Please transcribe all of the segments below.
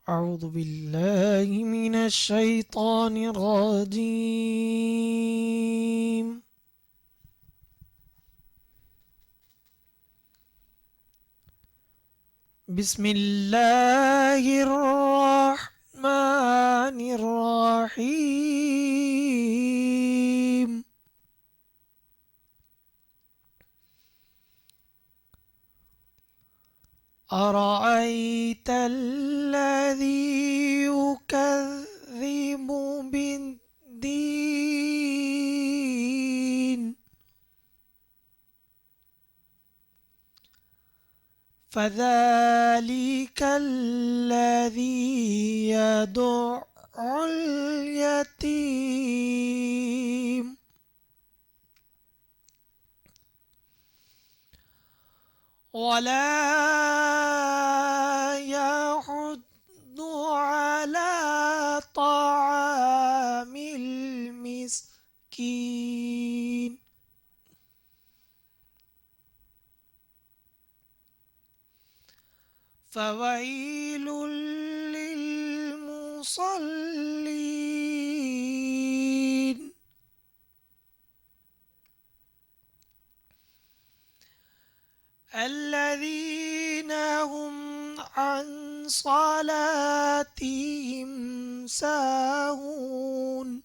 أعوذ بالله من الشيطان الرجيم. بسم الله الرحمن الرحيم. أرأيت الذي يكذب بالدين فذلك الذي يدع اليتيم ولا يحض على طعام المسكين فويل للمصلين الذين هم عن صلاتهم ساهون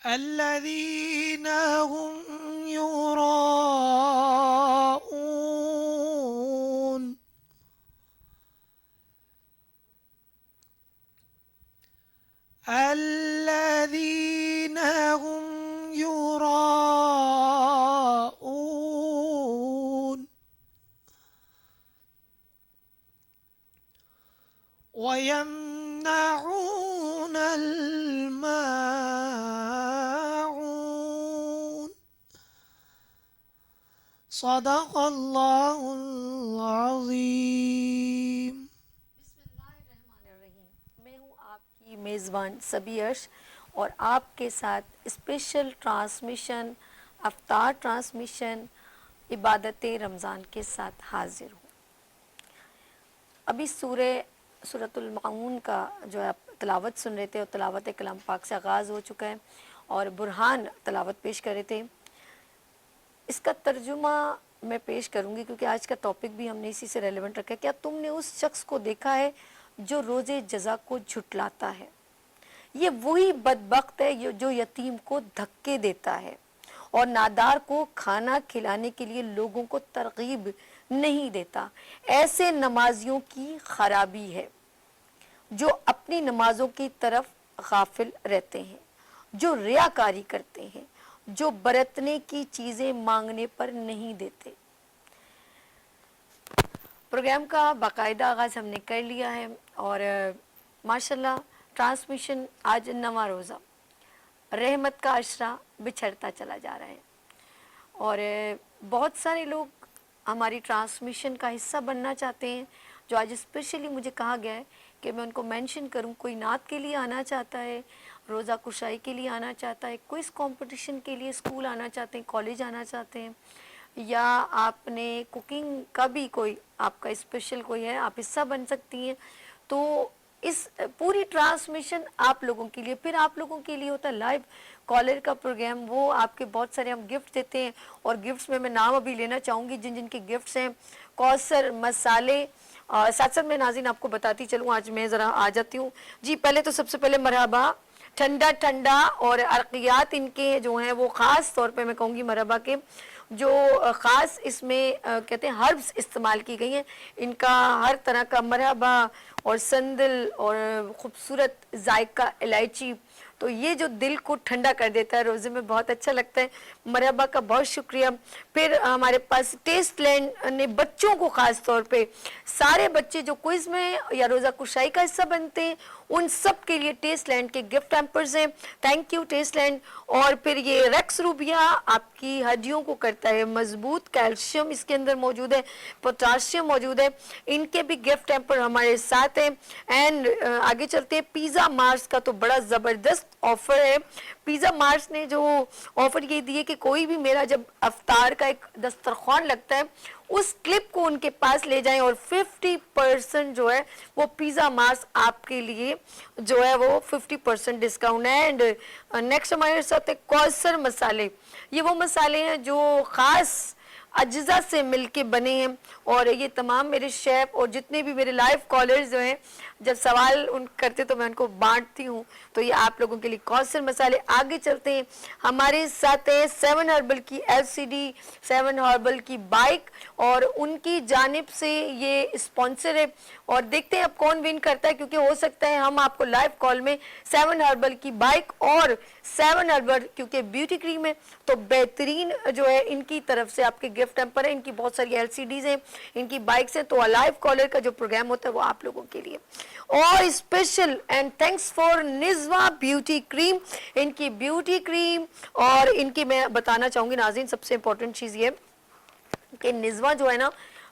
الذين هم يراءون الذين هم يراءون ويمنعون الماعون صدق الله العظيم. بسم اللہ الرحمن الرحیم. میں ہوں آپ کی میزبان سبی عرش اور آپ کے ساتھ اسپیشل ٹرانسمیشن افطار ٹرانسمیشن عبادت رمضان کے ساتھ حاضر ہوں. ابھی سورۃ المعون کا جو آپ تلاوت سن رہے تھے اور تلاوت کلام پاک سے آغاز ہو چکا ہے اور برہان تلاوت پیش کر رہے تھے. اس کا ترجمہ میں پیش کروں گی کیونکہ آج کا ٹاپک بھی ہم نے اسی سے ریلیونٹ رکھا ہے. کیا تم نے اس شخص کو دیکھا ہے جو روز جزا کو جھٹلاتا ہے؟ یہ وہی بدبخت ہے جو یتیم کو دھکے دیتا ہے اور نادار کو کھانا کھلانے کے لیے لوگوں کو ترغیب نہیں دیتا. ایسے نمازیوں کی خرابی ہے جو اپنی نمازوں کی طرف غافل رہتے ہیں، جو ریاکاری کرتے ہیں، جو برتنے کی چیزیں مانگنے پر نہیں دیتے. پروگرام کا باقاعدہ آغاز ہم نے کر لیا ہے اور ماشاءاللہ ٹرانسمیشن آج 9واں روزہ رحمت کا عشرہ بچھڑتا چلا جا رہا ہے اور بہت سارے لوگ ہماری ٹرانسمیشن کا حصہ بننا چاہتے ہیں جو آج اسپیشلی مجھے کہا گیا ہے کہ میں ان کو مینشن کروں. کوئی نعت کے لیے آنا چاہتا ہے، روزہ کشائی کے لیے آنا چاہتا ہے، کوئز کمپٹیشن کے لیے اسکول آنا چاہتے ہیں، کالج آنا چاہتے ہیں، یا آپ نے کوکنگ کا بھی کوئی آپ کا اسپیشل کوئی ہے، آپ حصہ بن سکتی ہیں. تو اس پوری ٹرانسمیشن آپ لوگوں کے لیے، پھر آپ لوگوں کے لیے ہوتا ہے لائیو کالر کا پروگرام. وہ آپ کے بہت سارے ہم گفٹ دیتے ہیں اور گفٹس میں نام ابھی لینا چاہوں گی جن کے گفٹس ہیں. کوثر مسالے ساتھ ساتھ میں ناظرین آپ کو بتاتی چلوں. آج میں ذرا آ جاتی ہوں. جی پہلے تو سب سے پہلے مرحبا ٹھنڈا ٹھنڈا اور عرقیات ان کے جو ہیں وہ خاص طور پہ میں کہوں گی مرحبا کے جو خاص اس میں کہتے ہیں ہربس استعمال کی گئی ہیں. ان کا ہر طرح کا مرحبا اور سندل اور خوبصورت ذائقہ الائچی تو یہ جو دل کو ٹھنڈا کر دیتا ہے روزے میں بہت اچھا لگتا ہے. مرحبا کا بہت شکریہ. پھر ہمارے پاس ٹیسٹ لینڈ نے بچوں کو خاص طور پہ سارے بچے جو کوئز میں یا روزہ کشائی کا حصہ بنتے ہیں ان سب کے لیے ٹیسٹ لینڈ کے گفٹ ہیمپرز ہیں. Thank you taste land. اور پھر یہ ریکس روبیا آپ کی ہڈیوں کو کرتا ہے مضبوط، کیلشیم اس کے اندر موجود ہے، پوٹاشیم موجود ہے. ان کے بھی گفٹ ہیمپر ہمارے ساتھ ہیں. اینڈ آگے چلتے ہیں. پیزا مارس کا تو بڑا زبردست آفر ہے. پیزا مارس نے جو آفر یہ دی ہے کہ کوئی بھی میرا جب افطار کا ایک دسترخوان لگتا ہے اس کلپ کو ان کے پاس لے جائیں اور 50% جو ہے وہ پیزا مارس آپ کے لیے جو ہے وہ 50% ڈسکاؤنٹ ہے. اینڈ نیکسٹ ہمارے ساتھ ہے کوثر مسالے. یہ وہ مسالے ہیں جو خاص اجزاء سے مل کے بنے ہیں, اور یہ تمام میرے شیف اور جتنے بھی میرے لائیو کالرز جو ہیں جب سوال ان کرتے تو میں ان کو بانٹتی ہوں. تو یہ آپ لوگوں کے لیے کوثر مسالے. آگے چلتے ہیں, ہمارے ساتھ ہے 7 ہربل کی LCD 7 ہربل کی بائک, اور ان کی جانب سے یہ اسپانسر ہے, اور دیکھتے ہیں اب کون ون کرتا ہے, کیونکہ ہو سکتا ہے ہم آپ کو لائیو کال میں 7 ہربل کی بائک اور 7 ہربل کیونکہ بیوٹی کریم ہے تو بہترین جو ہے ان کی طرف سے آپ کے گفٹ ٹیمپر ہے. ان کی بہت ساری LCDs ہیں, ان کی بائکس ہیں, تو لائیو کالر کا جو پروگرام ہوتا ہے وہ آپ لوگوں کے لیے. اور special and thanks for Nizwa beauty cream. ان کی بیوٹی کریم اور ان کی میں بتانا چاہوں گی ناظرین, سب سے امپورٹنٹ چیز یہ کہ نزوا جو ہے نا,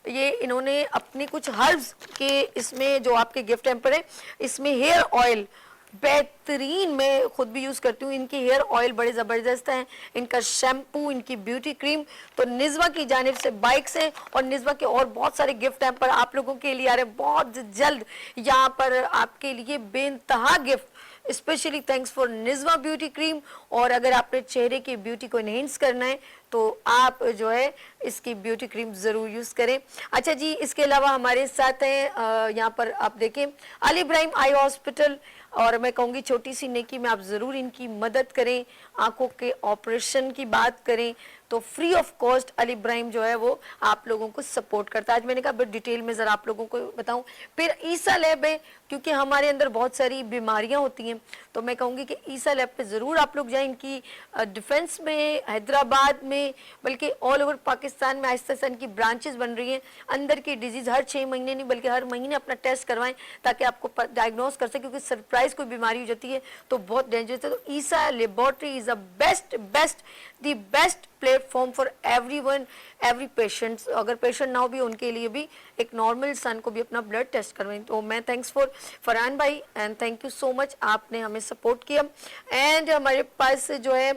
یہ انہوں نے اپنے کچھ ہربز کے اس میں جو آپ کے گفٹ ٹیمپر ہے اس میں ہیئر آئل بہترین, میں خود بھی یوز کرتی ہوں, ان کے ہیئر آئل بڑے زبردست ہیں, ان کا شیمپو, ان کی بیوٹی کریم. تو نزوا کی جانب سے بائکس ہیں اور نزوا کے اور بہت سارے گفٹ ٹیمپر آپ لوگوں کے لیے آ رہے ہیں بہت جلد یہاں پر آپ کے لیے بے انتہا gift, specially thanks for Nizwa beauty cream. اور اگر آپ نے چہرے کی بیوٹی کو انہینس کرنا ہے تو آپ جو ہے اس کی بیوٹی کریم ضرور یوز کریں. اچھا جی, اس کے علاوہ ہمارے ساتھ ہیں یہاں پر آپ دیکھیں علی ابراہیم آئی ہاسپٹل, اور میں کہوں گی چھوٹی سی نیکی میں آپ ضرور ان کی مدد کریں, آنکھوں کے آپریشن کی بات کریں تو فری آف کاسٹ علی ابراہیم جو ہے وہ آپ لوگوں کو سپورٹ کرتا ہے. آج میں نے کہا بٹ ڈیٹیل میں ذرا آپ لوگوں کو بتاؤں. پھر عیسیٰ لیب ہے, کیونکہ ہمارے اندر بہت ساری بیماریاں ہوتی ہیں تو میں کہوں گی کہ عیسیٰ لیب پہ ضرور آپ لوگ جائیں. ان کی ڈیفنس میں, حیدرآباد میں, بلکہ آل اوور پاکستان میں آہستہ آہستہ ان کی برانچز بن رہی ہیں. اندر کی ڈیزیز ہر 6 مہینے نہیں بلکہ ہر مہینے اپنا ٹیسٹ کروائیں تاکہ آپ کو ڈائگنوز کر سکیں, کیونکہ سرپرائز کوئی بیماری ہو جاتی ہے تو بہت ڈینجرس ہے. تو Isa laboratory is the best platform for every one, every patient. اگر پیشنٹ نہ ہو بھی ان کے لیے بھی ایک نارمل انسان کو بھی اپنا بلڈ ٹیسٹ کروائیں. تو میں تھینکس فار فرحان بھائی اینڈ تھینک یو سو مچ, آپ نے ہمیں سپورٹ کیا. اینڈ ہمارے پاس جو ہے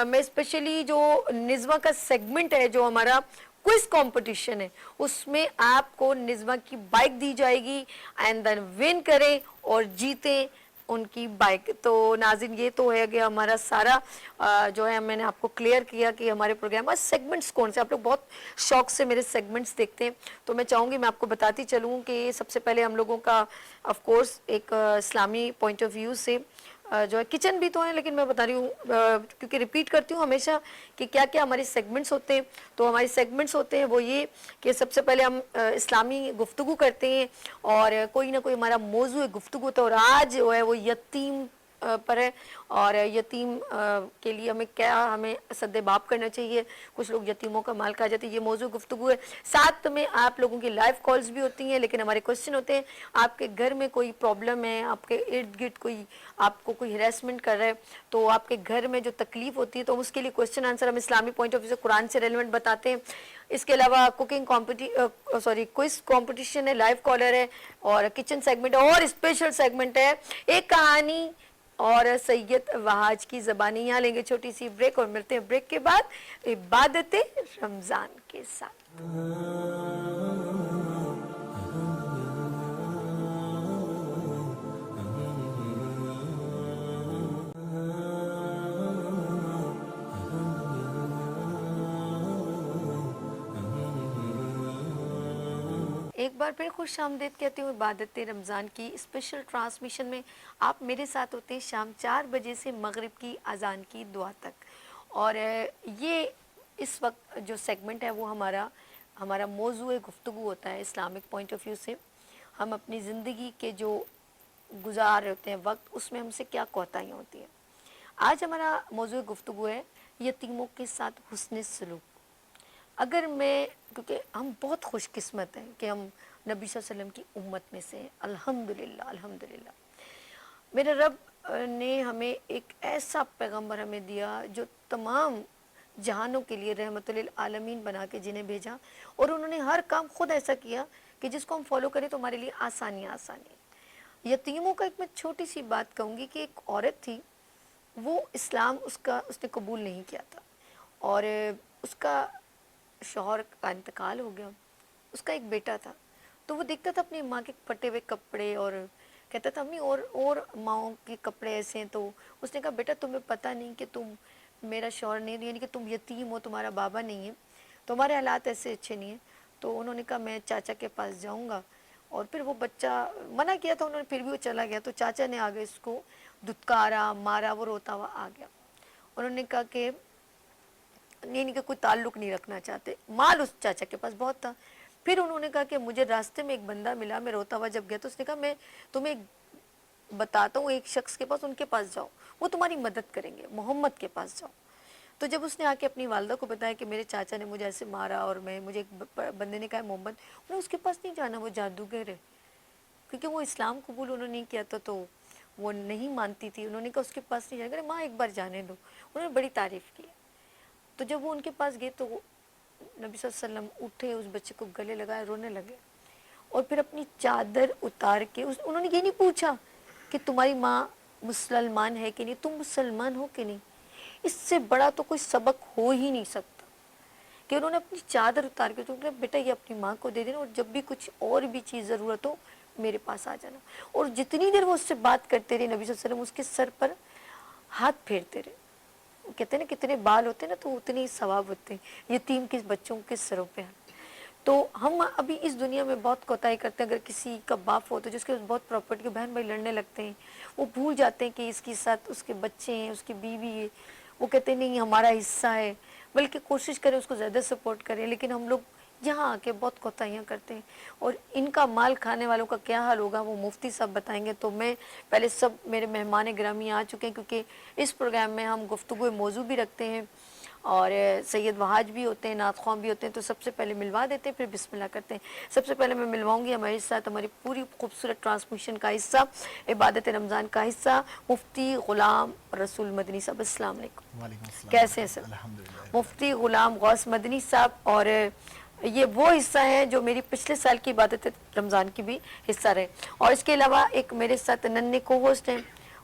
میں اسپیشلی جو نزوا کا سیگمنٹ ہے جو ہمارا کوئز کمپٹیشن ہے اس میں آپ کو نزوا کی بائک دی جائے گی اینڈ دین ون کریں اور جیتیں ان کی بائک. تو ناظرین یہ تو ہے کہ ہمارا سارا جو ہے میں نے آپ کو کلیئر کیا کہ ہمارے پروگرام میں سیگمنٹس کون سے, آپ لوگ بہت شوق سے میرے سیگمنٹس دیکھتے ہیں تو میں چاہوں گی میں آپ کو بتاتی چلوں کہ سب سے پہلے ہم لوگوں کا آف کورس ایک اسلامی پوائنٹ آف ویو سے جو ہے کچن بھی تو ہیں, لیکن میں بتا رہی ہوں کیونکہ ریپیٹ کرتی ہوں ہمیشہ کہ کیا کیا ہمارے سیگمنٹس ہوتے ہیں. تو ہمارے سیگمنٹس ہوتے ہیں وہ یہ کہ سب سے پہلے ہم اسلامی گفتگو کرتے ہیں اور کوئی نہ کوئی ہمارا موضوع گفتگو ہوتا ہے, اور آج جو ہے وہ یتیم پر ہے, اور یتیم کے لیے ہمیں سد باب کرنا چاہیے. کچھ لوگ یتیموں کا مال کھا جاتے ہیں, یہ موضوع گفتگو ہے. ساتھ میں آپ لوگوں کی لائیو کالز بھی ہوتی ہیں, لیکن ہمارے کوشچن ہوتے ہیں آپ کے گھر میں کوئی پرابلم ہے, آپ کے ارد گرد کوئی آپ کو کوئی ہراسمنٹ کر رہا ہے تو آپ کے گھر میں جو تکلیف ہوتی ہے تو اس کے لیے کوشچن آنسر ہم اسلامی پوائنٹ آف ویو سے قرآن سے ریلیونٹ بتاتے ہیں. اس کے علاوہ کوئز کمپٹیشن ہے, لائیو کالر ہے, اور کچن سیگمنٹ ہے, اور اسپیشل سیگمنٹ ہے ایک کہانی اور سید وہاج کی زبانی. یہاں لیں گے چھوٹی سی بریک اور ملتے ہیں بریک کے بعد عبادت رمضان کے ساتھ. ایک بار پھر خوش آمدید کہتی ہوں عبادت رمضان کی اسپیشل ٹرانسمیشن میں. آپ میرے ساتھ ہوتے ہیں شام 4 بجے سے مغرب کی اذان کی دعا تک, اور یہ اس وقت جو سیگمنٹ ہے وہ ہمارا موضوع گفتگو ہوتا ہے اسلامک پوائنٹ آف ویو سے. ہم اپنی زندگی کے جو گزار ہوتے ہیں وقت اس میں ہم سے کیا کوتاہیاں ہوتی ہیں. آج ہمارا موضوع گفتگو ہے یتیموں کے ساتھ حسن سلوک. اگر میں کیونکہ ہم بہت خوش قسمت ہیں کہ ہم نبی صلی اللہ علیہ وسلم کی امت میں سے ہیں, الحمدللہ الحمدللہ. میرے رب نے ہمیں ایک ایسا پیغمبر ہمیں دیا جو تمام جہانوں کے لیے رحمت للعالمین بنا کے جنہیں بھیجا, اور انہوں نے ہر کام خود ایسا کیا کہ جس کو ہم فالو کریں تو ہمارے لیے آسانیاں. یتیموں کا ایک میں چھوٹی سی بات کہوں گی کہ ایک عورت تھی, وہ اسلام اس نے قبول نہیں کیا تھا, اور اس کا شوہر کا انتقال ہو گیا, اس کا ایک بیٹا تھا، تو وہ دیکھتا تھا اپنی ماں کے پھٹے ہوئے کپڑے اور کہتا تھا امی اور ماؤں کے کپڑے ایسے ہیں. تو اس نے کہا بیٹا تمہیں پتہ نہیں کہ تم میرا شوہر نہیں، یعنی کہ تم یتیم ہو، تمہارا بابا نہیں ہے، تمہارے حالات ایسے اچھے نہیں ہیں. تو انہوں نے کہا میں چاچا کے پاس جاؤں گا. اور پھر وہ بچہ منع کیا تھا انہوں نے، پھر بھی وہ چلا گیا. تو چاچا نے آگے اس کو دھتکارا، مارا، وہ روتا ہوا آ گیا. انہوں نے کہا کہ نہیں کہ کوئی تعلق نہیں رکھنا چاہتے. مال اس چاچا کے پاس بہت تھا. پھر انہوں نے کہا کہ مجھے راستے میں ایک بندہ ملا، میں روتا ہوا جب گیا تو اس نے کہا میں تمہیں بتاتا ہوں ایک شخص کے پاس، ان کے پاس جاؤ، وہ تمہاری مدد کریں گے، محمد کے پاس جاؤ. تو جب اس نے آ کے اپنی والدہ کو بتایا کہ میرے چاچا نے مجھے ایسے مارا اور مجھے ایک بندے نے کہا محمد، انہیں اس کے پاس نہیں جانا، وہ جادوگر ہے. کیونکہ وہ اسلام قبول انہوں نے نہیں کیا تھا تو وہ نہیں مانتی تھی. انہوں نے کہا اس کے پاس نہیں جانا. ماں ایک بار جانے دو. انہوں نے بڑی تعریف کی. تو جب وہ ان کے پاس گئے تو وہ نبی صلی اللہ علیہ وسلم اٹھے، اس بچے کو گلے لگائے، رونے لگے اور پھر اپنی چادر اتار کے انہوں نے یہ نہیں پوچھا کہ تمہاری ماں مسلمان ہے کہ نہیں، تم مسلمان ہو کہ نہیں. اس سے بڑا تو کوئی سبق ہو ہی نہیں سکتا کہ انہوں نے اپنی چادر اتار کے تو بیٹا یہ اپنی ماں کو دے دینا، اور جب بھی کچھ اور بھی چیز ضرورت ہو میرے پاس آ جانا. اور جتنی دیر وہ اس سے بات کرتے رہے نبی صلی اللہ علیہ وسلم اس کے سر پر ہاتھ پھیرتے رہے. کہتے ہیں نا کتنے بال ہوتے ہیں نا تو اتنے ہی ثواب ہوتے ہیں یتیم کے بچوں کے سروں پہ. تو ہم ابھی اس دنیا میں بہت کوتاہی کرتے ہیں. اگر کسی کا باپ ہو تو جس کے بہت پراپرٹی کے بہن بھائی لڑنے لگتے ہیں، وہ بھول جاتے ہیں کہ اس کے ساتھ اس کے بچے ہیں، اس کی بیوی ہے. وہ کہتے ہیں نہیں ہمارا حصہ ہے، بلکہ کوشش کریں اس کو زیادہ سپورٹ کریں. لیکن ہم لوگ یہاں آ کے بہت کوتاہیاں کرتے ہیں. اور ان کا مال کھانے والوں کا کیا حال ہوگا وہ مفتی صاحب بتائیں گے. تو میں پہلے سب میرے مہمان گرامی آ چکے ہیں کیونکہ اس پروگرام میں ہم گفتگو موضوع بھی رکھتے ہیں اور سید وہاج بھی ہوتے ہیں، نعت خواں بھی ہوتے ہیں. تو سب سے پہلے ملوا دیتے ہیں، پھر بسم اللہ کرتے ہیں. سب سے پہلے میں ملواؤں گی ہمارے ساتھ ہماری پوری خوبصورت ٹرانسمیشن کا حصہ، عبادت رمضان کا حصہ، مفتی غلام رسول مدنی صاحب. السلام علیکم. وعلیکم السلام. کیسے ہیں سر؟ الحمدللہ. مفتی غلام غوث مدنی صاحب. اور یہ وہ حصہ ہے جو میری پچھلے سال کی عبادت رمضان کی بھی حصہ رہے. اور اس کے علاوہ ایک میرے ساتھ ننھے کو ہوسٹ ہیں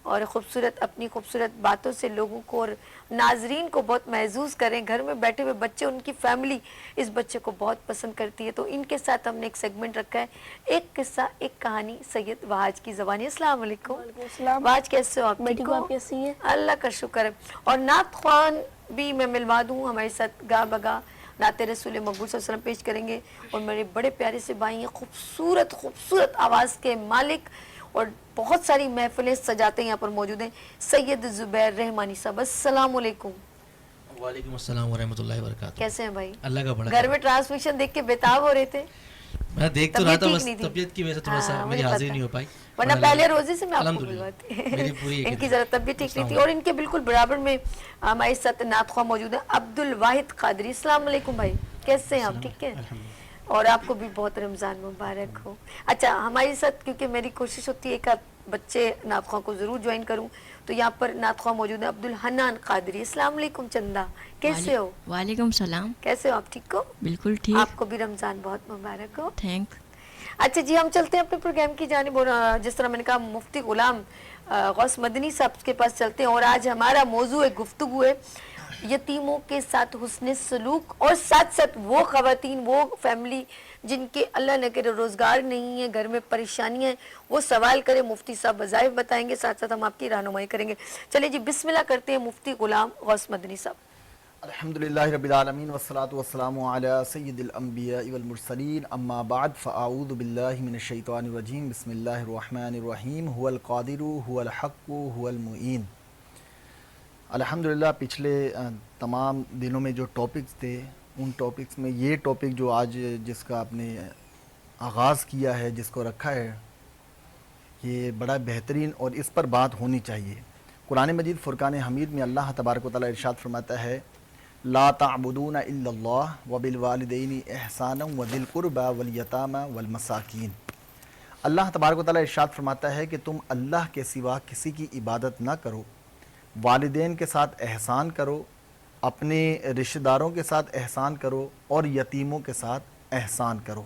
اور خوبصورت اپنی خوبصورت باتوں سے لوگوں کو اور ناظرین کو بہت محظوظ کریں. گھر میں بیٹھے ہوئے بچے، ان کی فیملی اس بچے کو بہت پسند کرتی ہے. تو ان کے ساتھ ہم نے ایک سیگمنٹ رکھا ہے، ایک قصہ ایک کہانی سید وہاج کی زبانی. السلام علیکم. وعلیکم السلام. وہاج کیسے ہو آپ؟ ٹھیک ہو؟ کیسی ہیں؟ اللہ کا شکر ہے. اور نعت خوان بھی میں ملوا دوں ہمارے ساتھ گاہ بگاہ نعت رسول مقبول صلی اللہ علیہ وسلم پیش کریں گے. اور میرے بڑے پیارے سے بھائی ہیں، خوبصورت خوبصورت آواز کے مالک اور بہت ساری محفلیں سجاتے ہیں، یہاں پر موجود ہیں، سید زبیر رحمانی صاحب. السلام علیکم. وعلیکم السلام ورحمۃ اللہ وبرکاتہ. کیسے ہیں بھائی؟ اللہ کا بڑا گھر میں ٹرانسمیشن دیکھ کے بےتاب ہو رہے تھے؟ میں دیکھ تو رہا تھا، طبیعت بس ٹھیک نہیں تھی؟ طبیعت کی وجہ سے تھوڑا سا ہاں، میری مجھے حاضری پتا نہیں ہو پائی، ورنہ پہلے روزے سے میں آپ کو الحمدللہ بلواتی. میری پوری ان کی ذرا طبیعت ٹھیک نہیں تھی. اور ان کے بالکل برابر میں ہمارے ساتھ نعت خواہ موجود ہیں عبد الواحد قادری. السلام علیکم بھائی، کیسے ہیں آپ؟ ٹھیک ہے. اور آپ کو بھی بہت رمضان مبارک ہو. اچھا ہمارے ساتھ کیونکہ میری کوشش ہوتی ہے ایک بچے نعت خواہ کو ضرور جوائن کروں، تو یہاں پر نعت خواہ موجود ہیں عبد الحنان قادری. السلام علیکم چندہ، کیسے ہو؟ وعلیکم السلام. کیسے ہو آپ؟ ٹھیک ہو؟ بالکل ٹھیک. آپ کو بھی رمضان بہت مبارک ہو. تھینک. اچھا جی، ہم چلتے ہیں اپنے پروگرام کی جانب. اور جس طرح میں نے کہا مفتی غلام غوث مدنی صاحب کے پاس چلتے ہیں. اور آج ہمارا موضوع گفتگو ہے یتیموں کے ساتھ حسن سلوک، اور ساتھ ساتھ وہ خواتین، وہ فیملی جن کے اللہ نہ کرے روزگار نہیں ہے، گھر میں پریشانیاں ہیں، وہ سوال کریں، مفتی صاحب وظائف بتائیں گے، ساتھ ساتھ ہم آپ کی رہنمائی کریں گے. چلے جی بسم اللہ کرتے ہیں مفتی غلام غوث مدنی صاحب. الحمدللہ رب العالمین والصلاة والسلام علی سید الانبیاء والمرسلین، اما بعد فاعوذ باللہ من الشیطان الرجیم. بسم اللہ الرحمن الرحیم. هو القادر هو الحق هو المعین. الحمدللہ پچھلے تمام دنوں میں جو ٹاپکس تھے، ان ٹاپکس میں یہ ٹاپک جو آج جس کا آپ نے آغاز کیا ہے، جس کو رکھا ہے، یہ بڑا بہترین اور اس پر بات ہونی چاہیے. قرآن مجید فرقان حمید میں اللہ تبارک و تعالیٰ ارشاد فرماتا ہے لا تعبدون الا اللہ وبالوالدین احسانا وذی القربى والیتامى والمساکین. اللہ تبارک و تعالیٰ ارشاد فرماتا ہے کہ تم اللہ کے سوا کسی کی عبادت نہ کرو، والدین کے ساتھ احسان کرو، اپنے رشتہ داروں کے ساتھ احسان کرو، اور یتیموں کے ساتھ احسان کرو.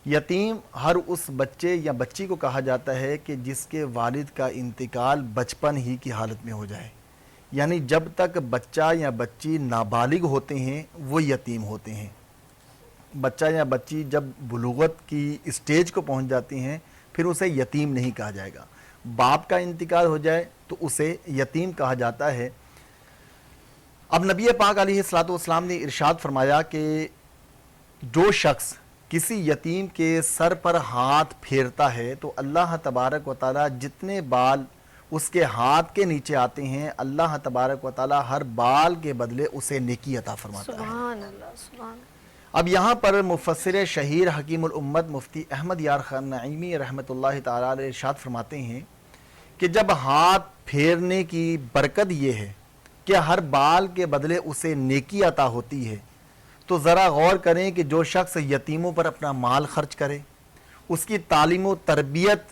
یتیم ہر اس بچے یا بچی کو کہا جاتا ہے کہ جس کے والد کا انتقال بچپن ہی کی حالت میں ہو جائے، یعنی جب تک بچہ یا بچی نابالغ ہوتے ہیں وہ یتیم ہوتے ہیں. बच्चा या बच्ची जब बुलूगत की स्टेज को पहुंच जाती हैं फिर उसे यतीम नहीं कहा जाएगा। बाप का इंतकाल हो जाए तो उसे यतीम कहा जाता है। अब नबी पाक अलैहिस्सलाम ने इरशाद फरमाया कि जो शख्स किसी यतीम के सर पर हाथ फेरता है तो अल्लाह तबारक व तआला जितने बाल उसके हाथ के नीचे आते हैं अल्लाह तबारक व तआला हर बाल के बदले उसे नेकी अता फरमाता है। सुभान अल्लाह, सुभान। अब यहाँ पर मुफस्सिर शहीर हकीमुल उम्मत मुफ्ती अहमद यार खान नईमी रहमतुल्लाह ताला अलैह इरशाद फरमाते हैं कि जब हाथ फेरने की बरकत ये है कि हर बाल के बदले उसे नेकी अता होती है, तो ज़रा गौर करें कि जो शख्स यतीमों पर अपना माल खर्च करे, उसकी तालीम व तरबियत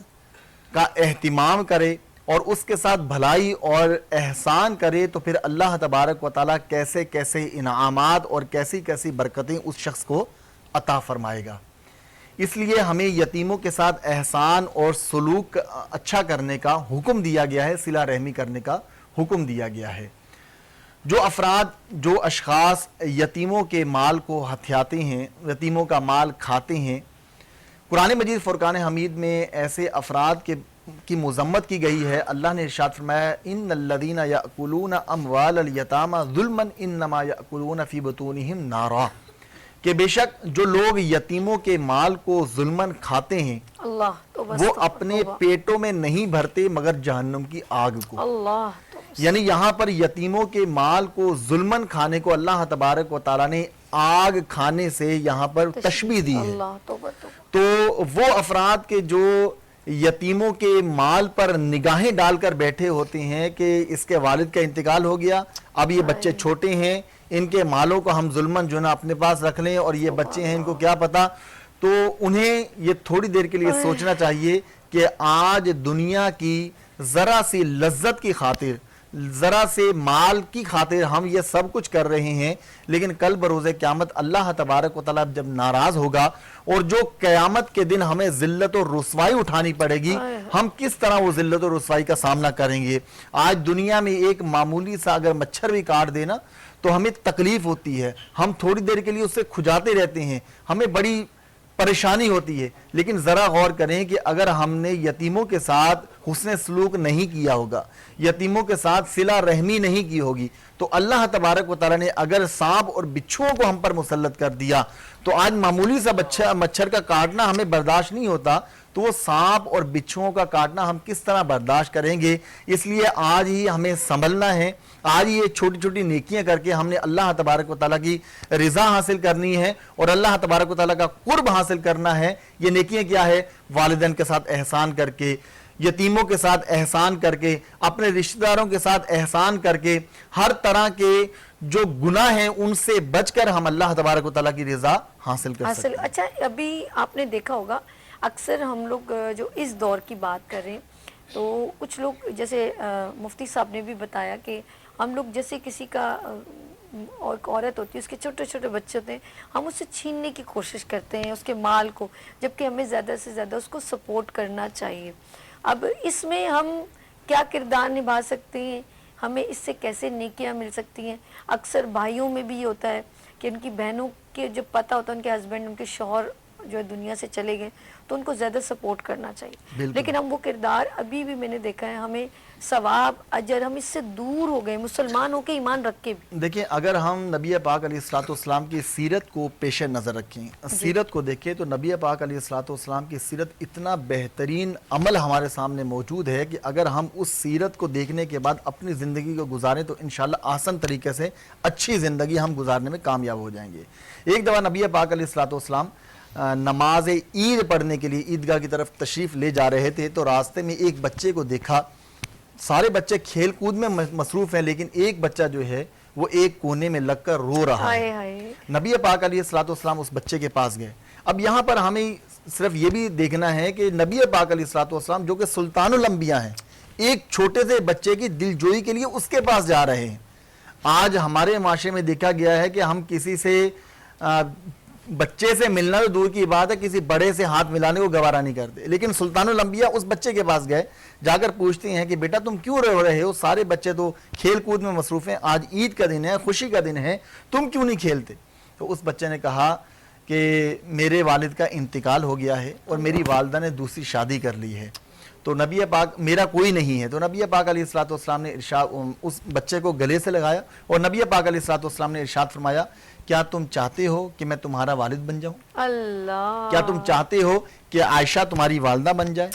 का एहतिमाम करे और उसके साथ भलाई और एहसान करे, तो फिर अल्लाह तबारक व तआला कैसे कैसे इनामात और कैसी कैसी बरकतें उस शख्स को अता फरमाएगा। इसलिए हमें यतीमों के साथ एहसान और सलूक अच्छा करने का हुक्म दिया गया है, सिला रहमी करने का हुक्म दिया गया है। जो अफराद जो अशखास यतीमों के माल को हथियाते हैं, यतीमों का माल खाते हैं, कुरान मजीद फुरकान हमीद में ऐसे अफराद की मज़म्मत की गई है। अल्लाह ने इरशाद फरमाया इन्नल्लज़ीना याकुलूना अम्वालल यतामा ज़ुल्मन इन्नमा याकुलूना फ़ी बुतूनिहिम नारा, कि बेशक जो लोग यतीमों के माल को जुल्मन खाते हैं अल्लाह तो बस वो तो अपने पेटों में नहीं भरते मगर जहन्नम की आग को। अल्लाह तो यानी यहाँ पर यतीमों के माल को जुल्मन खाने को अल्लाह तबारक व तआला ने आग खाने से यहाँ पर तशबीह दी है। अल्लाह तो तो वो अफराद के जो यतीमों के माल पर निगाहें डालकर बैठे होते हैं कि इसके वालिद का इंतकाल हो गया, अब ये बच्चे छोटे हैं, इनके मालों को हम जुल्मन जो ना अपने पास रख लें और ये बच्चे हैं इनको क्या पता, तो उन्हें ये थोड़ी देर के लिए सोचना चाहिए कि आज दुनिया की ज़रा सी लज्जत की खातिर, ज़रा से माल की खातिर हम ये सब कुछ कर रहे हैं, लेकिन कल बरोज़े क़यामत अल्लाह तबारक व तआला जब नाराज़ होगा और जो क़यामत के दिन हमें ज़िल्लत और रुसवाई उठानी पड़ेगी, हम किस तरह वो ज़िल्लत और रुसवाई का सामना करेंगे। आज दुनिया में एक मामूली सा अगर मच्छर भी काट देना तो हमें तकलीफ होती है, हम थोड़ी देर के लिए उससे खुजाते रहते हैं, हमें बड़ी परेशानी होती है। लेकिन ज़रा गौर करें कि अगर हमने यतीमों के साथ हुस्न सलूक नहीं किया होगा, यतीमों के साथ सिला रहमी नहीं की होगी, तो अल्लाह तबारक व तआला ने अगर सांप और बिच्छुओं को हम पर मुसल्लत कर दिया, तो आज मामूली सा मच्छर का काटना हमें बर्दाश्त नहीं होता, तो वो सांप और बिच्छुओं का काटना हम किस तरह बर्दाश्त करेंगे। इसलिए आज ही हमें संभलना है, आज ये छोटी छोटी नेकियां करके हमने अल्लाह तबारक व तआला की रिज़ा हासिल करनी है और अल्लाह तबारक व तआला का कुर्ब हासिल करना है। ये नेकियां क्या है? वालिदैन के साथ एहसान करके, यतीमों के साथ एहसान करके, अपने रिश्तेदारों के साथ एहसान करके, हर तरह के जो गुनाह हैं उनसे बचकर हम अल्लाह तबारक व तआला की रिज़ा हासिल कर सकते हैं। अच्छा, अभी आपने देखा होगा अक्सर हम लोग जो इस दौर की बात कर रहे हैं तो कुछ लोग जैसे मुफ्ती साहब ने भी बताया कि हम लोग जैसे किसी का और एक औरत होती है, उसके छोटे छोटे बच्चे होते हैं, हम उससे छीनने की कोशिश करते हैं उसके माल को, जबकि हमें ज़्यादा से ज़्यादा उसको सपोर्ट करना चाहिए। अब इसमें हम क्या किरदार निभा सकते हैं, हमें इससे कैसे नेकियां मिल सकती हैं? अक्सर भाइयों में भी ये होता है कि उनकी बहनों के जब पता होता है उनके हस्बैंड उनके शौहर जो है दुनिया से चले गए तो उनको ज़्यादा सपोर्ट करना चाहिए, लेकिन हम वो किरदार अभी भी मैंने देखा है, हमें सवाब अजर हम इससे दूर हो गए मुसलमान होकर ईमान रख के भी। देखिए, अगर हम नबी पाक अलैहिस्सलाम की सीरत को पेश नज़र रखें, सीरत को देखें, तो नबी पाक अलैहिस्सलाम की सीरत इतना बेहतरीन अमल हमारे सामने मौजूद है कि अगर हम उस सीरत को देखने के बाद अपनी ज़िंदगी को गुजारें तो इंशाअल्लाह आसान तरीके से अच्छी ज़िंदगी हम गुजारने में कामयाब हो जाएंगे। एक दफ़ा नबी पाक अलैहिस्सलाम नमाज ईद पढ़ने के लिए ईदगाह की तरफ तशरीफ़ ले जा रहे थे, तो रास्ते में एक बच्चे को देखा। सारे बच्चे खेल कूद में मसरूफ़ हैं, लेकिन एक बच्चा जो है वो एक कोने में लगकर रो रहा है। नबी पाक अलैहिस्सलाम उस बच्चे के पास गए। अब यहाँ पर हमें सिर्फ ये भी देखना है कि नबी पाक अलैहिस्सलाम जो कि सुल्तानुल अंबिया हैं, एक छोटे से बच्चे की दिलजोई के लिए उसके पास जा रहे हैं। आज हमारे माशरे में देखा गया है कि हम किसी से बच्चे से मिलना तो दूर की बात है, किसी बड़े से हाथ मिलाने को गवारा नहीं करते, लेकिन सुल्तानुल अंबिया उस बच्चे के पास गए, जाकर पूछते हैं कि बेटा तुम क्यों रो रहे हो, सारे बच्चे तो खेल कूद में मसरूफ़ हैं, आज ईद का दिन है, खुशी का दिन है, तुम क्यों नहीं खेलते? तो उस बच्चे ने कहा کہ میرے والد کا انتقال ہو گیا ہے اور میری والدہ نے دوسری شادی کر لی ہے، تو نبی پاک میرا کوئی نہیں ہے، تو نبی پاک علیہ الصلوۃ والسلام نے اس بچے کو گلے سے لگایا اور نبی پاک علیہ الصلوۃ والسلام نے ارشاد فرمایا کیا تم چاہتے ہو کہ میں تمہارا والد بن جاؤں؟ اللہ، کیا تم چاہتے ہو کہ عائشہ تمہاری والدہ بن جائے؟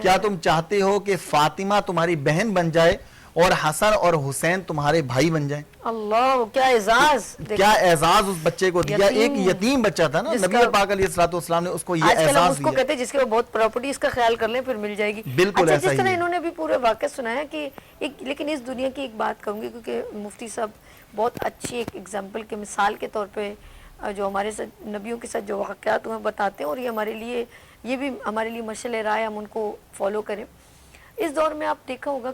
کیا تم چاہتے ہو کہ فاطمہ تمہاری بہن بن جائے اور حسن اور حسین تمہارے بھائی بن جائیں؟ اللہ، کیا اعزاز! کیا اعزاز اس بچے کو دیا، ایک یتیم بچہ تھا نا، نبی پاک علیہ الصلوۃ والسلام نے اس کو یہ آج کل ہم اعزاز اس کو دیا۔ کہتے ہیں جس کے وہ بہت پراپرٹی، اس کا خیال کر لیں پھر مل جائے گی۔ بالکل اچھا، ایسا جس ہی طرح ہے۔ انہوں نے بھی پورے واقعہ سنایا کہ لیکن اس دنیا کی ایک بات کہوں گی، کیونکہ مفتی صاحب بہت اچھی ایک ایگزامپل کے مثال کے طور پہ جو ہمارے ساتھ نبیوں کے ساتھ جو واقعات ہمیں بتاتے ہیں، اور یہ بھی ہمارے لیے مشعل رائے، ہم ان کو فالو کریں۔ اس دور میں آپ دیکھا ہوگا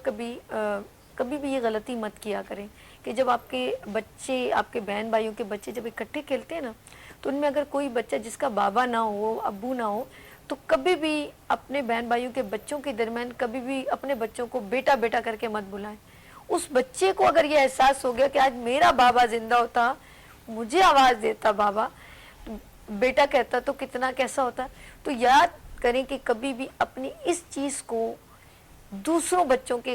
کبھی بھی یہ غلطی مت کیا کریں کہ جب آپ کے بچے، آپ کے بہن بھائیوں کے بچے جب اکٹھے کھیلتے ہیں نا، تو ان میں اگر کوئی بچہ جس کا بابا نہ ہو، ابو نہ ہو، تو کبھی بھی اپنے بہن بھائیوں کے بچوں کے درمیان کبھی بھی اپنے بچوں کو بیٹا بیٹا کر کے مت بلائیں۔ اس بچے کو اگر یہ احساس ہو گیا کہ آج میرا بابا زندہ ہوتا، مجھے آواز دیتا بابا، بیٹا کہتا، تو کتنا کیسا ہوتا۔ تو یاد کریں کہ کبھی بھی اپنی اس چیز کو دوسروں بچوں کے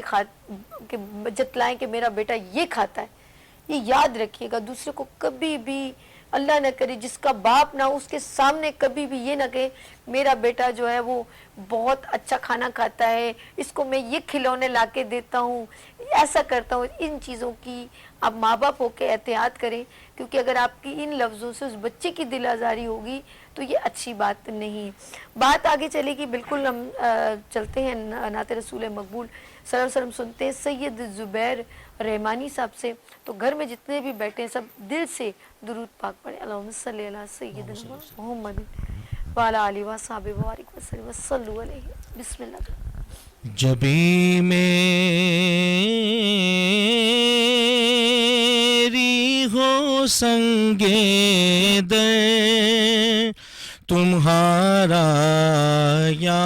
جتلائیں کہ میرا بیٹا یہ کھاتا ہے، یہ یاد رکھیے گا۔ دوسرے کو کبھی بھی، اللہ نہ کرے جس کا باپ نہ ہو، اس کے سامنے کبھی بھی یہ نہ کہے میرا بیٹا جو ہے وہ بہت اچھا کھانا کھاتا ہے، اس کو میں یہ کھلونے لا کے دیتا ہوں، ایسا کرتا ہوں۔ ان چیزوں کی آپ ماں باپ ہو کے احتیاط کریں، کیونکہ اگر آپ کی ان لفظوں سے اس بچے کی دل آزاری ہوگی تو یہ اچھی بات نہیں۔ بات آگے چلے گی، بالکل ہم چلتے ہیں نعت رسول مقبول صلی اللہ علیہ وسلم سنتے ہیں سید زبیر رحمانی صاحب سے۔ تو گھر میں جتنے بھی بیٹھے ہیں سب دل سے درود پاک پڑھیں، اللہم صلی علی سیدنا محمد وعلی آلہ وصحبہ وبارک وسلم صلو علیہ۔ بسم اللہ۔ جبھی میری ہو سنگے در تمہارا یا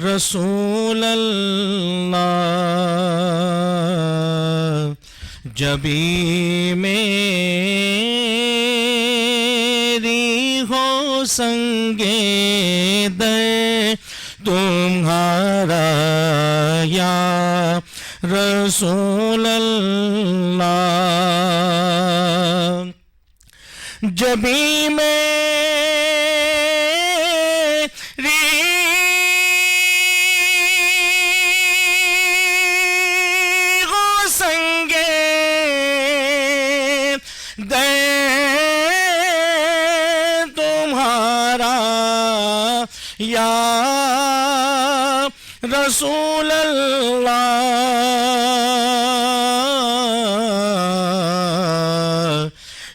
رسول اللہ، جبھی میری ہو سنگے در تمہارا یا رسول اللہ، جبھی میری ہو سنگے دے تمہارا یا رسول اللہ،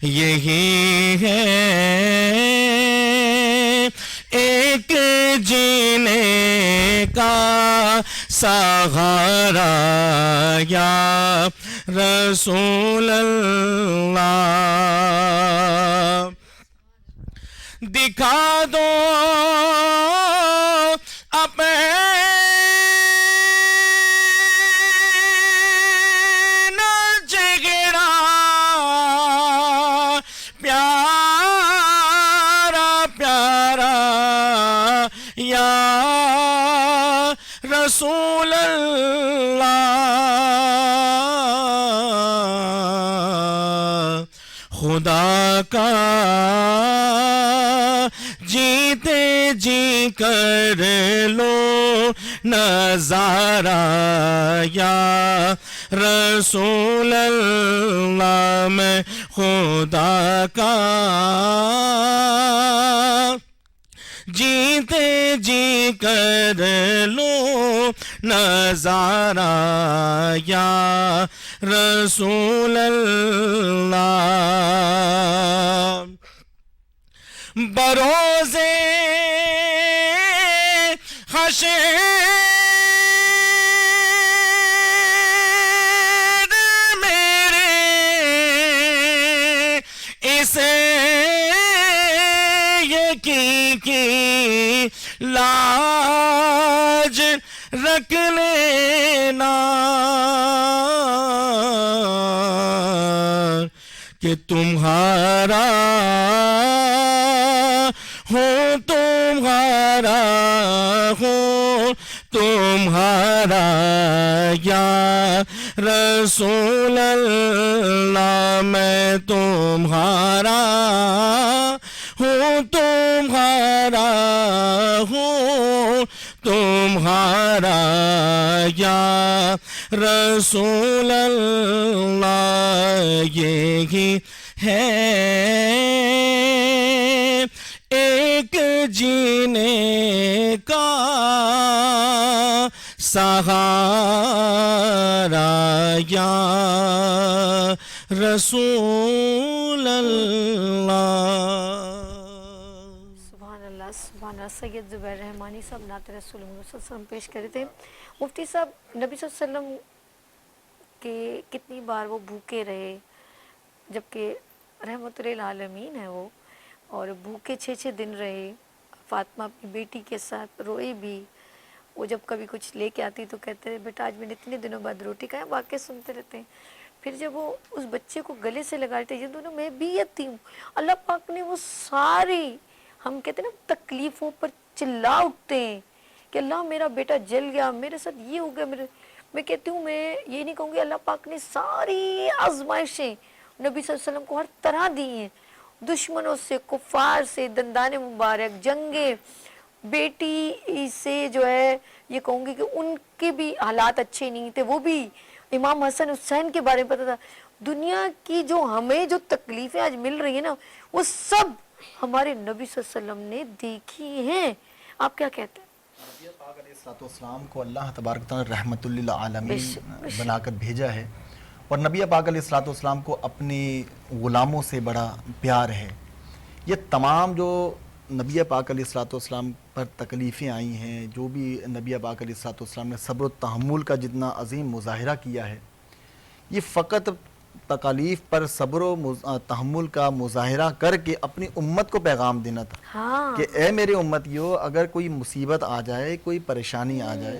یہی ہے ایک جینے کا سہارا یا رسول اللہ، دکھا دو اپنا چہرہ پیارا پیارا یا رسول اللہ، خدا کا جیتے جی کر لو نظارہ یا رسول اللہ، میں خدا کا جیتے جی کر لو نظارہ یا رسول اللہ، بروزے حشر میرے اسے یقین کی لاج رکھ لینا، کہ تمہارا ہوں تمہارا ہوں تمہارا یا رسول اللہ میں تمہارا ہوں تمہارا ہوں تمہارا یا رسول اللہ یہی ہے ایک جینے کا سہارا یا رسول اللہ. سبحان اللہ سبحان اللہ. سید زبیر رحمانی صاحب نعت رسول اللہ صلی اللہ علیہ وسلم پیش کرے تھے. مفتی صاحب نبی صلی اللہ علیہ وسلم کے کتنی بار وہ بھوکے رہے جبکہ رحمت للعالمین ہے وہ, اور بھوکے 6 دن رہے. فاطمہ اپنی بیٹی کے ساتھ روئے بھی. وہ جب کبھی کچھ لے کے آتی تو کہتے ہیں بیٹا آج میں نے اتنے دنوں بعد روٹی کھایا. واقعہ سنتے رہتے ہیں. پھر جب وہ اس بچے کو گلے سے لگاتے یہ دونوں میں بھی یتی ہوں, اللہ پاک نے وہ ساری, ہم کہتے ہیں نا تکلیفوں پر چلا اٹھتے ہیں کہ اللہ میرا بیٹا جل گیا, میرے ساتھ یہ ہو گیا. میں کہتی ہوں, میں یہ نہیں کہوں گی, اللہ پاک نے ساری آزمائشیں نبی صلی اللہ علیہ وسلم کو ہر طرح دی ہیں, دشمنوں سے, کفار سے, دندان مبارک, جنگیں, بیٹی سے جو ہے یہ کہوں گی کہ ان کے بھی حالات اچھے نہیں تھے, وہ بھی امام حسن حسین کے بارے میں پتا تھا. دنیا کی جو ہمیں جو تکلیفیں آج مل رہی ہیں نا وہ سب ہمارے نبی صلی اللہ علیہ وسلم نے دیکھی ہیں. آپ کیا کہتے ہیں؟ نبی پاک علیہ الصلوۃ والسلام کو اللہ تبارک و تعالی رحمت للعالمین بنا کر بھیجا ہے, اور نبی پاک علیہ الصلوۃ والسلام کو اپنے غلاموں سے بڑا پیار ہے. یہ تمام جو نبی پاک علیہ الصلوۃ والسلام پر تکلیفیں آئی ہیں, جو بھی نبی پاک علیہ الصلوۃ والسلام نے صبر و تحمل کا جتنا عظیم مظاہرہ کیا ہے, یہ فقط تکالیف پر صبر و تحمل کا مظاہرہ کر کے اپنی امت کو پیغام دینا تھا کہ اے میرے امتیو, اگر کوئی مصیبت آ جائے, کوئی پریشانی آ جائے,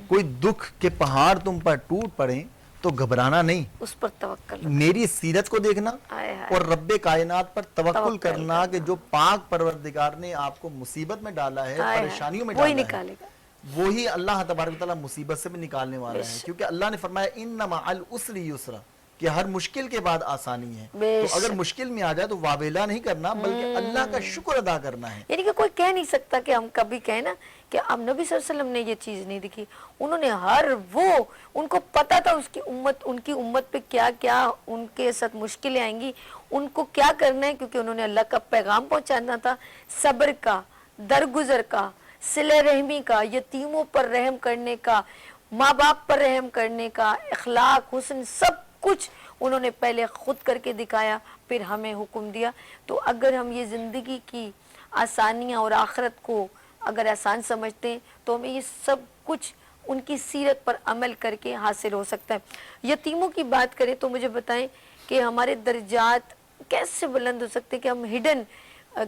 کوئی دکھ کے پہاڑ تم پر ٹوٹ پڑیں تو گھبرانا نہیں, اس پر توکل, میری سیرت کو دیکھنا اور رب کائنات پر توکل کرنا کہ جو پاک پروردگار نے آپ کو مصیبت میں ڈالا ہے, پریشانیوں میں وہی ڈالا نکالے گا, ہے, وہی اللہ تبارک و تعالیٰ مصیبت سے بھی نکالنے والا ہے. کیونکہ اللہ نے فرمایا ان مع العسر یسرا, کہ ہر مشکل کے بعد آسانی ہے. تو اگر مشکل میں آ جائے تو واویلا نہیں کرنا بلکہ اللہ کا شکر ادا کرنا ہے. یعنی کہ کوئی کہہ نہیں سکتا کہ ہم کبھی کہیں نا کہ اب نبی صلی اللہ علیہ وسلم نے یہ چیز نہیں دکھی. انہوں نے ہر وہ, ان کو پتا تھا اس کی امت, ان کی امت پہ کیا کیا ان کے ساتھ مشکلیں آئیں گی, ان کو کیا کرنا ہے, کیونکہ انہوں نے اللہ کا پیغام پہنچانا تھا, صبر کا, درگزر کا, صلہ رحمی کا, یتیموں پر رحم کرنے کا, ماں باپ پر رحم کرنے کا, اخلاق, حسن, سب کچھ انہوں نے پہلے خود کر کے دکھایا, پھر ہمیں حکم دیا. تو اگر ہم یہ زندگی کی آسانیاں اور آخرت کو اگر آسان سمجھتے ہیں تو ہمیں یہ سب کچھ ان کی سیرت پر عمل کر کے حاصل ہو سکتا ہے. یتیموں کی بات کریں تو مجھے بتائیں کہ ہمارے درجات کیسے بلند ہو سکتے کہ ہم ہڈن,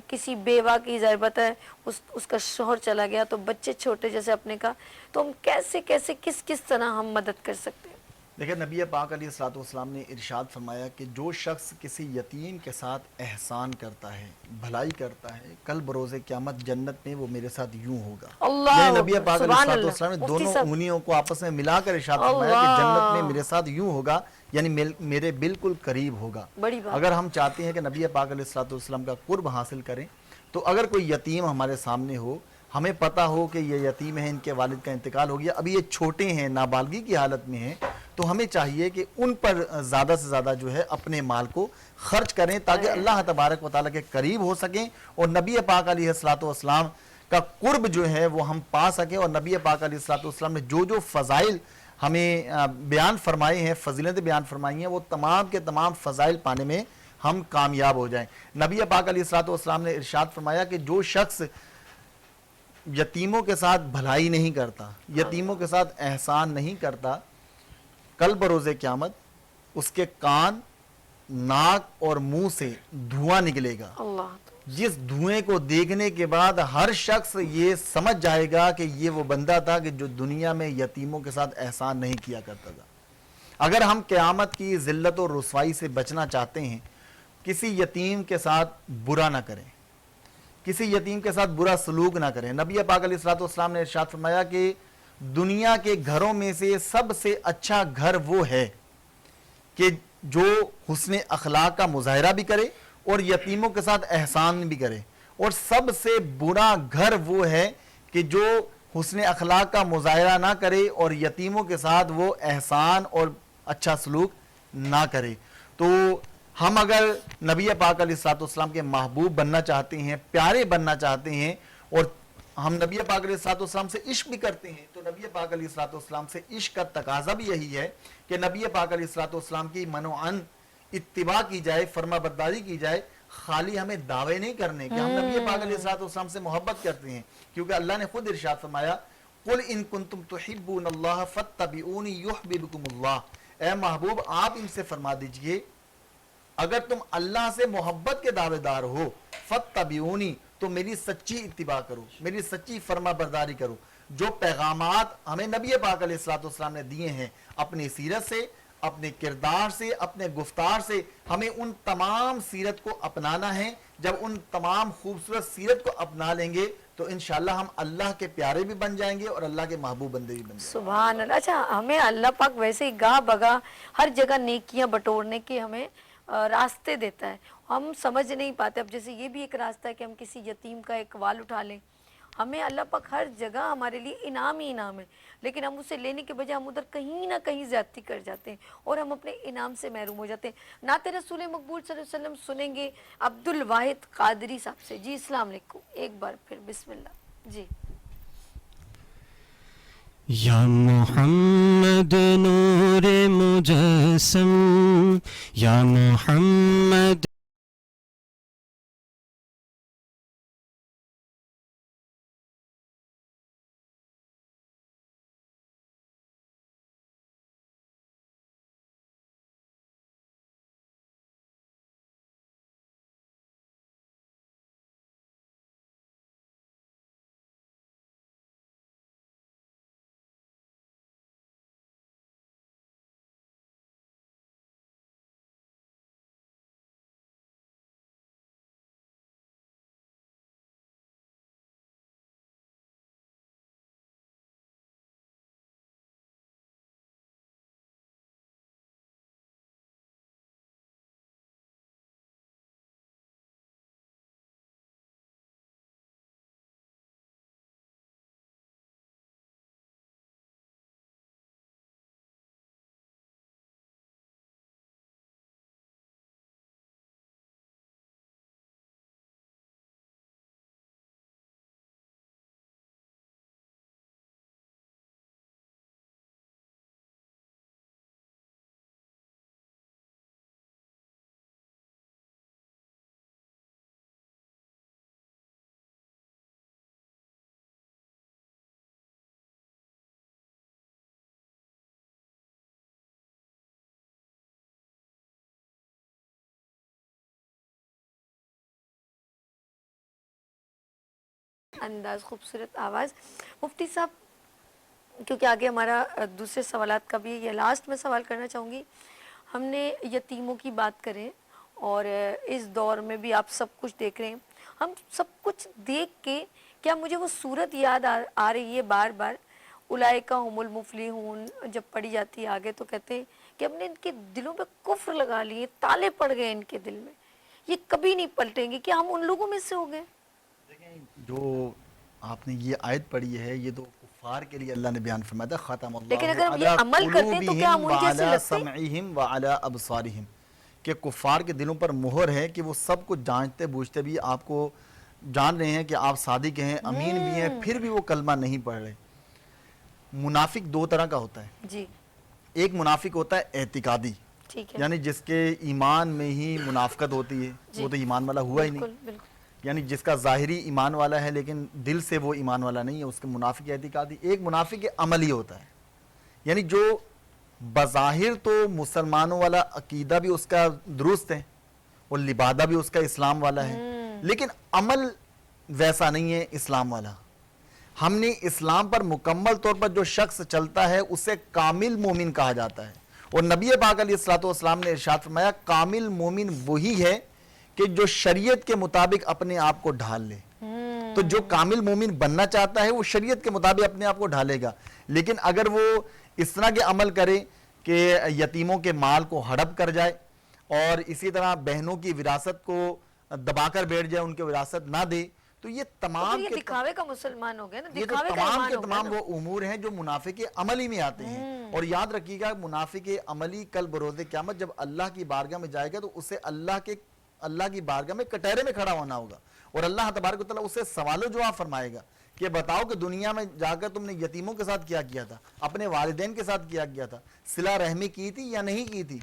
کسی بیوہ کی ضرورت ہے, اس کا شوہر چلا گیا تو بچے چھوٹے جیسے اپنے کا, تو ہم کیسے کس طرح ہم مدد کر سکتے ہیں؟ دیکھیں نبی پاک علیہ الصلوۃ والسلام نے ارشاد فرمایا کہ جو شخص کسی یتیم کے ساتھ احسان کرتا ہے, بھلائی کرتا ہے, کل بروز قیامت جنت میں وہ میرے ساتھ یوں ہوگا. یعنی نبی پاک علیہ الصلوۃ والسلام نے دونوں انگلیوں کو آپس میں ملا کر ارشاد فرمایا کہ جنت میں میرے ساتھ یوں ہوگا, یعنی میرے بالکل قریب ہوگا. اگر ہم چاہتے ہیں کہ نبی پاک علیہ الصلوۃ والسلام کا قرب حاصل کریں تو اگر کوئی یتیم ہمارے سامنے ہو, ہمیں پتہ ہو کہ یہ یتیم ہیں, ان کے والد کا انتقال ہو گیا, ابھی یہ چھوٹے ہیں, نابالغی کی حالت میں ہیں, تو ہمیں چاہیے کہ ان پر زیادہ سے زیادہ جو ہے اپنے مال کو خرچ کریں تاکہ اللہ تبارک و تعالیٰ کے قریب ہو سکیں اور نبی پاک علیہ الصلوۃ والسلام کا قرب جو ہے وہ ہم پا سکیں. اور نبی پاک علیہ الصلوۃ والسلام نے جو فضائل ہمیں بیان فرمائے ہیں, فضیلتیں بیان فرمائی ہیں, وہ تمام کے تمام فضائل پانے میں ہم کامیاب ہو جائیں. نبی پاک علیہ الصلوۃ والسلام نے ارشاد فرمایا کہ جو شخص یتیموں کے ساتھ بھلائی نہیں کرتا, یتیموں کے ساتھ احسان نہیں کرتا, کل بروز قیامت اس کے کان, ناک اور منہ سے دھواں نکلے گا. جس دھوئیں کو دیکھنے کے بعد ہر شخص یہ سمجھ جائے گا کہ یہ وہ بندہ تھا کہ جو دنیا میں یتیموں کے ساتھ احسان نہیں کیا کرتا تھا. اگر ہم قیامت کی ذلت اور رسوائی سے بچنا چاہتے ہیں किसी यतीम के साथ बुरा ना करें, किसी यतीम के साथ बुरा सलूक ना करें। नबी पाक अलैहिस्सलाम ने इरशाद फरमाया कि दुनिया के घरों में से सबसे अच्छा घर वो है कि जो हुस्न अखलाक का मुजाहरा भी करे और यतीमों के साथ एहसान भी करे, और सबसे बुरा घर वो है कि जो हुस्न अखलाक का मुजाहरा ना करे और यतीमों के साथ वो एहसान और अच्छा सलूक ना करे। तो हम अगर नबी पाक अलैहिस्सलाम के महबूब बनना चाहते हैं, प्यारे बनना चाहते हैं, और हम नबी पाक अलैहिस्सलाम से इश्क भी करते हैं, तो नबी पाक अलैहिस्सलाम से इश्क का तकाजा भी यही है कि नबी पाक अलैहिस्सलाम की मनोअन इत्तिबा की जाए, फर्मा बरदारी की जाए। खाली हमें दावे नहीं करने कि हम नबी पाक अलैहिस्सलाम से मोहब्बत करते हैं, क्योंकि अल्लाह ने खुद इरशाद फरमाया, कुल इन कुंतुम तुहिब्बूनल्लाह फत्तबिऊनी युहब्बिबकुमुल्लाह। ए महबूब, आप इनसे फरमा दीजिए अगर तुम अल्लाह से मोहब्बत के दावेदार हो, फत्तबिऊनी, तो मेरी सच्ची इत्तिबा करो, मेरी सच्ची फर्मा बरदारी करो। जो पैगामात हमें नबी पाक अलैहिस्सलाम ने दिए हैं, अपनी सीरत से, अपने किरदार से, अपने गुफ्तार से, हमें उन तमाम सीरत को अपनाना है। जब उन तमाम खूबसूरत सीरत को अपना लेंगे तो इंशाअल्लाह हम अल्लाह के प्यारे भी बन जाएंगे और अल्लाह के महबूब बंदे भी बन जाएंगे। सुभान अल्लाह। अच्छा, हमें अल्लाह पाक वैसे ही गाह बगा हर जगह नेकियां बटोरने के हमें रास्ते देता है, हम समझ नहीं पाते। अब जैसे ये भी एक रास्ता है कि हम किसी यतीम का एक वाल उठा लें, हमें अल्लाह पाक हर जगह हमारे लिए इनाम ही इनाम है, लेकिन हम उसे लेने के बजाय हम उधर कहीं ना कहीं ज्यादती कर जाते हैं और हम अपने इनाम से महरूम हो जाते हैं। नाते रसूल मकबूल सल्लल्लाहु अलैहि वसल्लम सुनेंगे अब्दुल वाहिद कादरी साहब से। जी अस्सलाम वालेकुम, एक बार फिर बिस्मिल्लाह जी। या मोहम्मद नूरे मुजस्सम, या मोहम्मद अंदाज, खूबसूरत आवाज़। मुफ्ती साहब, क्योंकि आगे हमारा दूसरे सवालात का भी ये लास्ट में सवाल करना चाहूँगी। हमने यतीमों की बात करें और इस दौर में भी आप सब कुछ देख रहे हैं, हम सब कुछ देख के क्या मुझे वो सूरत याद आ रही है बार बार, उलाइका हुमुल मुफलिहून जब पढ़ी जाती है आगे, तो कहते हैं कि हमने इनके दिलों पे कुफ्र लगा लिए, ताले पड़ गए इनके दिल में, ये कभी नहीं पलटेंगे। क्या हम उन लोगों में से हो गए? जो आपने ये आयत पढ़ी है, ये तो कुफार के लिए अल्लाह ने बयान फरमाया था, खतम लेकिन अगर हम ये अमल करते हैं तो क्या हम उनके जैसे लगते हैं? समइहिम व अला अबसारिहिम, कि कुफार के दिलों पर मोहर है कि वो सब कुछ जानते बूझते भी आपको जान रहे हैं कि आप सादिक हैं, अमीन भी हैं, फिर भी वो कलमा नहीं पढ़ रहे। मुनाफिक दो तरह का होता है जी। एक मुनाफिक होता है एतिकादी, ठीक है, यानी जिसके ईमान में ही मुनाफिकत होती है, वो तो ईमान वाला हुआ ही नहीं। बिल्कुल। यानी जिसका ज़ाहिरी ईमान वाला है लेकिन दिल से वो ईमान वाला नहीं है, उसके मुनाफिक एतिकादी। एक मुनाफिक अमली होता है, यानी जो बज़ाहिर तो मुसलमानों वाला अकीदा भी उसका दुरुस्त है और लिबादा भी उसका इस्लाम वाला है, लेकिन अमल वैसा नहीं है इस्लाम वाला। हमने इस्लाम पर मुकम्मल तौर पर जो शख्स चलता है उसे कामिल मोमिन कहा जाता है, और नबी पाक अलैहिस्सलातु वस्सलाम ने इरशाद फरमाया कामिल मोमिन वही है کہ جو شریعت کے مطابق اپنے آپ کو ڈھال لے. تو جو کامل مومن بننا چاہتا ہے وہ شریعت کے مطابق اپنے آپ کو ڈھالے گا. لیکن اگر وہ اس طرح کے عمل کرے کہ یتیموں کے مال کو ہڑپ کر جائے اور اسی طرح بہنوں کی وراثت کو دبا کر بیٹھ جائے, ان کے وراثت نہ دے, تو یہ تمام یہ دکھاوے کا مسلمان ہو گیا نا, یہ تو دکھاوے کا تمام ایمان کے ہو گیا تمام نا. وہ امور ہیں جو منافق عملی میں آتے ہیں. اور یاد رکھیے گا منافق عملی کل بروز قیامت جب اللہ کی بارگاہ میں جائے گا تو اسے اللہ کی بارگاہ میں کٹہرے میں کھڑا ہونا ہوگا, اور اللہ تبارک و تعالیٰ اسے سوال و جواب فرمائے گا کہ بتاؤ کہ دنیا میں جا کر تم نے یتیموں کے ساتھ کیا کیا تھا, اپنے والدین کے ساتھ کیا کیا تھا, صلہ رحمی کی تھی یا نہیں کی تھی,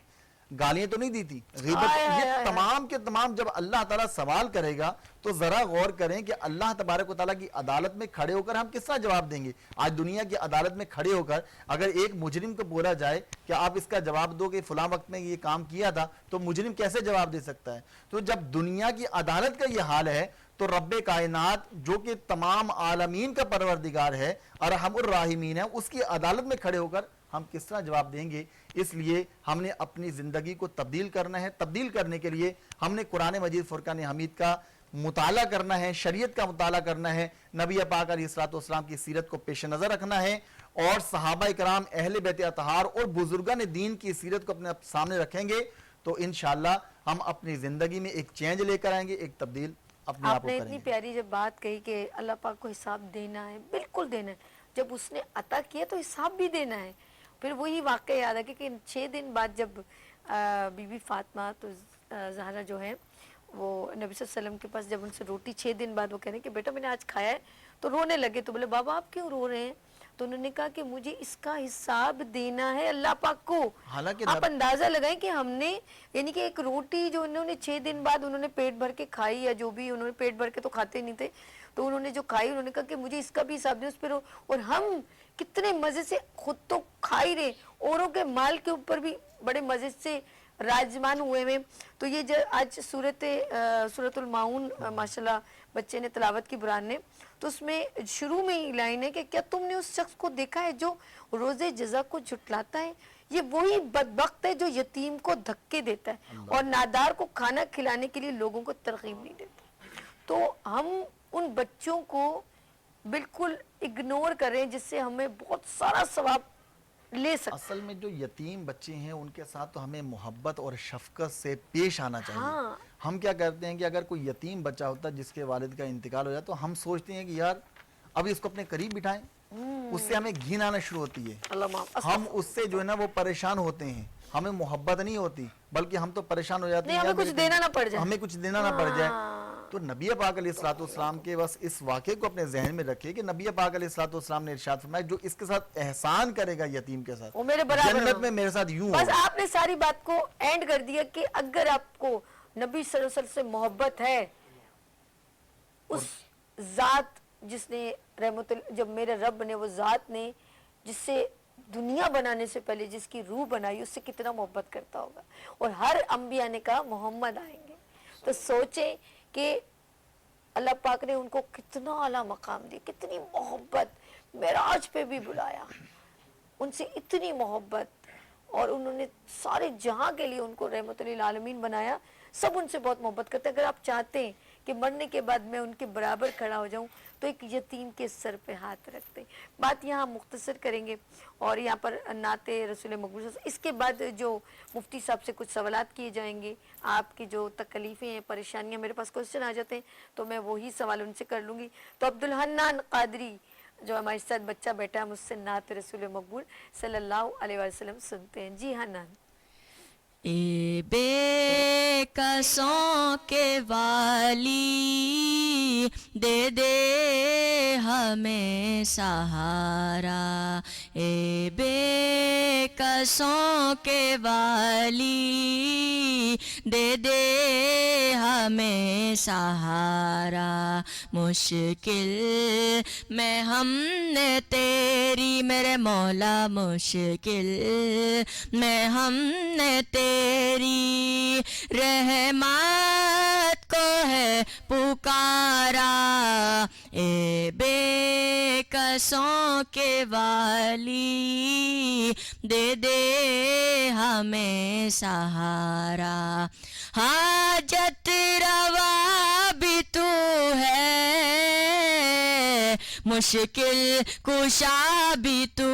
گالیاں تو نہیں دی تھی, غیبت. یہ تمام کے تمام جب اللہ تعالیٰ سوال کرے گا تو ذرا غور کریں کہ اللہ تبارک و تعالیٰ کی عدالت میں کھڑے ہو کر ہم کس طرح جواب دیں گے. آج دنیا کی عدالت میں کھڑے ہو کر اگر ایک مجرم کو بولا جائے کہ آپ اس کا جواب دو کہ فلاں وقت میں یہ کام کیا تھا, تو مجرم کیسے جواب دے سکتا ہے؟ تو جب دنیا کی عدالت کا یہ حال ہے تو رب کائنات جو کہ تمام عالمین کا پروردگار ہے, ارحم الراحمین ہے, اس کی عدالت میں کھڑے ہو کر ہم کس طرح جواب دیں گے؟ اس لیے ہم نے اپنی زندگی کو تبدیل کرنا ہے. تبدیل کرنے کے لیے ہم نے قرآن مجید فرقان حمید کا مطالعہ کرنا ہے, شریعت کا مطالعہ کرنا ہے, نبی پاک علیہ الصلوۃ والسلام کی سیرت کو پیش نظر رکھنا ہے, اور صحابہ کرام, اہل بیت اطہار اور بزرگان دین کی سیرت کو اپنے سامنے رکھیں گے تو انشاءاللہ ہم اپنی زندگی میں ایک چینج لے کر آئیں گے, ایک تبدیل اپنے آپ کو آپ نے کریں اتنی گے. پیاری جب بات کہی کہ اللہ پاک کو حساب دینا ہے, بالکل دینا ہے. جب اس نے عطا کیا تو حساب بھی دینا ہے. پھر وہی واقعہ یاد ہے کہ 6 دن بعد جب بی بی فاطمہ تو زہرا جو ہے وہ نبی صلی اللہ علیہ وسلم کے پاس جب ان سے روٹی 6 دن بعد وہ کہہ رہے ہیں کہ بیٹا میں نے آج کھایا ہے, تو رونے لگے. تو بولے بابا آپ کیوں رو رہے ہیں؟ تو انہوں نے کہا کہ مجھے اس کا حساب دینا ہے اللہ پاک کو. حالانکہ آپ اندازہ لگائیں کہ ہم نے یعنی کہ ایک روٹی جو انہوں نے 6 دن بعد انہوں نے پیٹ بھر کے کھائی, یا جو بھی انہوں نے پیٹ بھر کے تو کھاتے نہیں تھے, تو انہوں نے جو کھائی انہوں نے کہا کہ مجھے اس کا بھی حساب دیں اس پر. اور ہم کتنے مزے سے خود تو کھا ہی رہے, اوروں کے مال کے اوپر بھی بڑے مزے سے راجمان ہوئے ہوئے. تو یہ جو آج سورۃ الماؤن ماشاءاللہ بچے نے تلاوت کی بران نے, تو اس میں شروع میں ہی لائن ہے کہ کیا تم نے اس شخص کو دیکھا ہے جو روز جزا کو جھٹلاتا ہے؟ یہ وہی بدبخت ہے جو یتیم کو دھکے دیتا ہے اور نادار کو کھانا کھلانے کے لیے لوگوں کو ترغیب نہیں دیتا. تو ہم ان بچوں کو بالکل اگنور کر رہے ہیں جس سے ہمیں بہت سارا ثواب لے سکتے. اصل میں جو یتیم بچے ہیں ان کے ساتھ تو ہمیں محبت اور شفقت سے پیش آنا چاہیے. ہم کیا کرتے ہیں کہ اگر کوئی یتیم بچہ ہوتا ہے جس کے والد کا انتقال ہو جائے تو ہم سوچتے ہیں کہ یار اب اس کو اپنے قریب بٹھائیں, اس سے ہمیں گھن آنا شروع ہوتی ہے, ہم اس سے جو ہے نا وہ پریشان ہوتے ہیں, ہمیں محبت نہیں ہوتی بلکہ ہم تو پریشان ہو جاتے ہیں ہمیں کچھ دینا نہ پڑ جائے, ہمیں کچھ دینا نہ پڑ جائے. تو نبی پاک علیہ الصلوۃ والسلام کے بس اس واقعے کو اپنے ذہن میں رکھے کہ نبی پاک علیہ الصلوۃ والسلام نے ارشاد فرمایا جو اس کے ساتھ احسان کرے گا یتیم کے ساتھ وہ میرے برابر جنت میں میرے ساتھ یوں بس. ہوگا. آپ نے ساری بات کو اینڈ کر دیا کہ اگر آپ کو نبی صلی اللہ علیہ وسلم سے محبت ہے, اس ذات جس نے رحمت جب میرے رب نے وہ ذات نے جس سے دنیا بنانے سے پہلے جس کی روح بنائی اس سے کتنا محبت کرتا ہوگا. اور ہر انبیاء نے کہا محمد آئیں گے, تو سوچیں کہ اللہ پاک نے ان کو کتنا اعلیٰ مقام دیا, کتنی محبت, معراج پہ بھی بلایا, ان سے اتنی محبت, اور انہوں نے سارے جہاں کے لیے ان کو رحمت للعالمین بنایا. سب ان سے بہت محبت کرتے ہیں. اگر آپ چاہتے ہیں کہ مرنے کے بعد میں ان کے برابر کھڑا ہو جاؤں تو ایک یتیم کے سر پہ ہاتھ رکھتے. بات یہاں مختصر کریں گے اور یہاں پر نعت رسول مقبول. اس کے بعد جو مفتی صاحب سے کچھ سوالات کیے جائیں گے, آپ کی جو تکلیفیں ہیں, پریشانیاں, میرے پاس کوشچن آ جاتے ہیں تو میں وہی سوال ان سے کر لوں گی. تو عبدالحنان قادری جو ہمارے ساتھ بچہ بیٹا ہے, مجھ سے نعت رسول مقبول صلی اللہ علیہ وسلم سنتے ہیں. جی حنان. اے بے کسوں کے والی دے دے ہمیں سہارا, اے بے کسوں کے والی دے دے ہمیں سہارا. مشکل میں ہم نے تیری میرے مولا, مشکل میں ہم نے تیری رحمت کو ہے پکارا. اے بے کسوں کے والی دے دے ہمیں سہارا. حاجت روا بھی تو ہے, مشکل کشا بھی تو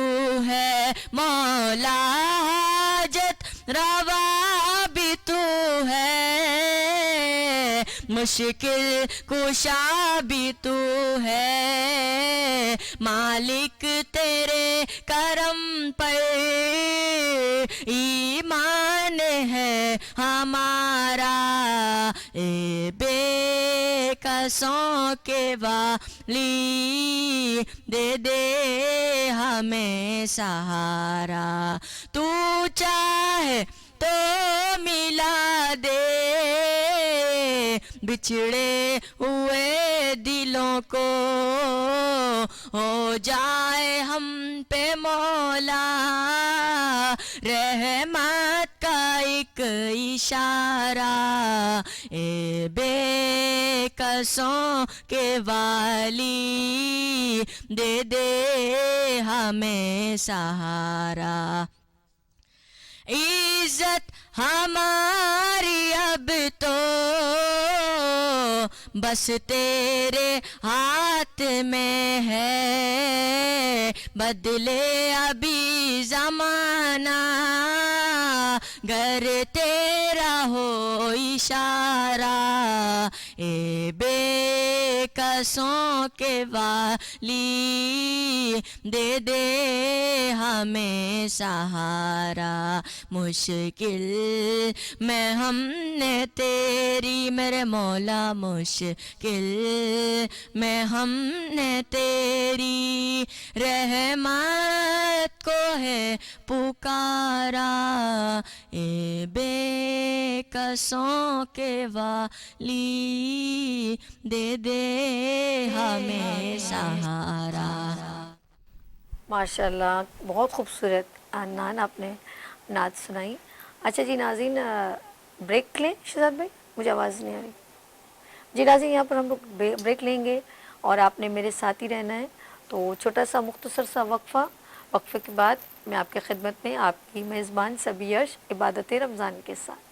ہے مولا. حاجت روا بھی تو ہے, مشکل کشا بھی تو ہے. مالک تیرے کرم پر ایمان ہے ہمارا, اے بے کسوں کے والی دے دے ہمیں سہارا. تو چاہے تو ملا دے بچھڑے ہوئے دلوں کو, ہو جائے ہم پہ مولا رحمت کا ایک اشارہ. اے بے کسوں کے والی دے دے ہمیں سہارا. عزت ہماری اب تو بس تیرے ہاتھ میں ہے, بدلے ابھی زمانہ گر تیرا ہو اشارہ. اے بے کسوں کے والی دے دے ہمیں سہارا. مشکل میں ہم نے تیری میرے مولا, مشکل میں ہم نے تیری رحمت کو ہے پکارا. اے بے کسوں کے والی دے دے ہمیں سہارا. ماشاء اللہ بہت خوبصورت نان آپ نے نعت سنائی. اچھا جی ناظرین بریک لیں شہزاد بھائی, مجھے آواز نہیں آ رہی. جی ناظرین یہاں پر ہم لوگ بریک لیں گے اور آپ نے میرے ساتھ ہی رہنا ہے. تو چھوٹا سا مختصر سا وقفے کے بعد میں آپ کی خدمت میں آپ کی میزبان سبیش عبادت رمضان کے ساتھ.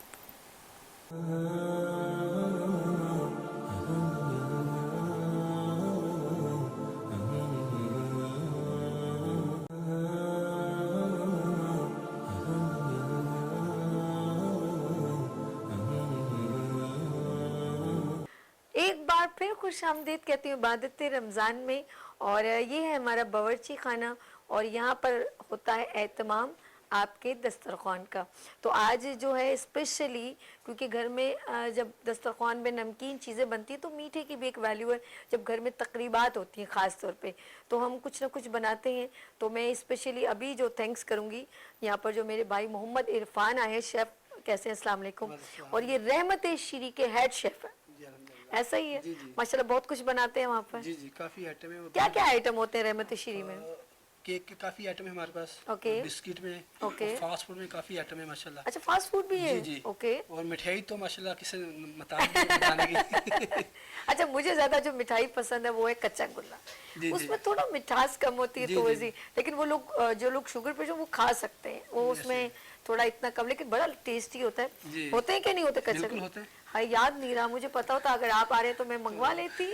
ایک بار پھر خوش آمدید کہتی ہوں عبادت رمضان میں, اور یہ ہے ہمارا باورچی خانہ اور یہاں پر ہوتا ہے اہتمام آپ کے دسترخوان کا. تو آج جو ہے اسپیشلی کیونکہ گھر میں جب دسترخوان میں نمکین چیزیں بنتی ہیں تو میٹھے کی بھی ایک ویلیو ہے. جب گھر میں تقریبات ہوتی ہیں خاص طور پہ تو ہم کچھ نہ کچھ بناتے ہیں. تو میں اسپیشلی ابھی جو تھینکس کروں گی یہاں پر جو میرے بھائی محمد عرفان آئے ہیں شیف, کیسے ہیں, السلام علیکم. اور یہ رحمت شیری کے ہیڈ شیف ہیں, ایسا ہی ہے ماشاءاللہ بہت کچھ بناتے ہیں وہاں پر. جی جی کافی آئٹم ہے. کیا کیا آئٹم ہوتے ہیں رحمت شیری میں؟ کیک کے کافی آئٹم ہے ہمارے پاس, اوکے, بسکٹ میں, فاسٹ فوڈ میں کافی آئٹم ہے ماشاءاللہ. اچھا فاسٹ فوڈ بھی ہے, جی جی, اوکے. اور مٹھائی تو ماشاءاللہ کسی بتانے کی. اچھا مجھے زیادہ جو مٹھائی پسند ہے وہ ہے کچا گلا, اس میں تھوڑا مٹھاس کم ہوتی ہے تو ایسی, لیکن وہ لوگ جو لوگ شوگر پیشنٹ وہ کھا سکتے ہیں, وہ اس میں تھوڑا اتنا کم, لیکن بڑا ٹیسٹی ہوتا ہے. ہوتے ہیں کہ نہیں ہوتے کچا گلا؟ ہاں یاد نہیں رہا, مجھے پتا ہوتا اگر آپ آ رہے ہیں تو میں منگوا لیتی.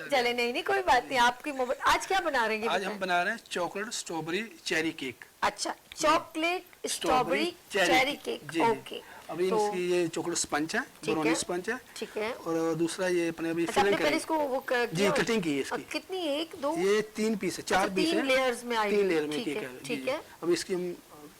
چلے نہیں کوئی بات نہیں, آپ کی محبت. آج کیا بنا رہے ہیں؟ آج ہم بنا رہے ہیں چاکلیٹ اسٹرابری چیری کیک. اچھا chocolate strawberry cherry cake, okay. ابھی اس کی یہ چاکلیٹ اسپنج ہے, برونی اسپنج ہے, ٹھیک ہے. اور دوسرا یہ اپنے ابھی اچھا فلنگ پہلے اس کو وہ جی کٹنگ کی ہے اس کی. کتنی, ایک دو, یہ 3 پیس ہے, 4 پیس ہے, 3 لیئرز میں آئی, 3 لیئر میں کیک ہے. ٹھیک ہے. ابھی اس کی ہم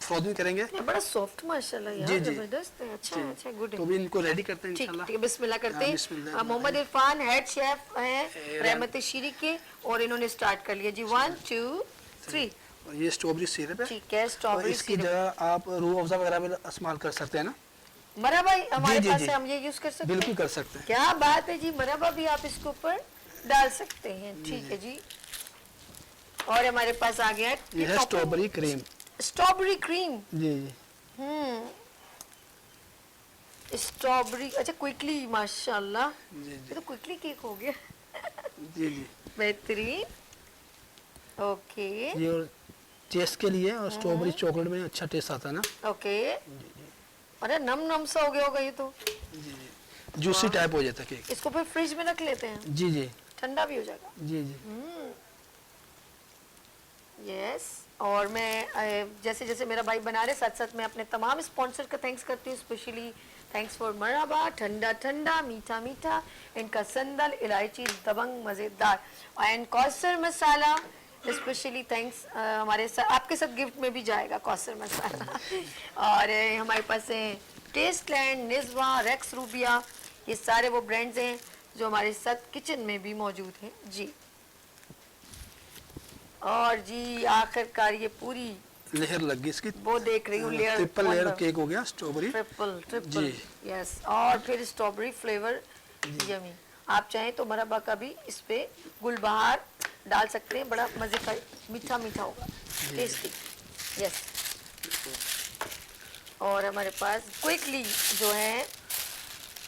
فروزن کریں گے. بڑا سافٹ ماشاءاللہ یار, زبردست ہے. اچھا اچھا گڈ ہے. تو ابھی ان کو ریڈی کرتے ہیں انشاءاللہ. ٹھیک ہے, بسم اللہ کرتے ہیں. محمد عرفان ہیڈ شیف ہیں رحمت شیری کے, اور انہوں نے سٹارٹ کر لیا. جی 1 2 3. یہ اسٹرابری سیرپ ہے, ٹھیک ہے. اسٹرابری اس کی جگہ آپ روح افزا وغیرہ بھی استعمال کر سکتے ہیں نا. مربا ہمارے پاس ہے, ہم یہ یوز کر سکتے ہیں, بالکل کر سکتے ہیں. کیا بات ہے جی, مربا بھی آپ اس کے اوپر ڈال سکتے ہیں. ٹھیک ہے جی. اور ہمارے پاس آ گیا یہ ہے اسٹرابری کریم. اسٹرابری کریم, جی جی, اسٹرابری. اچھا کوئکلی, ماشاءاللہ یہ تو کوئکلی کیک ہو گیا. جی جی, بہترین. اوکے, टेस्ट के लिए, और स्ट्रॉबेरी चॉकलेट में अच्छा टेस्ट आता है ना, ओके। अरे नम नम सा हो गया होगा ये तो, जूसी टाइप हो जाता है केक। इसको फिर फ्रिज में रख लेते हैं, जी जी ठंडा भी हो जाएगा। जी जी। यस और मैं जैसे जैसे मेरा भाई बना रहे साथ साथ मैं अपने तमाम स्पॉन्सर का थैंक्स करती हूँ, स्पेशली थैंक्स फॉर मराबा, ठंडा ठंडा मीठा मीठा, इनका संदल इलायची दबंग मज़ेदार, and Kausar masala specially thanks हमारे साथ, आपके साथ गिफ्ट में भी जाएगा कौसर मसाला। और हमारे पास हैं टेस्ट लैंड, निज़वा, रेक्स रूबिया, ये सारे वो ब्रांड्स हैं जो हमारे साथ किचन में भी मौजूद हैं जी। और जी आखिरकार ये पूरी लेयर लग गई इसकी, वो देख रही हूँ लेयर, ट्रिपल लेयर केक हो गया स्ट्रॉबेरी। ट्रिपल जी। यस और फिर स्ट्रॉबेरी फ्लेवर यमी। आप चाहें तो मरब्बा का भी इस पे गुलबहार डाल सकते हैं, बड़ा मजे का मीठा मीठा होगा, टेस्टी। यस और हमारे पास क्विकली जो है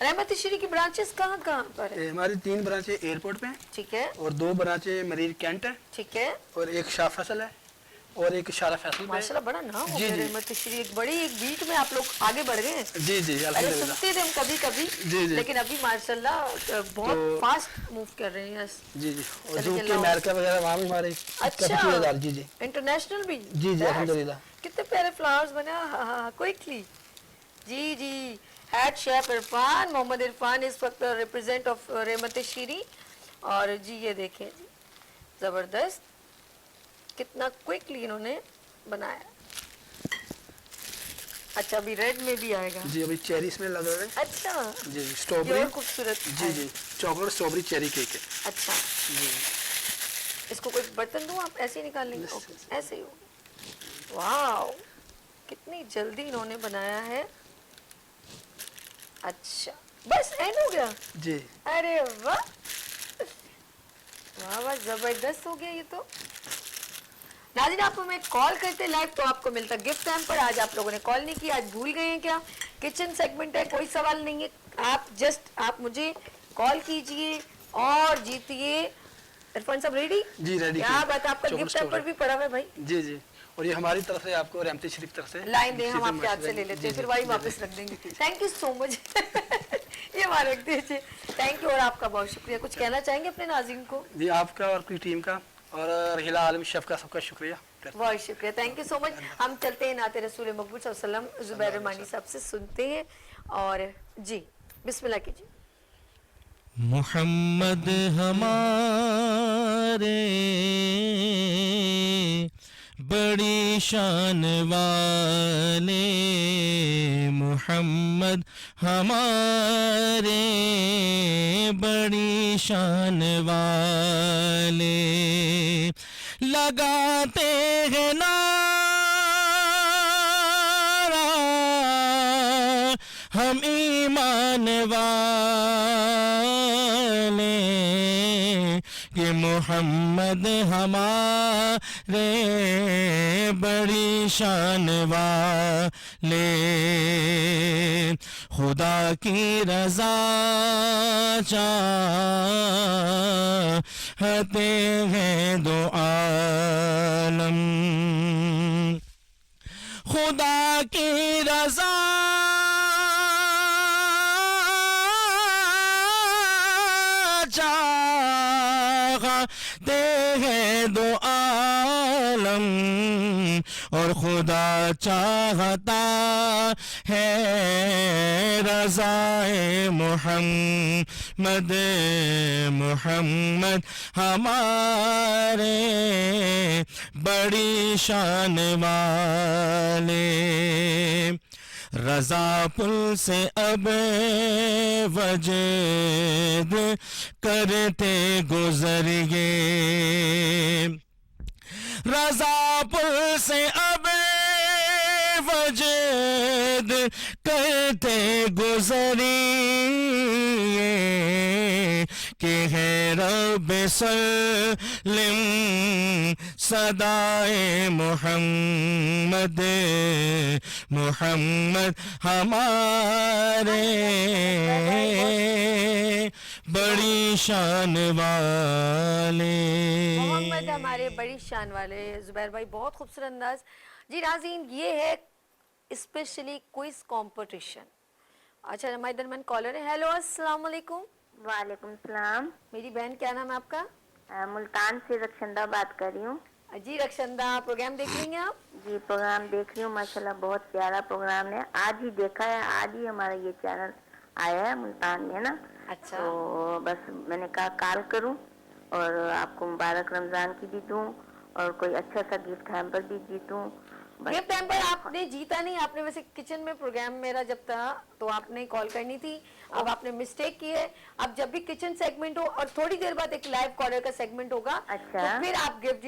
रहमत श्री की ब्रांचेस कहाँ कहाँ पर है? हमारी 3 ब्रांचें एयरपोर्ट पे हैं, ठीक है और 2 ब्रांचें मरीर कैंट है, ठीक है। और एक शाह फैसल है, और एक शारा फैसल पे है। माशाल्लाह बड़ा नाम हो जी, गया जी। रहमत श्री, एक बड़ी एक बीट में आप लोग आगे बढ़ गए हैं। जी जी पहले अल्हम्दुलिल्लाह। सुनते थे हम कभी कभी, जी, जी। लेकिन अभी माशाल्लाह बहुत तो- फास्ट मूव कर रहे हैं। यस जी जी, और चले जो चलो। कि अमेरिका वगैरह वहाँ भी हमारे अच्छा 25,000। जी जी इंटरनेशनल भी जी जी That's- अल्हम्दुलिल्लाह। कितने प्यारे फ्लावर्स बने। हाँ क्विकली जी जी। हेड शेफ इरफान मोहम्मद इरफान इस वक्त रिप्रेजेंट ऑफ रहमत शीरी, और जी ये देखें जी जबरदस्त कितना क्विकली इन्होंने बनाया। अच्छा अभी रेड में भी आएगा। जी अभी चेरी इसमें लग रहे हैं। अच्छा जी जी ये स्ट्रॉबेरी। और खूबसूरत जी है। जी चॉकलेट स्ट्रॉबेरी चेरी केक है। अच्छा जी इसको कोई बर्तन दूं आप ऐसे ही निकाल लेंगे? ओके ऐसे ही होगा। वाओ कितनी जल्दी इन्होंने बनाया है। अच्छा बस एंड हो गया। जी अरे वाह वाह वाह जबरदस्त हो गया ये तो। नाज़रीन आपको मैं कॉल करते लाइव तो आपको मिलता गिफ्ट टाइम पर, आज आप लोगों ने कॉल नहीं की, आज भूल गए हैं क्या? किचन सेगमेंट है, कोई सवाल नहीं है, आप मुझे कॉल कीजिए और जीतिए। इरफान साहब रेडी? जी रेडी। क्या बात है, आपका गिफ्ट टाइम पर भी पड़ा हुआ है भाई। जी जी, और ये हमारी तरफ से आपको रहमत शरीफ तरफ से लाइन दे हम आपके हाथ से ले लेते हैं, फिर वही वापस रख देंगे। Thank you so much. ये वहाँ रख दीजिए। थैंक यू और आपका बहुत शुक्रिया। कुछ कहना चाहेंगे अपने नाज़रीन को? जी आपका और पूरी टीम का और रहीला आलम शेफ का सबका शुक्रिया। बहुत शुक्रिया, थैंक यू सो मच। हम चलते हैं नाते रसूल मकबूल सल्लल्लाहु अलैहि वसल्लम जुबैर रहमानी साहब से सुनते हैं, और जी बिस्मिल्लाह कीजिए। मोहम्मद हमारे बड़ी शान वाले, मोहम्मद हमारे बड़ी शान वाले, लगाते हैं नारा हम ईमान वाले कि मोहम्मद हमारे बड़ी शान वाले, खुदा की रज़ा चाहते हैं दो आलम, खुदा की रज़ा चाहते हैं दो आलम, और खुदा चाहता है रज़ाए मोहम्मद, मोहम्मद हमारे बड़ी शान वाले, रज़ा पुल से अब वजद करते गुज़रिए, रज़ा पुल से अब वजद करते गुज़रिए, कि है रब सल्लिम सदाए मोहम्मद, मोहम्मद हमारे बड़ी शान वाले। मोहम्मद हमारे बड़ी शान वाले। जुबैर भाई बहुत खूबसूरत अंदाज। जी नाज़रीन, ये है स्पेशली क्विज कंपटीशन। अच्छा, हमारे दरमियान कॉलर है। हेलो, अस्सलाम वालेकुम। वालेकुम सलाम। मेरी बहन, क्या नाम है आपका? मुल्तान से रक्षंदा बात कर रही हूँ। जी रक्षंदा, प्रोग्राम देख रही हैं आप? जी प्रोग्राम देख रही हूँ, माशाल्लाह बहुत प्यारा प्रोग्राम है। आज ही देखा है, आज ही हमारा ये चैनल आया है मुल्तान में ना। अच्छा। तो बस मैंने कहा कॉल करूँ और आपको मुबारक रमज़ान की भी दूँ और कोई अच्छा सा गिफ्ट हैम्पर भी जीतूँ। गिफ्ट हैम्पर आपने जीता नहीं, आपने वैसे किचन में प्रोग्राम मेरा जब था तो आपने कॉल करनी थी। अब आपने मिस्टेक की है। अब जब भी किचन सेगमेंट हो और थोड़ी देर बाद एक लाइव कॉलर का सेगमेंट होगा, अच्छा। तो फिर आप गिफ्ट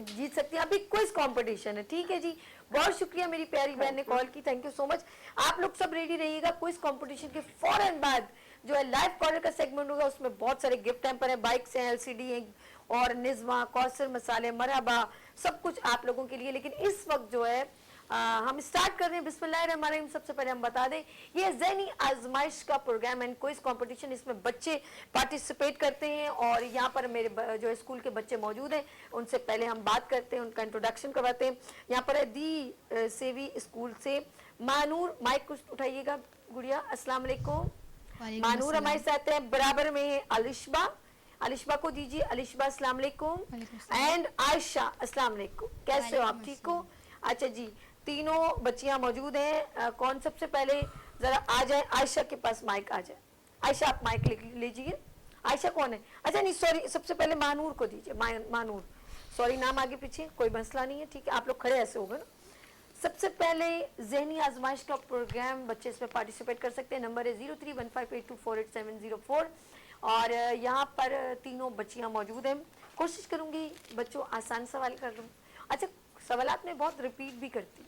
जीत सकती हैं। अभी क्विज कंपटीशन है, ठीक है जी। बहुत शुक्रिया, मेरी प्यारी बहन ने कॉल की, थैंक यू सो मच। आप लोग सब रेडी रहिएगा, क्विज कंपटीशन के फौरन बाद जो है लाइव कॉलर का सेगमेंट होगा, उसमें बहुत सारे गिफ्ट हैम्पर है, बाइक्स हैं, एलसीडी है और निज़मा, कौसर मसाले, मरहबा, सब कुछ आप लोगों के लिए। लेकिन इस वक्त जो है हम स्टार्ट कर रहे हैं। बिस्मिल्लाहिर्रहमानिर्रहीम। सबसे पहले हम बता दें, ये ज़हनी आजमाइश का प्रोग्राम एंड क्विज कंपटीशन, इसमें बच्चे पार्टिसिपेट करते हैं और यहाँ पर मेरे जो स्कूल के बच्चे मौजूद हैं, उनसे पहले हम बात करते हैं, उनका इंट्रोडक्शन करवाते हैं। यहाँ पर है दी सेवी स्कूल से मानूर, माइक कुछ उठाइएगा गुड़िया। अस्सलाम वालेकुम। मानूर हमारे साथ है, बराबर में है अलिशबा, अलिशबा को दीजिए। अलिशबा अस्सलाम वालेकुम। एंड आयशा अस्सलाम वालेकुम। कैसे हो आप, ठीक हो? अच्छा जी, तीनों बच्चियां मौजूद हैं। कौन सबसे पहले जरा आ जाए, आयशा के पास माइक आ जाए। आयशा आप माइक लीजिए। आयशा कौन है? अच्छा नहीं सॉरी, सबसे पहले मानूर को दीजिए। मानूर, सॉरी नाम आगे पीछे कोई मसला नहीं है, ठीक है। आप लोग खड़े ऐसे होगा ना। सबसे पहले ज़हनी आजमाइश का प्रोग्राम, बच्चे इसमें पार्टिसिपेट कर सकते हैं। नंबर है 031582487004 और यहाँ पर तीनों बच्चियाँ मौजूद हैं। कोशिश करूँगी बच्चों आसान सवाल कर लूँ। अच्छा, सवालात में बहुत रिपीट भी करती।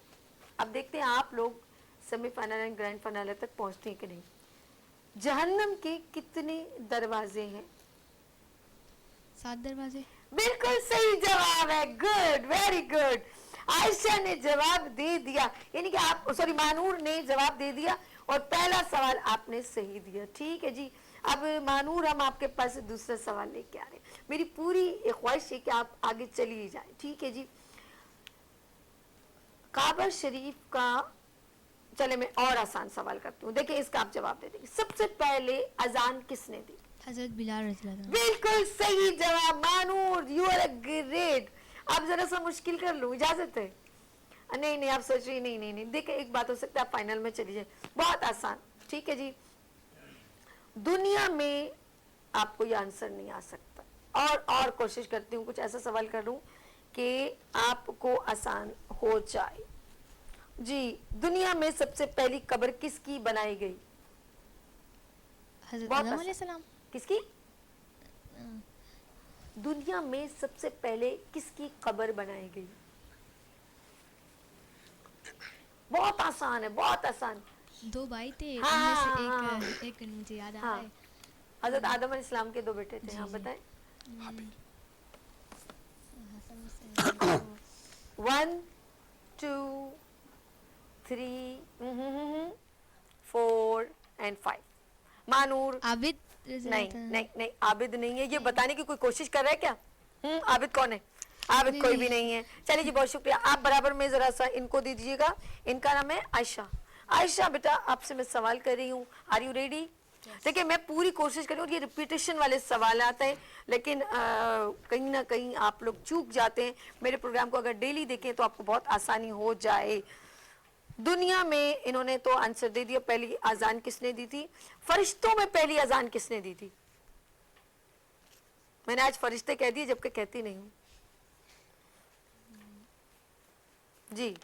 अब देखते हैं आप लोग सेमीफाइनल एंड ग्रैंड फाइनल तक पहुँचते हैं कि नहीं। जहन्नम के कितने दरवाजे हैं? 7 दरवाजे। बिल्कुल सही जवाब है, गुड, वेरी गुड। आयशा ने जवाब दे दिया, यानी कि आप सॉरी मानूर ने जवाब दे दिया और पहला सवाल आपने सही दिया, ठीक है जी। अब मानूर, हम आपके पास दूसरा सवाल लेके आ रहे हैं। मेरी पूरी ख्वाहिश है कि आप आगे चलिए जाए, ठीक है जी। काबा शरीफ का, चले मैं और आसान सवाल करती हूँ, देखिए इसका आप जवाब दे देंगे। सबसे पहले अजान किसने दी? हजरत बिलाल रज़ियल्लाहु अन्हु। बिल्कुल सही जवाब Manur, you are a great. अब जरा सा मुश्किल कर लूं, इजाजत है? नहीं नहीं, आप सोच रही नहीं नहीं नहीं। देखिए एक बात हो सकता है, आप फाइनल में चली जाए। बहुत आसान, ठीक है जी। दुनिया में आपको ये आंसर नहीं आ सकता, और कोशिश करती हूँ कुछ ऐसा सवाल करूं कि आपको आसान हो जाए जी। दुनिया में सबसे पहली कब्र किसकी बनाई गई? हजरत बहुत आदम आसान। अलैहिस्सलाम। किसकी? दुनिया में सबसे पहले किसकी कब्र बनाई गई? बहुत आसान है, बहुत आसान। 2 भाई थे, हाँ, उनमें हाँ, से हाँ, एक मुझे याद आ हाँ। रहा है। हजरत आदम अलैहिस्सलाम के 2 बेटे थे, हाँ बताएं। हसन से 1 2 3 4 एंड 5। मानूर? आबिद नहीं नहीं नहीं, आबिद नहीं है। ये बताने की कोई कोशिश कर रहा है क्या? आबिद कौन है? आबिद कोई भी नहीं है। चलिए जी, बहुत शुक्रिया। आप बराबर में जरा सा इनको दे दीजिएगा। इनका नाम है आयशा। आयशा बेटा, आपसे मैं सवाल कर रही हूँ, आर यू रेडी? देखिए मैं पूरी कोशिश कर रही हूँ, ये रिपीटेशन वाले सवाल आते हैं, लेकिन कहीं ना कहीं आप लोग चूक जाते हैं। मेरे प्रोग्राम को अगर डेली देखें तो आपको बहुत आसानी हो जाए। दुनिया में इन्होंने तो आंसर दे दिया, पहली अजान किसने दी थी? फरिश्तों में पहली अजान किसने दी थी? मैंने आज फरिश्ते कह दिए जबकि कहती नहीं हूं जी।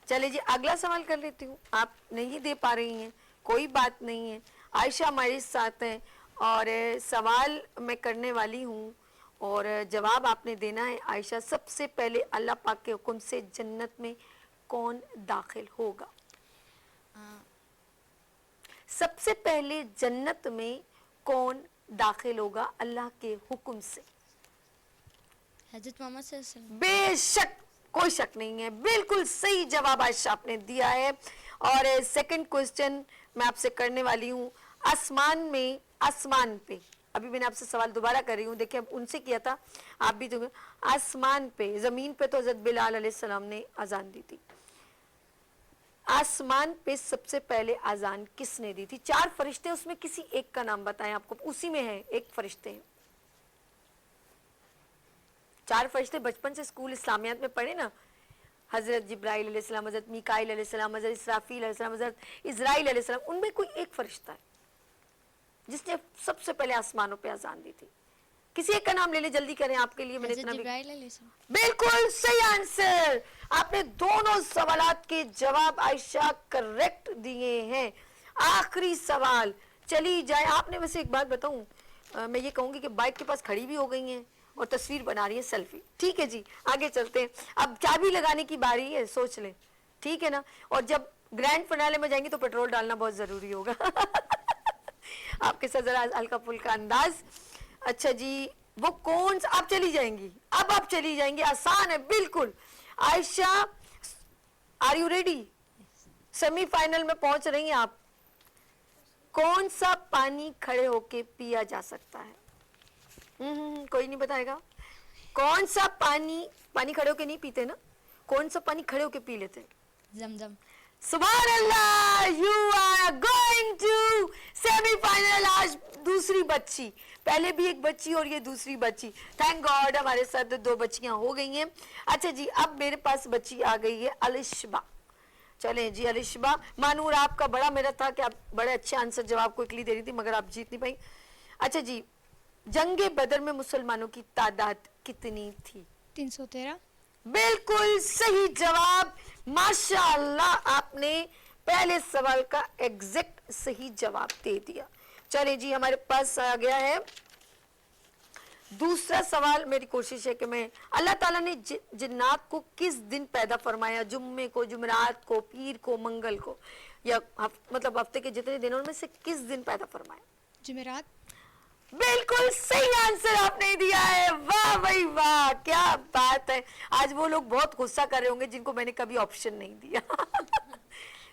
चलिए जी, अगला सवाल कर लेती हूँ। आप नहीं दे पा रही हैं, कोई बात नहीं है। आयशा हमारे साथ है और सवाल मैं करने वाली हूँ और जवाब आपने देना है। आयशा, सबसे पहले अल्लाह पाक के हुक्म से जन्नत में कौन दाखिल होगा? सबसे पहले जन्नत में कौन दाखिल होगा अल्लाह के हुक्म से? हजरत मोहम्मद सल्लल्लाहु अलैहि वसल्लम। बेशक, कोई शक नहीं है, बिल्कुल सही जवाब आयशा आपने दिया है। और सेकंड क्वेश्चन मैं आपसे करने वाली हूँ। आसमान में, आसमान पे, अभी मैंने आपसे सवाल दोबारा कर रही हूँ, देखिए अब उनसे किया था, आप भी तो, आसमान पे, जमीन पे तो हजरत बिलाल अलैहिस्सलाम ने अजान दी थी, आसमान पे सबसे पहले अजान किसने दी थी? 4 फरिश्ते, उसमें किसी एक का नाम बताएं, आपको उसी में है, एक फरिश्ते हैं, 4 फरिश्ते बचपन से स्कूल इस्लामियात में पढ़े ना, हजरत जिब्राइल अलैहिस्सलाम, हजरत मीकाइल अलैहिस्सलाम, हजरत इसराफील अलैहिस्सलाम, हजरत इजराइल अलैहिस्सलाम, उनमें कोई एक फरिश्ता है जिसने सबसे पहले आसमानों पे अजान दी थी। किसी एक का नाम ले ले, जल्दी करें, आपके लिए मैंने हज़रत इतना भी, जिब्राइल अलैहिस्सलाम। बिल्कुल सही आंसर, आपने दोनों सवालात के जवाब आयशा करेक्ट दिए हैं। आखिरी सवाल, चली जाए, आपने वैसे एक बात बताऊं, मैं ये कहूंगी कि बाइक के पास खड़ी भी हो गई हैं और तस्वीर बना रही है सेल्फी, ठीक है जी, आगे चलते हैं, अब चाबी लगाने की बारी है, सोच लें, ठीक है ना, और जब ग्रैंड फिनाले में जाएंगे तो पेट्रोल डालना बहुत जरूरी होगा आपके साथ जरा हल्का फुल्का अंदाज। अच्छा जी, वो कौन सा, आप चली जाएंगी, अब आप चली जाएंगी, आसान है बिल्कुल। Ayesha, are you ready? Semifinal में पहुंच रही हैं आप। कौन सा पानी खड़े होके पिया जा सकता है? कोई नहीं बताएगा? कौन सा पानी, पानी खड़े होके नहीं पीते ना, कौन सा पानी खड़े होके पी लेते? जमजम। सुभान अल्लाह, you are going to semifinal. आज दूसरी बच्ची, पहले भी एक बच्ची और ये दूसरी बच्ची, थैंक गॉड हमारे साथ 2 बच्चियां हो गई हैं। अच्छा जी, अब मेरे पास बच्ची आ गई है अलिशबा। चलें जी अलिशबा, मानूर आपका बड़ा मेरा था कि आप बड़े अच्छे आंसर जवाब क्विकली दे रही थी, मगर आप जीत नहीं पाई। अच्छा जी, जंगे बदर में मुसलमानों की तादाद कितनी थी? 313। बिल्कुल सही जवाब, माशाअल्लाह, आपने पहले सवाल का एग्जैक्ट सही जवाब दे दिया। चलिए जी, हमारे पास आ गया है दूसरा सवाल। मेरी कोशिश है कि मैं, अल्लाह ताला ने जिन्नात को किस दिन पैदा फरमाया? जुम्मे को, जुमेरात को, पीर को, मंगल को, या मतलब हफ्ते के जितने दिनों में से किस दिन पैदा फरमाया? जुमेरात। बिल्कुल सही आंसर आपने दिया है, वाह भाई वाह, क्या बात है। आज वो लोग बहुत गुस्सा कर रहे होंगे जिनको मैंने कभी ऑप्शन नहीं दिया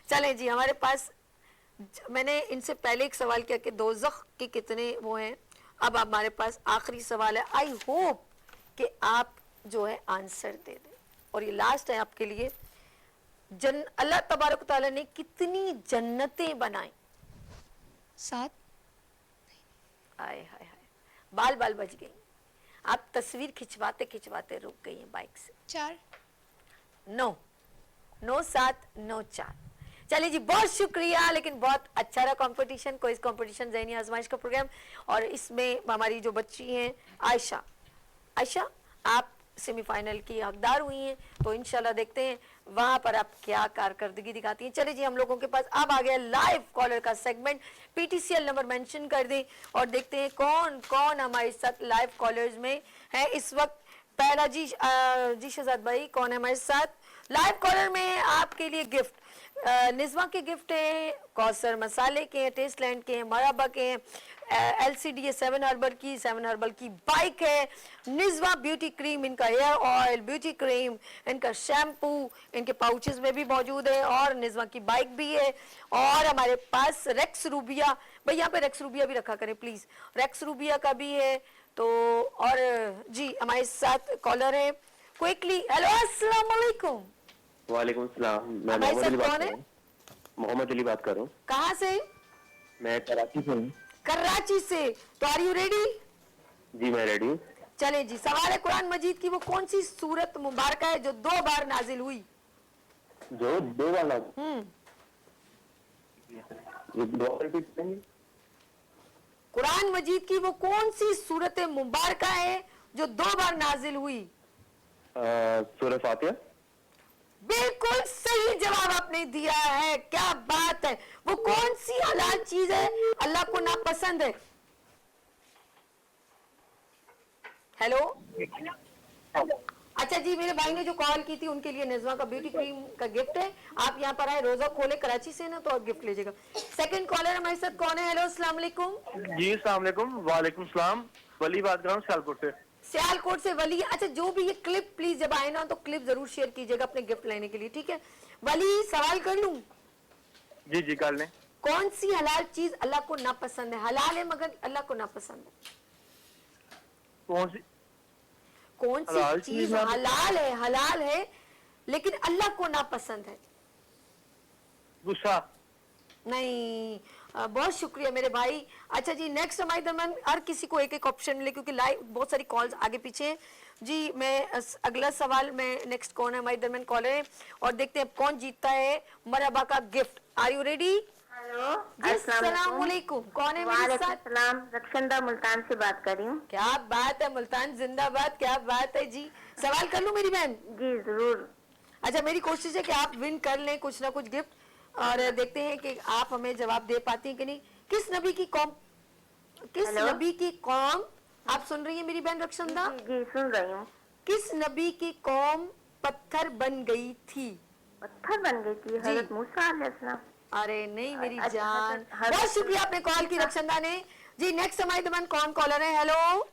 चलें जी, हमारे पास, मैंने इनसे पहले एक सवाल किया कि दोज़ख के कितने वो हैं, अब हमारे पास आखिरी सवाल है। आई होप कि आप जो है आंसर दे दें, और ये लास्ट है आपके लिए। अल्लाह तबारक तआला ने कितनी जन्नतें बनाई? 7। आए हाय हाय, बाल बाल बच गई, आप तस्वीर खिंचवाते खिंचवाते रुक गई हैं बाइक से। 4। 9, 9 7 9 4। चलिए जी, बहुत शुक्रिया, लेकिन बहुत अच्छा रहा कंपटीशन, क्विज कंपटीशन, ज़हनी आजमाइश का प्रोग्राम, और इसमें हमारी जो बच्ची हैं आयशा, आयशा आप सेमीफाइनल की हकदार हुई हैं, तो इंशाल्लाह देखते हैं वहां पर आप क्या कारकर्दगी दिखाती हैं। चलिए जी, हम लोगों के पास अब आ गया लाइव कॉलर का सेगमेंट, पीटीसीएल नंबर मेंशन कर दें और देखते हैं कौन कौन हमारे साथ लाइव कॉलर्स में है इस वक्त। पहला जी, जी शहजाद भाई, कौन है हमारे साथ लाइव कॉलर में? आपके लिए गिफ्ट, निज़्मा के गिफ्ट हैं, कौसर मसाले के हैं, टेस्ट लैंड के हैं, मराबा के हैं, LCD है 7 हर्बल की, 7 हर्बल की बाइक है, निज़्मा ब्यूटी क्रीम, इनका हेयर ऑयल, ब्यूटी क्रीम, इनका शैम्पू, इनके पाउचेस में भी मौजूद है, और निज़्मा की बाइक भी है, और हमारे पास रेक्स रूबिया, भाई यहाँ पे रेक्स रूबिया भी रखा करें प्लीज, रेक्स रूबिया का भी है। तो और जी हमारे साथ कॉलर है क्विकली। हेलो अस्सलाम वालेकुम। वालेकुम सलाम, मैं हमारे मोहम्मद अली साथ बात कौन कर है? रहा हूँ। मोहम्मद अली बात कर रहा हूँ। कहाँ से? मैं कराची से हूँ। कराची से। तो आर यू रेडी? जी मैं रेडी हूँ। चले जी, सवाल है कुरान मजीद की वो कौन सी सूरत मुबारक है जो 2 बार नाजिल हुई? जो 2 बार नाजिल, रिपीट करेंगे? कुरान मजीद की वो कौन सी सूरत मुबारक है जो 2 बार नाजिल हुई? सूरह फातिहा। बिल्कुल सही जवाब आपने दिया है, क्या बात है। वो कौन सी हलाल चीज है अल्लाह को नापसंद है? हेलो, अच्छा जी, मेरे भाई ने जो कॉल की थी उनके लिए निज़्मा का ब्यूटी क्रीम का गिफ्ट है। आप यहाँ पर आए, रोजा खोले कराची से ना, तो आप गिफ्ट लीजिएगा। सेकंड कॉलर हमारे साथ कौन है? हेलो अस्सलाम वालेकुम। जी अस्सलाम वालेकुम। वालेकुम सलाम, वली बात कर रहा हूँ सियालकोट से। सियालकोट से वली। अच्छा, जो भी ये क्लिप प्लीज जब आए ना तो क्लिप जरूर शेयर कीजिएगा अपने गिफ्ट लेने के लिए, ठीक है? वली, सवाल कर लूं? जी जी कर लें। कौन सी हलाल चीज अल्लाह को नापसंद है? हलाल है मगर अल्लाह को नापसंद है। कौन सी कौन सी हलाल चीज चीज ना- हलाल है लेकिन अल्लाह को नापसंद है? गुस्सा? नहीं। बहुत शुक्रिया मेरे भाई। अच्छा जी, नेक्स्ट हमारे दरमियान हर किसी को एक एक ऑप्शन मिले क्योंकि लाइव बहुत सारी कॉल्स आगे पीछे हैं जी। मैं अगला सवाल में नेक्स्ट कौन है हमारे दरमियान कॉलर है और देखते हैं कौन जीतता है मरहबा का gift. Are you ready? Hello, जी अस्सलाम वालेकुम। कौन है मेरे साथ? सलाम, रक्षंदा मुल्तान से बात कर रही हूँ। क्या बात है, मुल्तान जिंदाबाद। क्या बात है जी। सवाल कर लूं मेरी बहन? जी जरूर। अच्छा, मेरी कोशिश है कि आप विन कर लें कुछ ना कुछ गिफ्ट और देखते हैं कि आप हमें जवाब दे पाती हैं कि नहीं। किस नबी की कौम, किस हेलो? नबी की कौम, आप सुन रही हैं मेरी बहन रक्षंदा? जी जी सुन रही हूँ। किस नबी की कौम पत्थर बन गई थी? पत्थर बन गई थी? हजरत मूसा अलैहिस्सलाम। अरे नहीं मेरी अच्छा, जान, हजरत- बहुत शुक्रिया आपने कॉल की रक्षंदा ने जी। नेक्स्ट हमारे दरमियान कौन कॉलर है? हेलो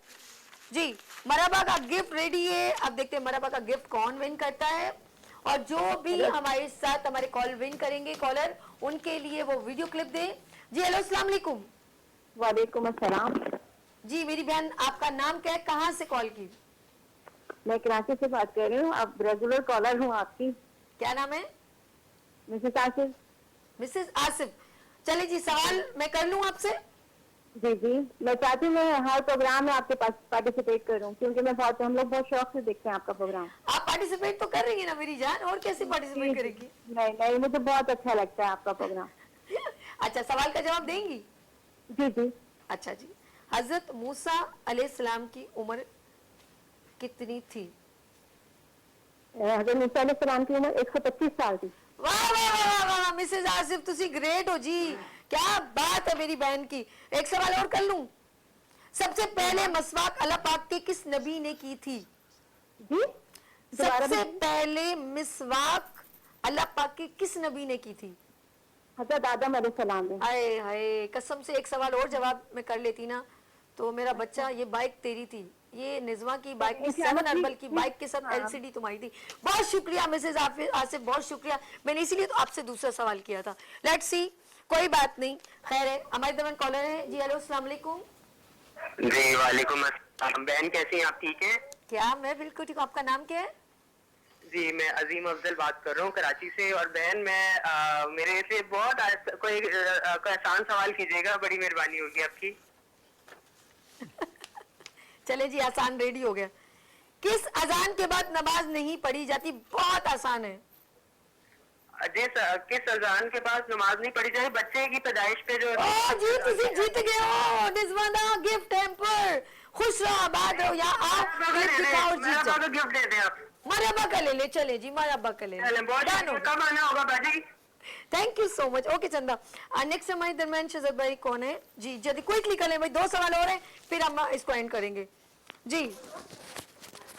जी, मरहबा का गिफ्ट रेडी है। अब देखते हैं मरहबा का गिफ्ट कौन विन करता है और जो भी हमारे साथ हमारे कॉल विन करेंगे कॉलर, उनके लिए वो वीडियो क्लिप दे जी। हेलो अस्सलाम वालेकुम। वालेकुम अस्सलाम। जी मेरी बहन, आपका नाम क्या है, कहाँ से कॉल की? मैं कराची से बात कर रही हूँ, अब रेगुलर कॉलर हूँ आपकी। क्या नाम है? मिसेस आसिफ। मिसेस आसिफ। चले जी, सवाल मैं कर लूँ आपसे? जी जी, मैं चाहती हूँ मैं हर प्रोग्राम में आपके पास पार्टिसिपेट करूँ क्योंकि हम लोग बहुत शौक से देखते हैं आपका प्रोग्राम। आप पार्टिसिपेट तो कर रही है ना मेरी जान, और कैसे पार्टिसिपेट करेगी? नहीं नहीं, मुझे बहुत अच्छा लगता है आपका प्रोग्राम। अच्छा, सवाल का जवाब देंगी? जी जी। अच्छा जी, हजरत मूसा अलैहिस्सलाम की उम्र कितनी थी? हजरत मूसा अलैहिस्सलाम की उम्र 125 साल थी। वाह वाह वाह वाह वाह, मिसेस आसिफ तुसी ग्रेट हो जी, क्या बात है मेरी बहन की। एक सवाल और कर लूं? सबसे पहले मसवाक अल्लाह पाक के किस नबी ने की थी? जी, दोबारा सबसे बोलिए। पहले मिसवाक अल्लाह पाक के किस नबी ने की थी? हजरत आदम अलैहिस्सलाम ने। हाय हाय, कसम से एक सवाल और जवाब मैं कर लेती ना तो मेरा बच्चा, ये बाइक तेरी थी, ये निज़मा की बाइक की, 7 अर्बल की बाइक के साथ एलसीडी तुम्हारी थी। बहुत शुक्रिया मिसेज आसिफ, बहुत शुक्रिया। मैंने इसीलिए तो आपसे दूसरा सवाल किया था। लेट्स सी, कोई बात नहीं, खैर है। हमारे दरमियान कॉलर है जी। हेलो अस्सलाम वालेकुम। जी वालेकुम अस्सलाम। बहन कैसी हैं आप, ठीक हैं? क्या, मैं बिल्कुल ठीक हूँ। आपका नाम क्या है? जी मैं अजीम अफजल बात कर रहा हूँ कराची से। और बहन मैं मेरे से बहुत कोई आसान सवाल कीजिएगा, बड़ी मेहरबानी होगी आपकी। चले जी, आसान रेडी हो गया। किस अजान के बाद नमाज नहीं पढ़ी जाती? बहुत आसान है। किस अजान के पास नमाज नहीं पढ़ी जाए? बच्चे की पैदाइश पे जो ओ जी, तुसी जीत गए हो निज़मा दा गिफ्ट हैम्पर। खुश रहो, आबाद रहो, या आप गिफ्ट दिखाओ और जीत जाओ। गिफ्ट दे दें आप। मरहबा का ले ले, चले जी, मरहबा का ले ले। बहुत Done हो गया। कब आना होगा बाजी? Thank you so much. Okay चंदा, नेक्स्ट हमारे दरमियान शहजाद भाई कौन है जी? जल्दी क्विकली कर लें भाई, 2 सवाल और हैं फिर हम इसको एंड करेंगे जी।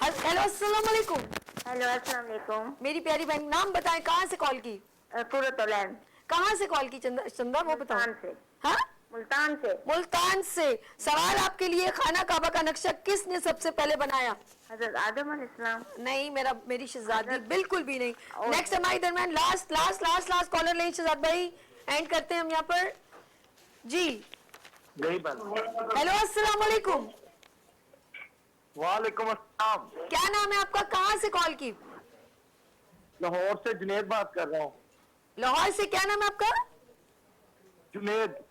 हेलो अस्सलाम वालेकुम। हेलो अस्सलाम वालेकुम। मेरी प्यारी बहन, नाम बताएं, कहाँ से कॉल की? सूरतुलैन। कहाँ से कॉल की चंदा, वो बताओ। मुल्तान से। हाँ, मुल्तान से। मुल्तान से। सवाल आपके लिए, खाना काबा का नक्शा किसने सबसे पहले बनाया? हजरत आदम अलैहिस्सलाम। नहीं, मेरी शहजादी बिल्कुल भी नहीं। नेक्स्ट हमारे दरमियान लास्ट कॉलर लें शहजाद भाई, एंड करते हैं हम यहाँ पर जी। यही बात। हेलो अस्सलाम वालेकुम। वालेकुम अस्सलाम। क्या नाम है आपका, कहाँ से कॉल की? लाहौर से जुनेद बात कर रहा हूँ। लाहौर से। क्या नाम है आपका? जुनेद।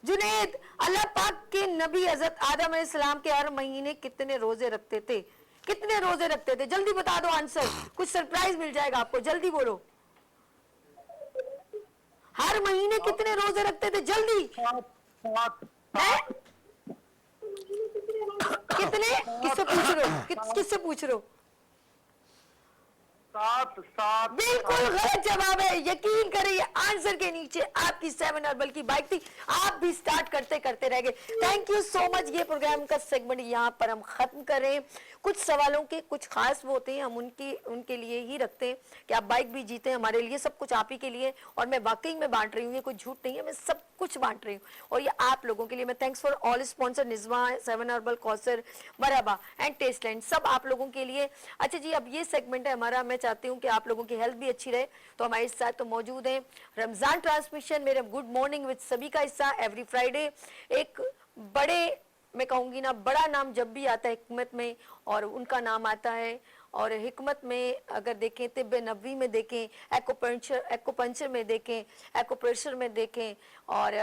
जुनेद। अल्लाह पाक के नबी हजरत आदम अलैहिस्सलाम के हर महीने कितने रोजे रखते थे? कितने रोजे रखते थे? जल्दी बता दो आंसर, कुछ सरप्राइज मिल जाएगा आपको, जल्दी बोलो। हर महीने कितने रोजे रखते थे? जल्दी। हैं? कितने? किससे पूछ रहे हो? किससे पूछ रहे हो? 7। बिल्कुल गलत जवाब है। यकीन करें, ये आंसर के नीचे आपकी 7 अर्बल की बाइक थी। आप भी स्टार्ट करते करते रह गए। Thank you so much. ये प्रोग्राम का सेगमेंट यहाँ पर हम खत्म कर रहे हैं। कुछ सवालों के कुछ खास वो होते हैं, हम उनके लिए ही रखते हैं कि आप बाइक भी जीते। हमारे लिए सब कुछ आप ही के लिए, और मैं वाकई में बांट रही हूँ, ये कोई झूठ नहीं है, मैं सब कुछ बांट रही हूँ और ये आप लोगों के लिए। मैं thanks for all sponsor, Nizma, 7 अर्बल, कौसर, मरहबा एंड टेस्टलैंड, सब आप लोगों के लिए। अच्छा जी, अब ये सेगमेंट है हमारा, मैं चाहती हूँ कि आप लोगों की हेल्थ भी अच्छी रहे, तो हमारे साथ तो मौजूद हैं रमज़ान ट्रांसमिशन मेरे गुड मॉर्निंग विद सभी का हिस्सा एवरी फ्राइडे। एक बड़े, मैं कहूँगी ना, बड़ा नाम जब भी आता है हिकमत में, और उनका नाम आता है, और हिकमत में अगर देखें, तिब्ब नबवी में देखें, एक्यूपंक्चर में देखें, एक्यूप्रेशर में देखें, और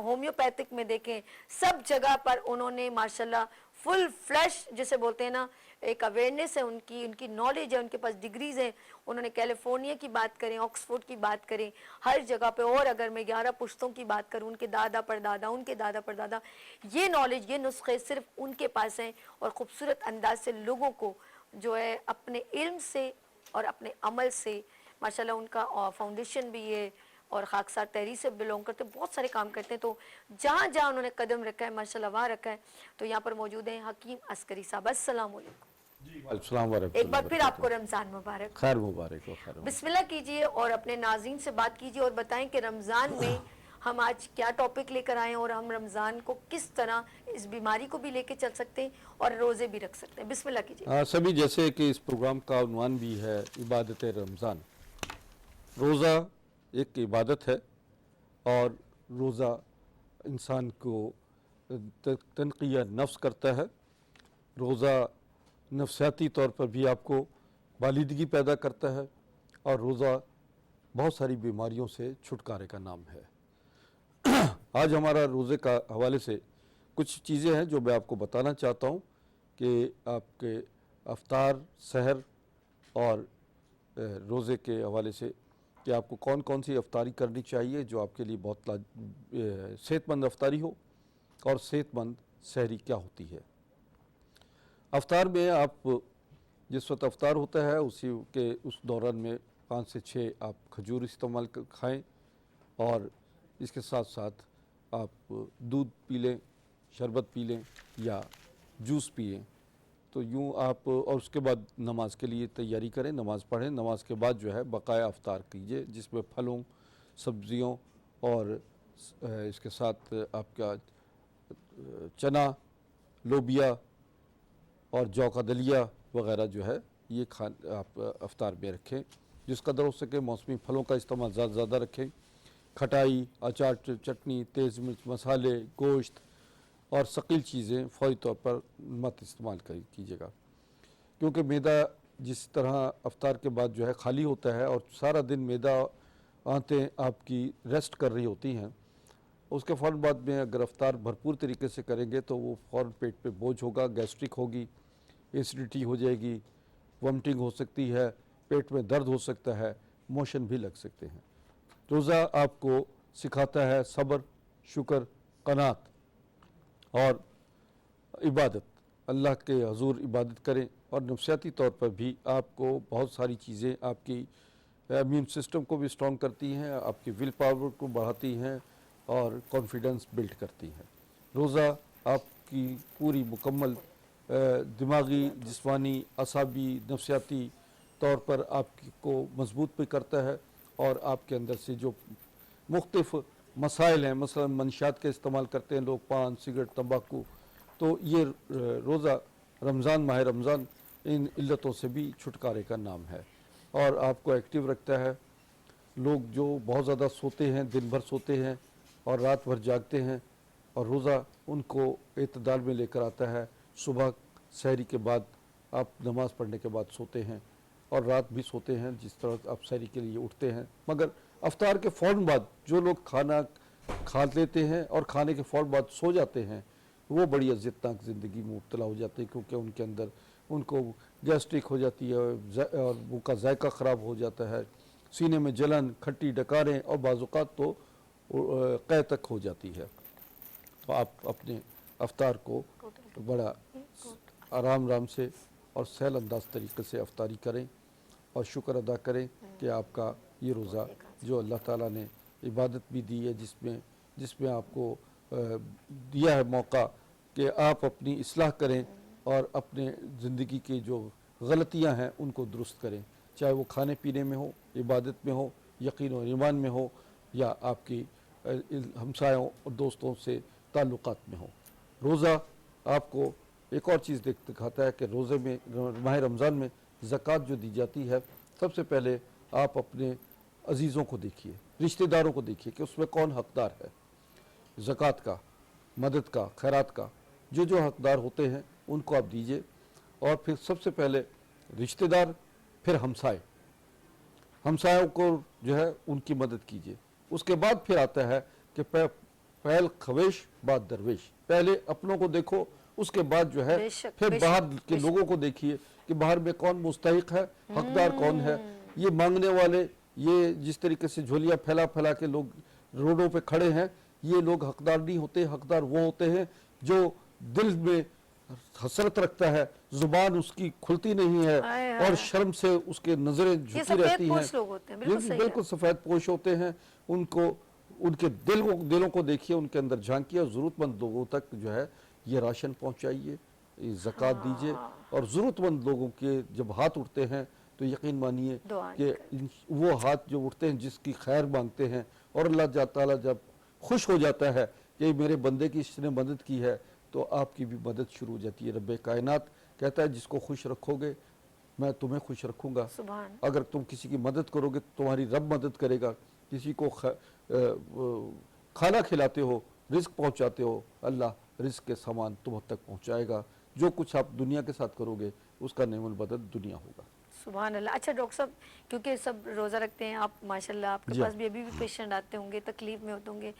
होम्योपैथिक में देखें, सब जगह पर उन्होंने माशाल्लाह फुल फ्लैश जिसे बोलते हैं ना, एक अवेयरनेस है उनकी नॉलेज है, उनके पास डिग्रीज हैं। उन्होंने कैलिफोर्निया की बात करें, ऑक्सफोर्ड की बात करें, हर जगह पे। और अगर मैं 11 पुश्तों की बात करूं, उनके दादा परदादा, उनके दादा परदादा, ये नॉलेज, ये नुस्खे सिर्फ उनके पास हैं, और खूबसूरत अंदाज से लोगों को जो है अपने इल्म से और अपने अमल से माशाल्लाह, उनका फाउंडेशन भी है और खाकसार तहरीर से बिलोंग करते, बहुत सारे काम करते हैं। तो जहाँ जहाँ उन्होंने कदम रखा है माशाल्लाह वहाँ रखा है। तो यहाँ पर मौजूद हैं हकीम अस्करी साहब। अस्सलाम वालेकुम। एक बार फिर आपको रमज़ान मुबारक। खैर मुबारक हो, खैर। बिस्मिल्लाह कीजिए और अपने नाज़रीन से बात कीजिए और बताएं कि रमज़ान में हम आज क्या टॉपिक लेकर आए हैं, और हम रमज़ान को किस तरह इस बीमारी को भी लेके चल सकते हैं और रोज़े भी रख सकते हैं। बिस्मिल्लाह कीजिए। सभी, जैसे कि इस प्रोग्राम का उन्वान भी है इबादत रमज़ान। रोज़ा एक इबादत है, और रोज़ा इंसान को तनक़िया नफ्स करता है। रोज़ा नफ्सियाती तौर पर भी आपको बालिदगी पैदा करता है, और रोज़ा बहुत सारी बीमारियों से छुटकारे का नाम है। आज हमारा रोज़े का हवाले से कुछ चीज़ें हैं जो मैं आपको बताना चाहता हूँ कि आपके अफ्तार, सहर और रोज़े के हवाले से कि आपको कौन कौन सी अफ्तारी करनी चाहिए जो आपके लिए बहुत सेहतमंद अफ्तारी हो, और सेहतमंद सहरी क्या होती है। अफ्तार में आप जिस वक्त अफ्तार होता है उसी के उस दौरान में 5 से 6 आप खजूर इस्तेमाल खाएं, और इसके साथ साथ आप दूध पी लें, शरबत पी लें या जूस पिएं। तो यूँ आप, और उसके बाद नमाज के लिए तैयारी करें, नमाज़ पढ़ें। नमाज के बाद जो है बकाया अफ्तार कीजिए, जिसमें फलों, सब्ज़ियों और इसके साथ आपका चना, लोबिया और जौ का दलिया वग़ैरह जो है ये आप अफ्तार में रखें। जिस कदर हो सके मौसमी फलों का इस्तेमाल ज़्यादा रखें। खटाई, अचार, चटनी, तेज़ मिर्च मसाले, गोश्त और सकील चीज़ें फ़ौरी तौर पर मत इस्तेमाल कीजिएगा, क्योंकि मैदा जिस तरह अफ्तार के बाद जो है खाली होता है, और सारा दिन मैदा आंतें आपकी रेस्ट कर रही होती हैं, उसके फ़ौरन बाद में अगर अफ्तार भरपूर तरीके से करेंगे तो वो फ़ौरन पेट पे बोझ होगा, गैस्ट्रिक होगी, एसिडिटी हो जाएगी, वॉमिटिंग हो सकती है, पेट में दर्द हो सकता है, मोशन भी लग सकते हैं। रोज़ा आपको सिखाता है सब्र, शुक्र, क़नात और इबादत। अल्लाह के हजूर इबादत करें, और नफ्सियाती तौर पर भी आपको बहुत सारी चीज़ें आपकी इम्यून सिस्टम को भी स्ट्रॉन्ग करती हैं, आपकी विल पावर को बढ़ाती हैं और कॉन्फिडेंस बिल्ड करती हैं। रोज़ा आपकी पूरी मुकम्मल दिमागी, जिस्मानी, असाबी, नफ्सियाती तौर पर आपको मजबूत भी करता है, और आपके अंदर से जो मुख्तलिफ़ मसाइल हैं, मसलन मंशियात के इस्तेमाल करते हैं लोग, पान, सिगरेट, तंबाकू, तो ये रोज़ा रमज़ान, माह रमज़ान इन इल्लतों से भी छुटकारे का नाम है, और आपको एक्टिव रखता है। लोग जो बहुत ज़्यादा सोते हैं, दिन भर सोते हैं और रात भर जागते हैं, और रोज़ा उनको एतदाल में लेकर आता है। सुबह सहरी के बाद आप नमाज़ पढ़ने के बाद सोते हैं, और रात भी सोते हैं जिस तरह आप सहरी के लिए उठते हैं। मगर अफ्तार के फ़ौरन बाद जो लोग खाना खा लेते हैं और खाने के फ़ौरन बाद सो जाते हैं, वो बड़ी अज़ियतनाक ज़िंदगी में मुब्तला हो जाते हैं, क्योंकि उनके अंदर उनको गैस्ट्रिक हो जाती है, और उनका जायका ख़राब हो जाता है, सीने में जलन, खट्टी डकारें, और बाज़-औक़ात तो क़ै तक हो जाती है। तो आप अपने अफ्तार को बड़ा आराम से और सहल अंदाज तरीके से अफ्तारी करें, और शुक्र अदा करें कि आपका ये रोज़ा जो अल्लाह ताला ने इबादत भी दी है, जिसमें आपको दिया है मौका कि आप अपनी इस्लाह करें और अपने ज़िंदगी की जो गलतियां हैं उनको दुरुस्त करें, चाहे वो खाने पीने में हो, इबादत में हो, यकीन और ईमान में हो, या आपकी हमसायों और दोस्तों से ताल्लुकात में हो। रोज़ा आपको एक और चीज़ दिखाता है कि रोज़े में, माह रमज़ान में ज़कात जो दी जाती है सबसे पहले आप अपने अजीज़ों को देखिए, रिश्तेदारों को देखिए कि उसमें कौन हकदार है, ज़कात का, मदद का, खैरात का, जो हकदार होते हैं उनको आप दीजिए। और फिर सबसे पहले रिश्तेदार, फिर हमसायों को जो है उनकी मदद कीजिए। उसके बाद फिर आता है कि पहल खवेश बाद दरवेश, पहले अपनों को देखो, उसके बाद जो है बेशक, फिर बेशक, बाहर के लोगों को देखिए कि बाहर में कौन मुस्तहिक है, हकदार कौन है। ये मांगने वाले, ये जिस तरीके से झोलियाँ फैला फैला के लोग रोडों पे खड़े हैं, ये लोग हकदार नहीं होते। हकदार वो होते हैं जो दिल में हसरत रखता है, जुबान उसकी खुलती नहीं है हाय और हाय। शर्म से उसके नजरें ये झुकी सफेद रहती हैं। पोश लोग होते हैं, बिल्कुल सही है। बिल्कुल सफेद पोश होते हैं। उनको, उनके दिलों को देखिए, उनके अंदर झांकिए और ज़रूरतमंद लोगों तक जो है ये राशन पहुंचाइए, ये ज़कात दीजिए। और ज़रूरतमंद लोगों के जब हाथ उठते हैं तो यकीन मानिए दुआ कि वो हाथ जो उठते हैं जिसकी खैर मांगते हैं, और अल्लाह ताला जब खुश हो जाता है कि मेरे बंदे की इसने मदद की है, तो आपकी भी मदद शुरू हो जाती है। रब्बे कायनात कहता है जिसको खुश रखोगे मैं तुम्हें खुश रखूँगा। सुभान। अगर तुम किसी की मदद करोगे तो तुम्हारी रब मदद करेगा। किसी को खाना खिलाते हो, रिस्क पहुंचाते हो, अल्लाह रिस्क के सामान तुम तक पहुंचाएगा। जो कुछ आप दुनिया के साथ करोगे उसका नेमल बदल दुनिया होगा। सुभान अल्लाह। अच्छा डॉक्टर साहब, क्योंकि सब रोज़ा रखते हैं, आप माशाल्लाह आपके जी। पास भी अभी भी पेशेंट आते होंगे, तकलीफ में होते होंगे।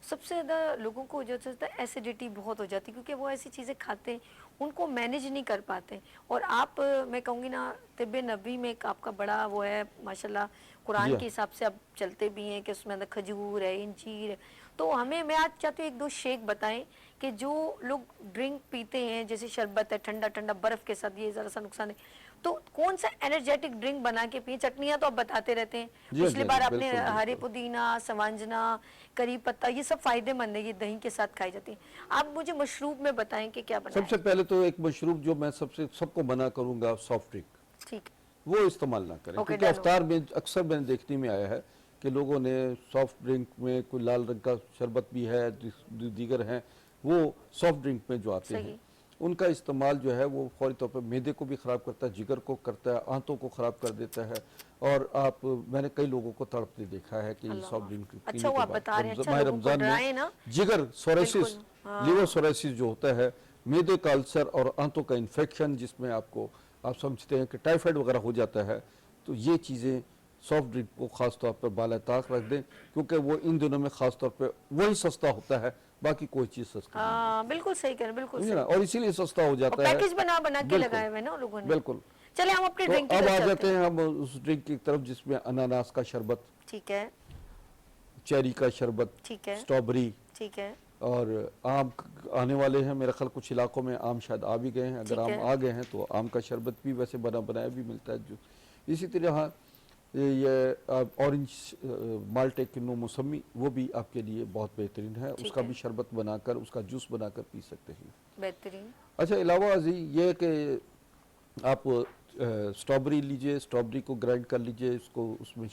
सबसे ज़्यादा लोगों को जो होता है एसिडिटी बहुत हो जाती है, क्योंकि वो ऐसी चीज़ें खाते हैं उनको मैनेज नहीं कर पाते। और आप, मैं कहूँगी ना, तिब्ब नबी में एक आपका बड़ा वो है माशाल्लाह, कुरान जी। के हिसाब से आप चलते भी हैं कि उसमें अंदर खजूर है, इंजीर है। तो हमें, मैं आज चाहती हूँ एक दो शेक बताएं कि जो लोग ड्रिंक पीते हैं, जैसे शरबत है ठंडा ठंडा बर्फ़ के साथ, ये ज़रा सा नुकसान है, तो कौन सा एनर्जेटिक ड्रिंक बना के पिए? चटनियाँ तो आप बताते रहते हैं, जी, पिछली जी, बार जी, आपने बिल्कुल, हरे बिल्कुल। पुदीना, सवांजना, करी पत्ता, ये सब फायदेमंद है, ये दही के साथ खाई जाती है। आप मुझे मशरूब में बताएं कि क्या बनाएं? सबसे पहले तो एक मशरूब जो मैं सबको मना करूंगा, सॉफ्ट ड्रिंक, ठीक है, वो इस्तेमाल ना करें। ओके, क्योंकि डन। अफ्तार में अक्सर मैंने देखने में आया है कि लोगों ने सॉफ्ट ड्रिंक में कोई लाल रंग का शरबत भी है, दीगर हैं, वो सॉफ्ट ड्रिंक में जो आते सही। हैं उनका इस्तेमाल जो है वो फौरी तौर पर मैदे को भी ख़राब करता है, जिगर को करता है, आंतों को ख़राब कर देता है। और मैंने कई लोगों को तड़पते देखा है कि अल्लाह। सॉफ्ट ड्रिंक पीने अच्छा, वो के आप बाद बता रहे हैं, अच्छा, माह लोगों को रमज़ान डराएं में ना। जिगर सोरेसिस, बिल्कुल, हाँ। लिवर सोरेसिस जो होता है, मैदे का अल्सर और आंतों का इन्फेक्शन, जिसमें आप समझते हैं कि टाइफाइड वगैरह हो जाता है, तो ये चीज़ें सॉफ्ट ड्रिंक को ख़ास तौर पर बाला ताक रख दें, क्योंकि वो इन दिनों में ख़ास तौर पर वही सस्ता होता है, बाकी कोई चीज़ सस्ती नहीं है। हाँ बिल्कुल सही कह रहे हैं, बिल्कुल समझे सही। ना, और इसीलिए सस्ता हो और जाता है। पैकेज बना बना के बिल्कुल, लगाए हुए ना लोगों ने। बिल्कुल। चले हम अपनी तो ड्रिंक की अब तरफ आ चलते जाते हैं हम उस ड्रिंक की तरफ जिसमें अनानास का शरबत, ठीक है, चेरी का शरबत, ठीक है, स्ट्रॉबेरी, ठीक है, और आम आने वाले हैं। मेरा ख्याल कुछ इलाकों में आम शायद आ भी गए हैं। अगर ठीक आम है। आ गए हैं तो आम का शरबत भी वैसे बनाया भी मिलता है। जो इसी तरह ये ऑरेंज माल्टे किन्नू मौसमी, वो भी आपके लिए बहुत बेहतरीन है। ठीक उसका है। भी शरबत बनाकर, उसका जूस बनाकर पी सकते हैं। बेहतरीन। अच्छा, अलावा जी ये कि आप स्ट्रॉबेरी लीजिए, स्ट्रॉबेरी को ग्राइंड कर लीजिए, उसको उसमें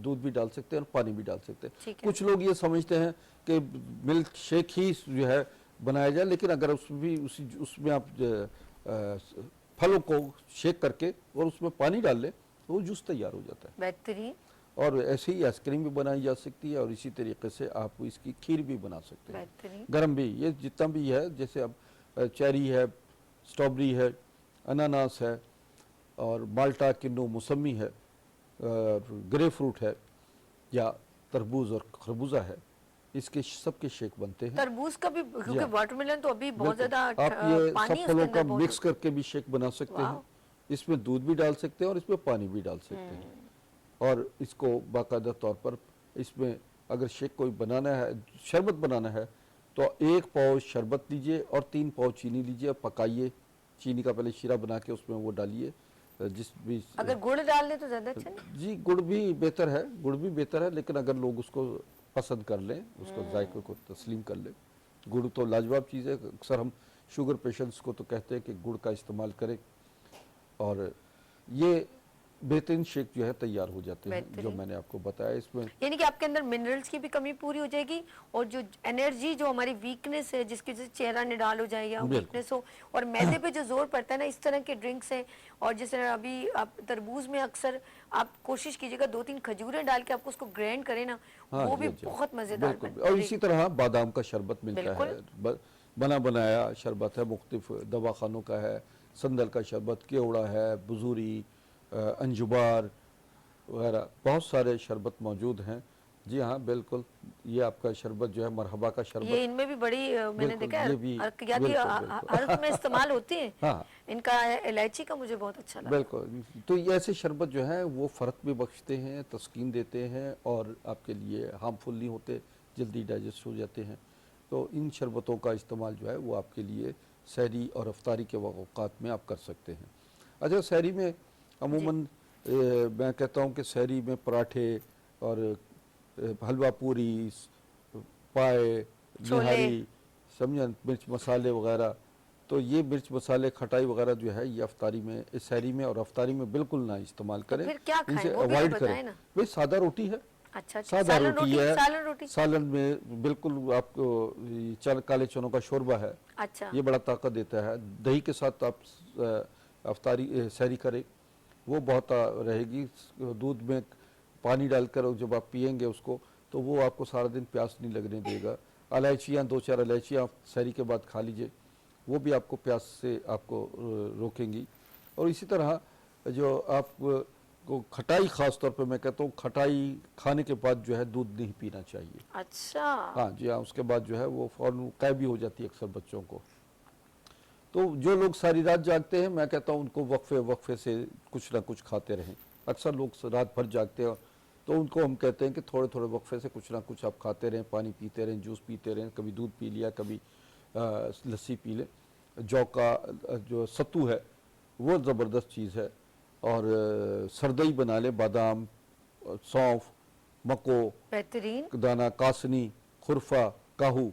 दूध भी डाल सकते हैं और पानी भी डाल सकते हैं। ठीक है। कुछ लोग ये समझते हैं कि मिल्क शेक ही जो है बनाया जाए, लेकिन अगर उसमें आप फलों को शेक करके और उसमें पानी डाल लें तो वो जूस तैयार हो जाता है। बेहतरीन। और ऐसे ही आइसक्रीम भी बनाई जा सकती है, और इसी तरीके से आप इसकी खीर भी बना सकते हैं, बेहतरीन। गरम भी। ये जितना भी है, जैसे अब चेरी है, स्ट्रॉबेरी है, अनानास है, और माल्टा किन्नू मौसमी है, ग्रे फ्रूट है, या तरबूज और खरबूजा है, इसके सबके शेक बनते हैं। तरबूज का भी, क्योंकि हाँ। वाटरमेलन तो अभी बहुत बिल्कुल। ज्यादा आप ये पानी सब है फलों उसके का अंदर बहुत। मिक्स करके भी शेक बना सकते हैं। इसमें दूध भी डाल सकते हैं और इसमें पानी भी डाल सकते हैं, और इसको बाकायदा तौर पर इसमें अगर शेक कोई बनाना है, शरबत बनाना है, तो 1 पाव शरबत लीजिए और 3 पाव चीनी लीजिए, पकाइए। चीनी का पहले शीरा बना के उसमें वो डालिए। जिस भी अगर गुड़ डाल ले तो ज्यादा अच्छा नहीं? जी, गुड़ भी बेहतर है, गुड़ भी बेहतर है, लेकिन अगर लोग उसको पसंद कर लें, उसको जायके को तस्लीम कर लें, गुड़ तो लाजवाब चीज़ है। अक्सर हम शुगर पेशेंट्स को तो कहते हैं कि गुड़ का इस्तेमाल करें। और ये बेहतरीन शेक जो है तैयार हो जाते हैं, जो बेहतरीन। मैंने आपको बताया इसमें। यानी कि आपके अंदर मिनरल्स की भी कमी पूरी हो जाएगी, और जो एनर्जी, जो हमारी वीकनेस है, जिसकी वजह से चेहरा निडाल हो जाए या बिल्कुल। वीकनेस हो, और मैदे पे जो जोर पड़ता है ना, इस तरह के ड्रिंक्स हैं। और जैसे अभी आप तरबूज में अक्सर आप कोशिश कीजिएगा 2-3 खजूरें डाल के आपको उसको ग्राइंड करें ना, हाँ वो जी, भी जी। बहुत मजेदार बिल्कुल। बनता और है। इसी तरह बादाम का शरबत मिलता बिल्कुल। है, बना बनाया शरबत है, मुख्तलिफ दवाखानों का है, संदल का शरबत, केवड़ा है, बजूरी, अंजुबार वगैरह बहुत सारे शरबत मौजूद हैं। जी हाँ, बिल्कुल, ये आपका शरबत जो है मरहबा का शरबत, ये इनमें भी बड़ी मैंने बिल्कुल, देखा है, ये भी अर्कियाती बिल्कुल, बिल्कुल। हर्फ में इस्तेमाल होती है। हाँ। इनका इलायची का मुझे बहुत अच्छा लगा। बिल्कुल। तो ये ऐसे शरबत जो है वो फ़र्क भी बख्शते हैं, तस्कीन देते हैं, और आपके लिए हार्मफुल नहीं होते, जल्दी डाइजेस्ट हो जाते हैं। तो इन शरबतों का इस्तेमाल जो है वो आपके लिए सहरी और अफ्तारी के वक़्त में आप कर सकते हैं। अच्छा, सहरी में अमूमन मैं कहता हूँ कि सहरी में पराठे और हलवा पूरी, पाए, छोले। निहारी, समझन, मिर्च मसाले वगैरह, तो ये मिर्च मसाले खटाई वगैरह जो है ये अफ्तारी में, इस सहरी में और अफ्तारी में बिल्कुल ना इस्तेमाल करें, फिर क्या खाएं? इनसे वो भी अवॉइड आप बताएं करें। ना। भाई सादा रोटी है, अच्छा, सादा सालन रोटी है, सालन रोटी। सालन में बिल्कुल आपको काले चनों का शोरबा है, अच्छा, ये बड़ा ताकत देता है। दही के साथ आप अफ्तारी सहरी करें, वो बहुत रहेगी। दूध में पानी डालकर जब आप पिएंगे उसको, तो वो आपको सारा दिन प्यास नहीं लगने देगा। इलायचियाँ, 2-4 इलायचियाँ सहरी के बाद खा लीजिए, वो भी आपको प्यास से आपको रोकेंगी। और इसी तरह जो आप को खटाई, ख़ास तौर पे मैं कहता हूँ खटाई खाने के बाद जो है दूध नहीं पीना चाहिए। अच्छा। हाँ जी हाँ, उसके बाद जो है वो फ़ौरन कै भी हो जाती है अक्सर बच्चों को। तो जो लोग सारी रात जागते हैं, मैं कहता हूँ उनको वक्फे से कुछ ना कुछ खाते रहें। अक्सर लोग रात भर जागते हैं, तो उनको हम कहते हैं कि थोड़े थोड़े वक्फे से कुछ ना कुछ आप खाते रहें, पानी पीते रहें, जूस पीते रहें, कभी दूध पी लिया, कभी लस्सी पी लें। जौ का जो सत्तू है वो ज़बरदस्त चीज़ है, और सरदई बना ले, बादाम, सौंफ, मको, बेहतरीन। दाना, कासनी, खुरफा, काहू,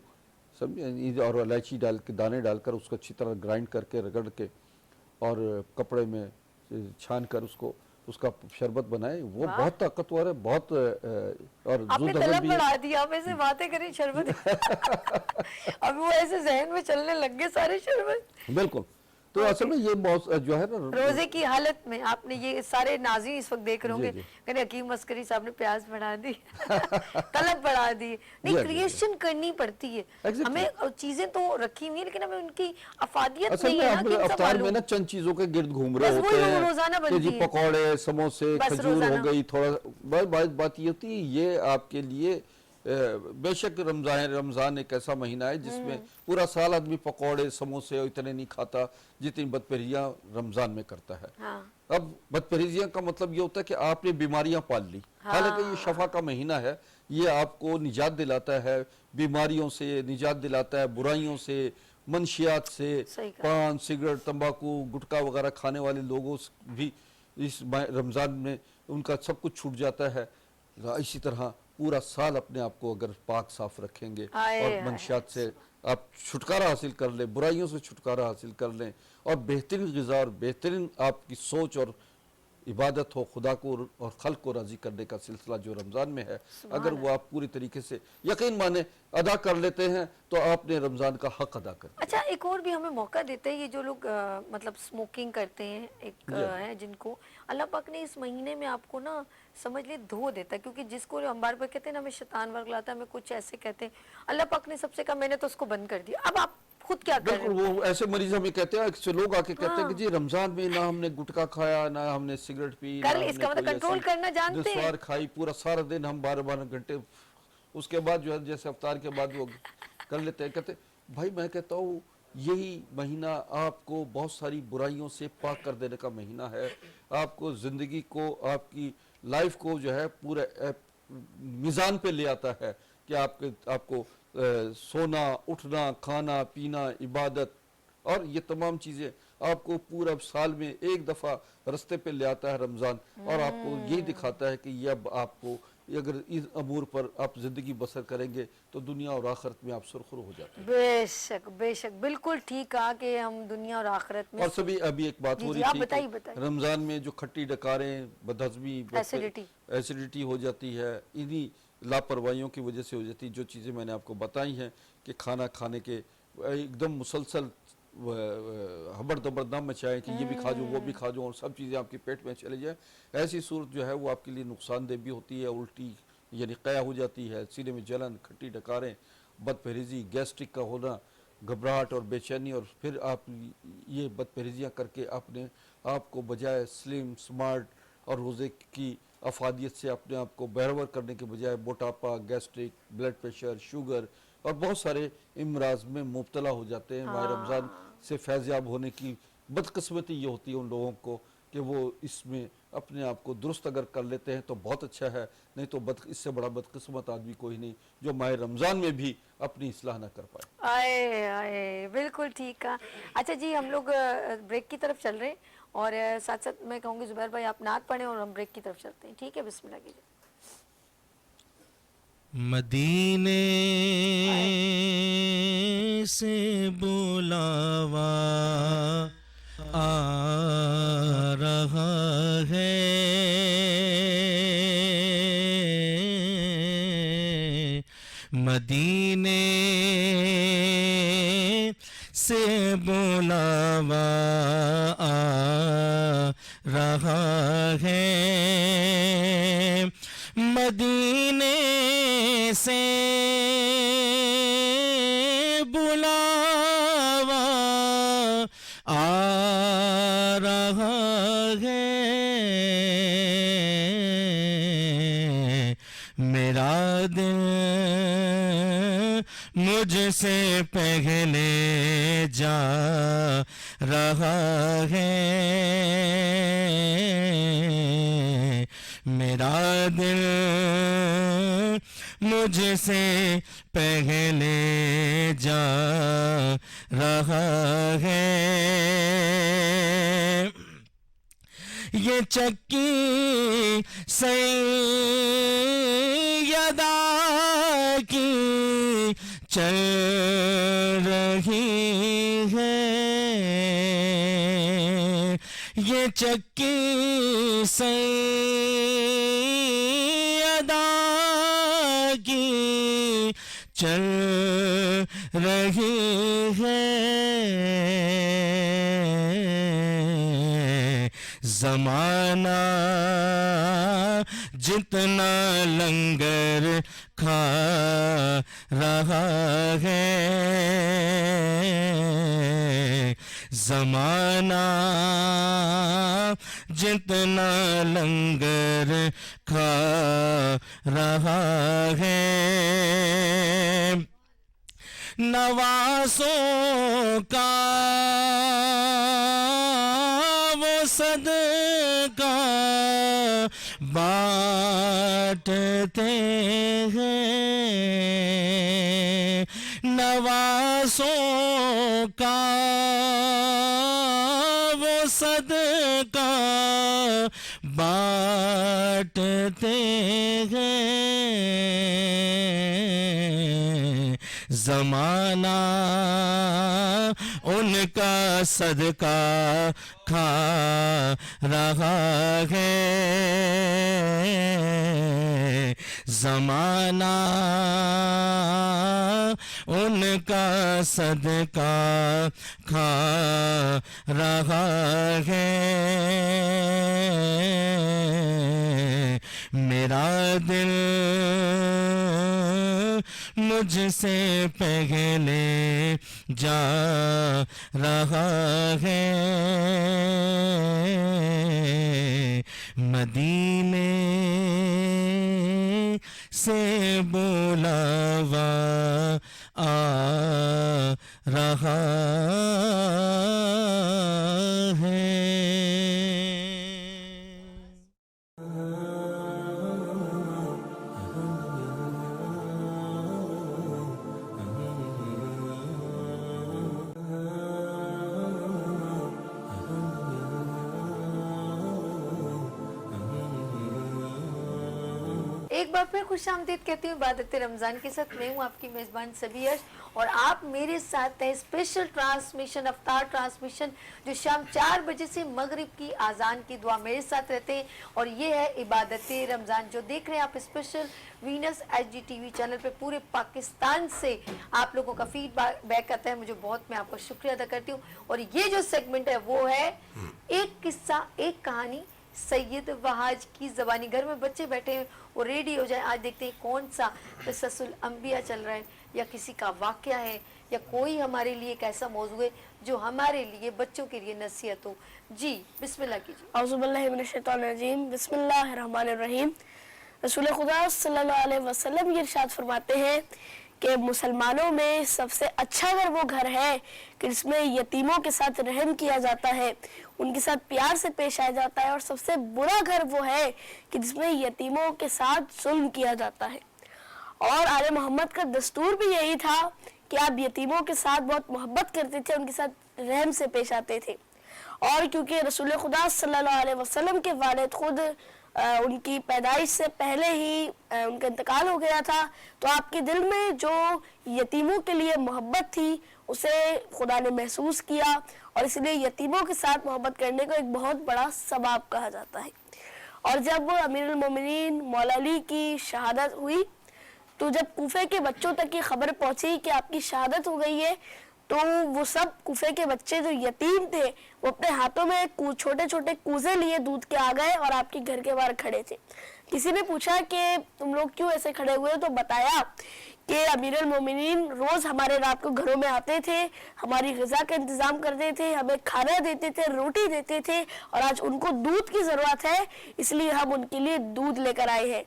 समझे, और इलायची डाल के, दाने डालकर उसको अच्छी तरह ग्राइंड करके, रगड़ के, और कपड़े में छान कर उसका शरबत बनाए, वो बहुत ताकतवर है, बहुत। और आपने तलब बढ़ा दिया, आप ऐसे बातें करें शरबत अब वो ऐसे जहन में चलने लग गए सारे शरबत। बिल्कुल। तो असल में ये बहुत जो है ना, रोजे की हालत में आपने ये सारे नाज़रीन इस वक्त देख रहे होंगे, जी, जी। कहते हकीम अस्करी साहब ने प्याज बढ़ा दी तलब बढ़ा दी। नहीं, जी, जी, क्रिएशन करनी पड़ती है। Exactly. हमें चीजें तो रखी हुई है, लेकिन हमें उनकी अफादियत असल नहीं में है ना आप कि इनका अफ्तार में मालूम। ना चंद चीजों के गिर्द घूम रहे बस होते वही हैं रोजाना कि बनती जी है। पकौड़े, समोसे, बस खजूर हो रोजाना। गई, थोड़ा बस बात ये होती है। ये आपके लिए बेशक रमज़ान एक ऐसा महीना है जिसमें पूरा साल आदमी पकौड़े, समोसे इतने नहीं खाता जितनी बदपरहेजियां रमज़ान में करता है। हाँ। अब बदपरहेजियां का मतलब ये होता है कि आपने बीमारियां पाल ली। हालांकि ये शफा का महीना है, ये आपको निजात दिलाता है, बीमारियों से निजात दिलाता है, बुराइयों से, मनशियात से। सही कहा। पान, सिगरेट, तंबाकू, गुटखा वगैरह खाने वाले लोगों भी इस रमज़ान में उनका सब कुछ छूट जाता है। इसी तरह पूरा साल अपने आप को अगर पाक साफ रखेंगे और मनशियात से आप छुटकारा हासिल कर लें, बुराइयों से छुटकारा हासिल कर लें, और बेहतरीन ग़िज़ा और बेहतरीन आपकी सोच और इबादत हो, खुदा को और खल्क को राज़ी करने का सिलसिला जो रमज़ान में है, अगर वो आप पूरी तरीके से यकीन माने अदा कर लेते हैं, तो आपने रमज़ान का हक अदा कर दिया। अच्छा, एक और भी हमें मौका देते हैं ये जो लोग मतलब स्मोकिंग करते हैं, एक है जिनको अल्लाह पाक ने इस महीने में आपको ना समझ ले धो देता है, क्योंकि जिसको हम बार बार कहते हैं ना हमें शैतान वर्ग लाता है, हमें कुछ ऐसे कहते हैं, अल्लाह पाक ने सबसे कहा मैंने तो उसको बंद कर दिया। अब आप खुद क्या कर रहे बिल्कुल, हैं? वो ऐसे मरीज हमें कहते हैं, अक्सर लोग आके कहते हैं कि जी रमजान में ना हमने गुटखा खाया, ना हमने सिगरेट पी, कर ना ले, हमने इसका मतलब कोई कंट्रोल ऐसी करना जानते हैं। दुश्वार खाई, पूरा सारा दिन हम 12-12 घंटे उसके बाद जो है जैसे अफ्तार के बाद वो कर लेते हैं। कहते भाई, मैं कहता हूँ यही महीना आपको बहुत सारी बुराइयों से पाक कर देने का महीना है। आपको ज़िंदगी को, आपकी लाइफ को जो है पूरे मिज़ान पे ले आता है कि आपको सोना, उठना, खाना, पीना, इबादत और ये तमाम चीज़ें आपको पूरा साल में एक दफ़ा रास्ते पे ले आता है रमज़ान, और आपको यही दिखाता है कि ये अब आपको अगर इन अमूर पर आप ज़िंदगी बसर करेंगे तो दुनिया और आखिरत में आप सुरखुर हो जाते हैं। बेशक बेशक, बिल्कुल ठीक कहा कि हम दुनिया और आखिरत में। और सभी अभी एक बात जी, हो जी, रही आप थी बताइए, कि बताइए। रमज़ान में जो खट्टी डकारें, बदहज़मी, एसिडिटी हो जाती है, इन्हीं लापरवाहियों की वजह से हो जाती है। जो चीज़ें मैंने आपको बताई हैं कि खाना खाने के एकदम मुसलसल हबड़ दबड़ ना मचाएं कि ये भी खा जाओ वो भी खा जाओ और सब चीज़ें आपके पेट में चले जाए, ऐसी सूरत जो है वो आपके लिए नुकसानदेह भी होती है। उल्टी यानी क़या हो जाती है, सीने में जलन, खट्टी डकारें, बदपरहेज़ी, गैस्ट्रिक का होना, घबराहट और बेचैनी, और फिर आप ये बदपरहेज़ियाँ करके अपने आप को बजाय स्लिम, स्मार्ट और रोज़े की अफादियत से अपने आप को बहरवर करने के बजाय मोटापा, गैस्ट्रिक, ब्लड प्रेशर, शुगर और बहुत सारे इमराज में मुब्तला हो जाते हैं। माह रमज़ान से फैज़याब होने की बदकिस्मती ये होती है उन लोगों को कि वो इसमें अपने आप को दुरुस्त अगर कर लेते हैं तो बहुत अच्छा है, नहीं तो इससे बड़ा बदकिस्मत आदमी कोई नहीं जो माह रमज़ान में भी अपनी इस्लाह ना कर पाए। आए आए, बिल्कुल ठीक कहा। अच्छा जी, हम लोग ब्रेक की तरफ चल रहे हैं और साथ साथ मैं कहूँगी ज़ुबैर भाई आप नात पढ़ें और हम ब्रेक की तरफ चलते हैं, ठीक है? बिस्मिल्लाह कीजिए। मदीने से बुलावा आ रहा है, मदीने से बुलावा आ रहा है, मदीने से बुलावा आ रहा है, मेरा दिल मुझसे पहले जा रहा है, मेरा दिल मुझसे पहले जा रहा है, ये चक्की सैयदा की चल रही है, ये चक्की सैयदा की चल रही है, ज़माना जितना लंगर खा रहा है, ज़माना जितना लंगर खा रहा है, नवासों का वो सदका बांटते हैं, नवासों का वो सदका बांटते हैं, ज़माना उनका सदका खा रहा है, ज़माना उनका सदका खा रहा है, मेरा दिल मुझसे पहले जा रहा है, मदीने से बुलावा आ रहा है। एक बार फिर खुश आमदीद कहती हूँ इबादत रमज़ान के साथ। मैं हूँ आपकी मेज़बान सबीर और आप मेरे साथ हैं स्पेशल ट्रांसमिशन, अफ्तार ट्रांसमिशन, जो शाम 4 बजे से मगरिब की आज़ान की दुआ मेरे साथ रहते हैं। और ये है इबादत रमज़ान जो देख रहे हैं आप स्पेशल वीनस HGTV चैनल पे। पूरे पाकिस्तान से आप लोगों का फीडबैक आता है, मुझे बहुत, मैं आपका शुक्रिया अदा करती हूँ। और ये जो सेगमेंट है वो है एक किस्सा एक कहानी सैयद वहाज की ज़बानी। घर में बच्चे बैठे हैं, वो रेडी हो जाए। आज देखते हैं कौन सा क़िस्सुल अंबिया चल रहा है, या किसी का वाक़या है, या कोई हमारे लिए एक ऐसा मौजू है जो हमारे लिए बच्चों के लिए नसीहत हो। जी बिस्मिल्लाह कीजिए। औज़ुबिल्लाहि मिनश्शैतानिर्रजीम, बिस्मिल्लाहिर्रहमानिर्रहीम। रसूल खुदा सल्लल्लाहु अलैहि वसल्लम ये इरशाद फरमाते हैं कि मुसलमानों में सबसे अच्छा घर वो घर है कि जिसमें यतीमों के साथ रहम किया जाता है, उनके साथ प्यार से पेश आया जाता है। और सबसे बुरा घर वो है कि जिसमें यतीमों के साथ जुल्म किया जाता है। और आले मोहम्मद का दस्तूर भी यही था कि आप यतीमों के साथ बहुत मोहब्बत करते थे, उनके साथ रहम से पेश आते थे। और क्योंकि रसूल खुदा सल्लल्लाहु अलैहि वसल्लम के वालिद खुद उनकी पैदाइश से पहले ही उनका इंतकाल हो गया था, तो आपके दिल में जो यतीमों के लिए मोहब्बत थी उसे खुदा ने महसूस किया। और इसलिए यतीमों के साथ मोहब्बत करने को एक बहुत बड़ा सवाब कहा जाता है। और जब अमीरुल मोमिनीन मौला अली की शहादत हुई, तो जब कूफे के बच्चों तक ये खबर पहुंची कि आपकी शहादत हो गई है, तो वो सब कूफे के बच्चे जो यतीम थे वो अपने हाथों में छोटे छोटे कूजे लिए दूध के आ गए और आपके घर के बाहर खड़े थे। किसी ने पूछा कि तुम लोग क्यों ऐसे खड़े हुए हो, तो बताया कि अमीरुल मोमिनीन रोज हमारे रात को घरों में आते थे, हमारी ग़िज़ा का इंतजाम करते थे, हमें खाना देते थे, रोटी देते थे, और आज उनको दूध की जरूरत है, इसलिए हम उनके लिए दूध लेकर आए हैं।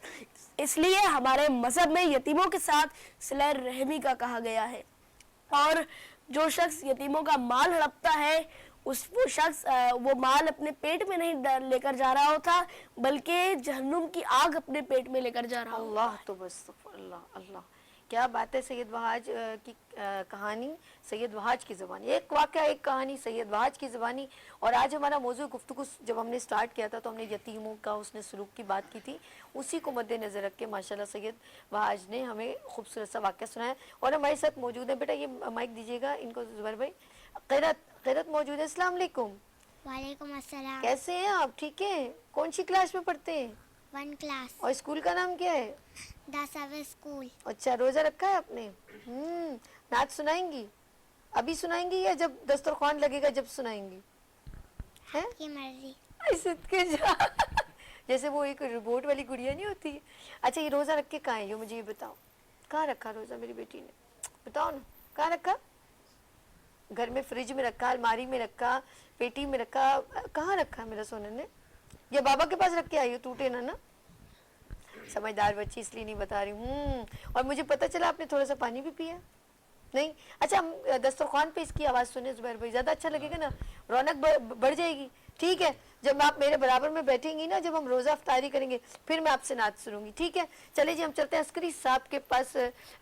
इसलिए हमारे मजहब में यतीमों के साथ सिला रहमी का कहा गया है। और जो शख्स यतीमों का माल हड़पता है, वो शख्स वो माल अपने पेट में नहीं लेकर जा रहा होता, बल्कि जहन्नुम की आग अपने पेट में लेकर जा रहा होता। अल्लाह तो बस अल्लाह अल्लाह, क्या बात है। सैयद वहाज की कहानी, सैयद वहाज की ज़बानी, एक वाक़या एक कहानी सैयद वहाज की ज़बानी। और आज हमारा मौजू गुफ्तगू जब हमने स्टार्ट किया था तो हमने यतीमों का उसने सलूक की बात की थी, उसी को मद्देनज़र रख के माशाल्लाह सैयद वहाज ने हमें खूबसूरत सा वाक़या सुनाया। और हमारे साथ मौजूद है, बेटा ये माइक दीजिएगा इनको, ज़ुबैर भाई। क़ैरत मौजूद है। अस्सलाम वालेकुम। वालेकुम अस्सलाम। कैसे हैं आप? ठीक है। कौन सी क्लास में पढ़ते हैं? 1 क्लास। और स्कूल का नाम क्या है? दासावे स्कूल। अच्छा, रोजा रखा है आपने? नात सुनाएंगी? अभी सुनाएंगी या जब दस्तरखान लगेगा जब सुनाएंगी? हैं? आपकी मर्जी। ऐसे के जा जैसे वो एक रोबोट वाली गुड़िया नहीं होती। अच्छा, ये रोजा रख के कहाँ है, ये मुझे ये बताओ। कहाँ रखा रोजा मेरी बेटी ने? बताओ ना, कहाँ रखा? घर में फ्रिज में रखा, अलमारी में रखा, पेटी में रखा, कहाँ रखा मेरा सोने ने? या बाबा के पास रख के आई हो? टूटे ना। समझदार बच्ची, इसलिए नहीं बता रही हूँ। और मुझे पता चला आपने थोड़ा सा पानी भी पिया नहीं? अच्छा, हम दस्तरखान पे इसकी आवाज़ सुने ज़ुबैर भाई, ज़्यादा अच्छा लगेगा ना, रौनक बढ़ जाएगी। ठीक है, जब आप मेरे बराबर में बैठेंगी ना, जब हम रोज़ा अफ्तारी करेंगे, फिर मैं आपसे नात सुनूंगी। ठीक है, चलिए जी हम चलते हैं अस्करी साहब के पास।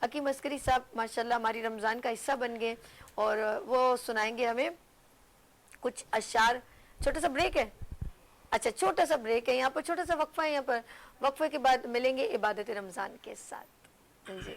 हकीम अस्करी साहब माशाल्लाह हमारी रमज़ान का हिस्सा बन गए और वो सुनाएंगे हमें कुछ अशार। छोटा सा ब्रेक है, अच्छा छोटा सा ब्रेक है, यहाँ पर छोटा सा वक्फा है। यहाँ पर वक्फे के बाद मिलेंगे इबादत रमज़ान के साथ। जी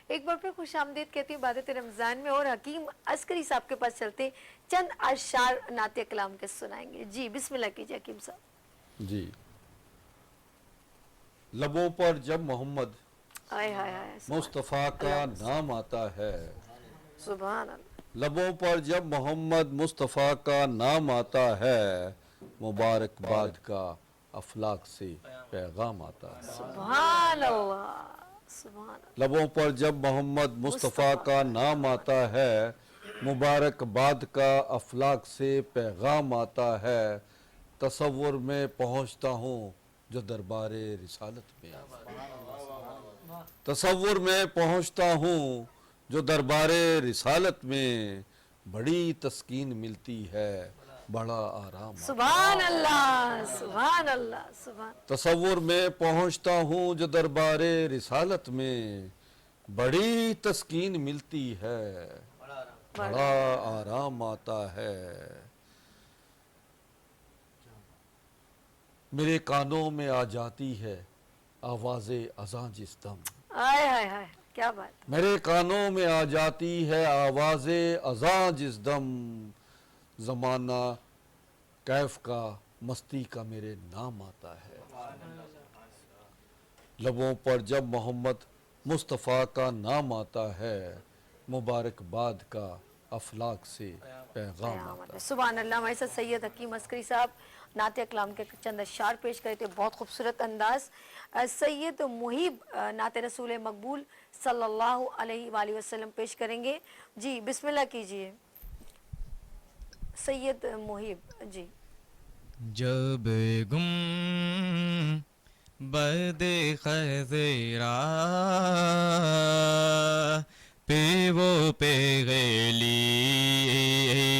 एक बार फिर खुश आमदीद कहती हूँ इबादत रमज़ान में। और हकीम अस्करी साहब के पास चलते चंद अशार नाते कलाम के सुनाएंगे। जी बिस्मिल्लाह कीजिए हकीम साहब। जी, लबों पर जब मोहम्मद मुस्तफ़ा का नाम आता है, सुभान अल्लाह। लबों पर जब मोहम्मद मुस्तफ़ा का नाम आता है, मुबारकबाद का अफलाक से पैगाम आता है। सुभान अल्लाह, सुभान अल्लाह। लबों पर जब मोहम्मद मुस्तफ़ा का नाम आता है, मुबारकबाद का अफलाक से पैगाम आता है। तसव्वुर में पहुँचता हूँ जो दरबारे रिसालत में, तसव्वुर में पहुँचता हूँ जो दरबारे रिसालत में, बड़ी तस्कीन मिलती है बड़ा आराम। सुभान अल्लाह, सुभान अल्लाह, सुभान। तसव्वुर में पहुंचता हूँ जो दरबारे रिसालत में, बड़ी तस्कीन मिलती है, बड़ा आराम आता है। मेरे कानों में आ जाती है आवाज़े अज़ां जिस दम, आय हाय हाय, क्या बात। मेरे कानों में आ जाती है आवाज़े अज़ां जिस दम, ज़माना कैफ का मस्ती का मेरे नाम आता है। लबों पर जब मोहम्मद मुस्तफ़ा का नाम आता है, मुबारकबाद का अफलाक से पैगाम आता है। सुभान अल्लाह। हमारे साथ सैयद हकीम अस्करी साहब नाते अकलाम के चंद अशार पेश करे थे, बहुत खूबसूरत अंदाज। सैयद मुहीब नाते रसूल मकबूल सल्लल्लाहु अलैहि वसल्लम पेश करेंगे। जी बिस्मिल्लाह कीजिए सैयद मुहीब जी। जब गुम बद खज़रा पे वो पेगली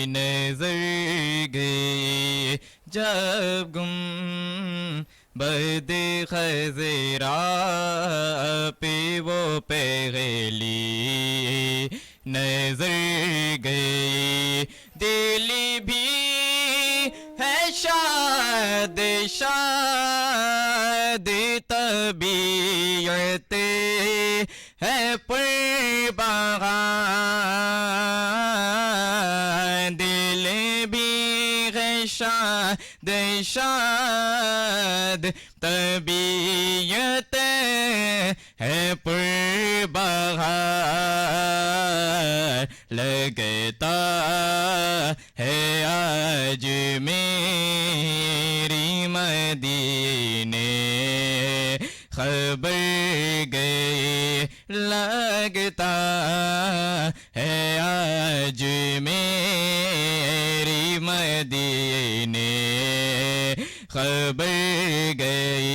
नजर गए, जब गुम बद खज़रा पे वो पेगली नजर गए, दिल भी है शाद शाद तबीयत है परबहार, दिल भी है शाद शाद तबीयत है परबहार, लगता है आज मेरी मदीने खबर गए, लगता है आज मेरी मदीने खबर गई।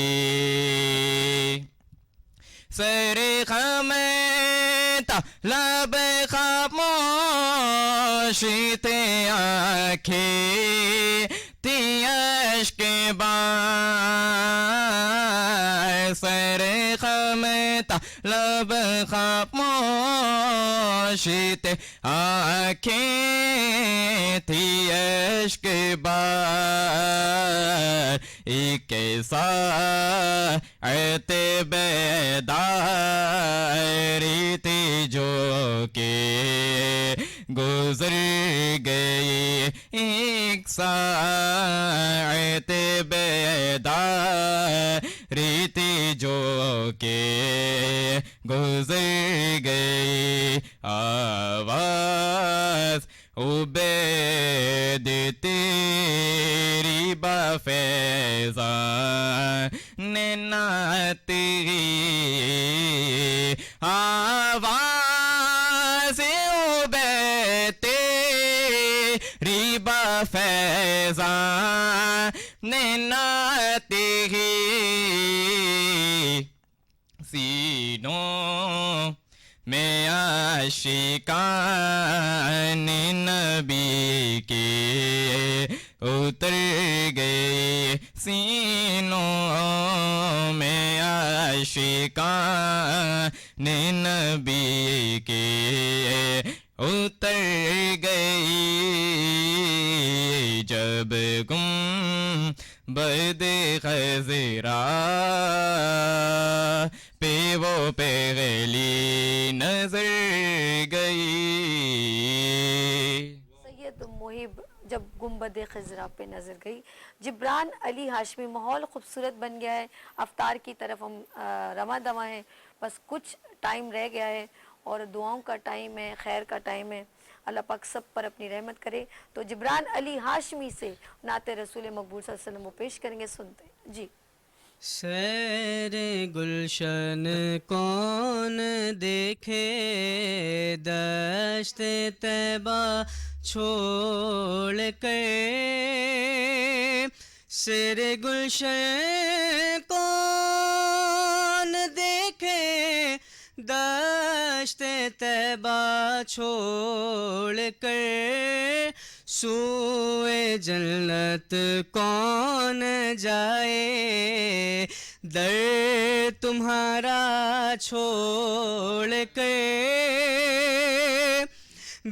सरे खमेता लब खामोशीते आँखें तियश के बाद, सरे खमेता लब खामोशीते आँखें तियश के बाद, एक साते बेदारी थी जो के गुजर गए, एक साते बेदारी थी जो के गुजर गए, आवाज़ उबैद तेरी बफैज़ान नाती, आवाज़ उबैद तेरी बफैज़ान नाती, सीनों में आशिकान नबी के उतर गए, सीनों में आशिकान नबी के उतर गई, जब गुम बद खज़रा पे वो पेगली नजर गई। सैयद मुहीब जब गुम्बद खज़रा पे नजर गई। जिब्रान अली हाशमी, माहौल खूबसूरत बन गया है, अफ्तार की तरफ हम रवा दवा हैं, बस कुछ टाइम रह गया है और दुआओं का टाइम है, खैर का टाइम है। अल्लाह पाक सब पर अपनी रहमत करे। तो जिब्रान अली हाशमी से नाते रसूल मकबूल सल्लल्लाहु अलैहि वसल्लम वो पेश करेंगे, सुनते हैं जी। सैर गुलशन कौन देखे, दश्त तैबा छोड़ कर, सैर गुलशन कौन देखे, दश्त तैबा छोड़ कर, سوئے جنت کون جائے در تمہارا چھوڑ کے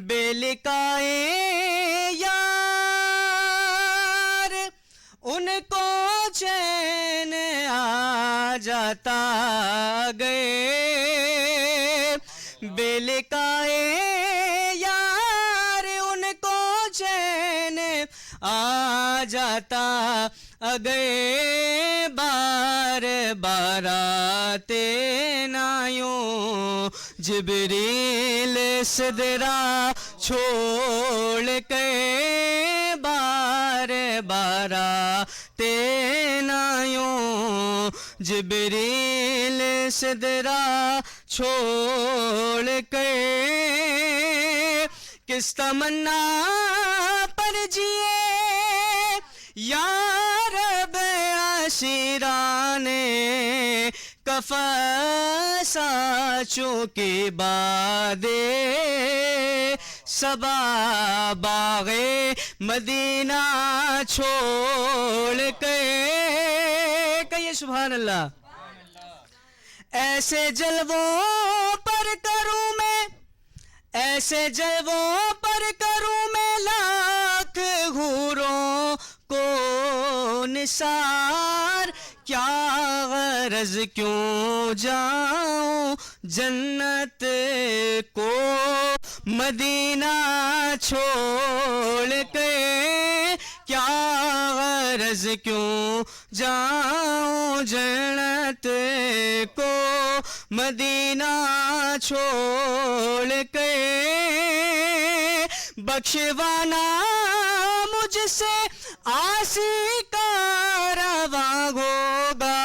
بے لقائے یار ان کو چین آ جاتا گئے بے لقائے یار ان کو چین آ جاتا گئے بار بار آتے نہ یوں جبریل صدرا چھوڑ کے بار بار آتے نہ یوں جبریل صدرا چھوڑ کے کس تمنا پر جیے یا رب عاشقان کفا ساچوں کی بادے صبا باغ مدینہ چھوڑ کے کہیے سبحان اللہ. ایسے جلووں پر کروں میں ایسے جلووں پر کروں میں لاکھ حوروں کو نثار کیا غرض کیوں جاؤں جنت کو مدینہ چھوڑ کے کیا غرض کیوں جاؤں جنت کو مدینہ چھوڑ کے بخشوانا مجھ سے آسی کا رواں ہوگا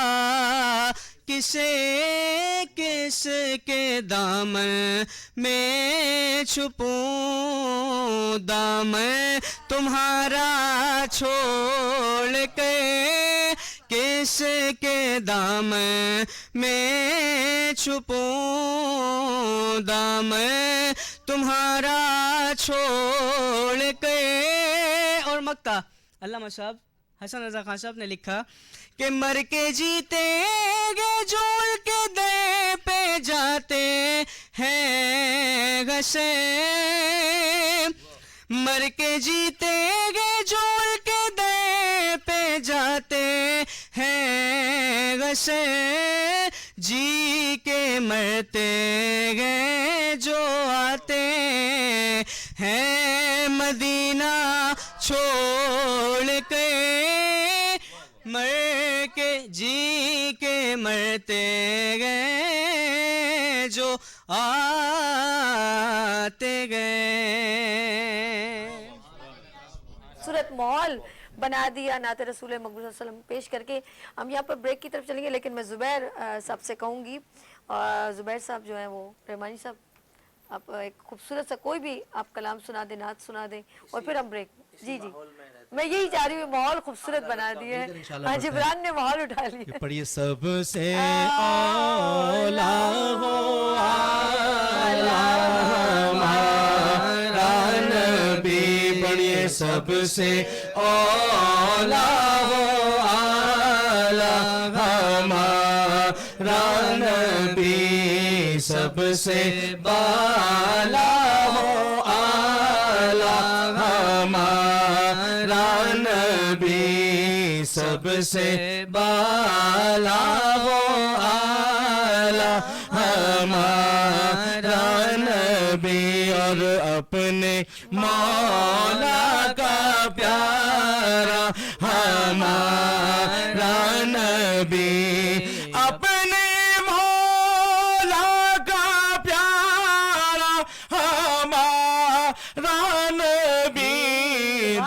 کسے کس کے دامن میں چھپوں دامن تمہارا چھوڑ کے کس کے دامن میں چھپوں دامن تمہارا چھوڑ کے. اور مکہ علامہ صاحب حسن رضا خان صاحب نے لکھا کہ مر کے جیتے گے جول کے دے پہ جاتے ہیں گھسے مر کے جیتے گے جول کے دے پہ جاتے ہیں گھسے جی کے مرتے گئے جو آتے ہیں مدینہ چھوڑ کے مر کے جی کے مرتے گئے جو آتے گئے. صورت ماحول بنا دیا نعت رسول مقبول صلی اللہ علیہ وسلم پیش کر کے ہم یہاں پر بریک کی طرف چلیں گے. لیکن میں زبیر صاحب سے کہوں گی زبیر صاحب جو ہیں وہ رحمانی صاحب آپ ایک خوبصورت سا کوئی بھی آپ کلام سنا دیں نعت سنا دیں اور پھر ہم بریک. جی جی میں یہی چاہ رہی ہوں ماحول خوبصورت بنا دیا ہے. جبران نے ماحول اٹھا لیا. پڑھیے سب سے اولا ہو ہمارا نبی پڑھیے سب سے اولا ہو ہمارا نبی سب سے بالا ہو ہمارا نبی سب سے بالا ہو ہمارا نبی اور اپنے مولا کا پیارا ہمارا نبی اپنے مولا کا پیارا ہمارا نبی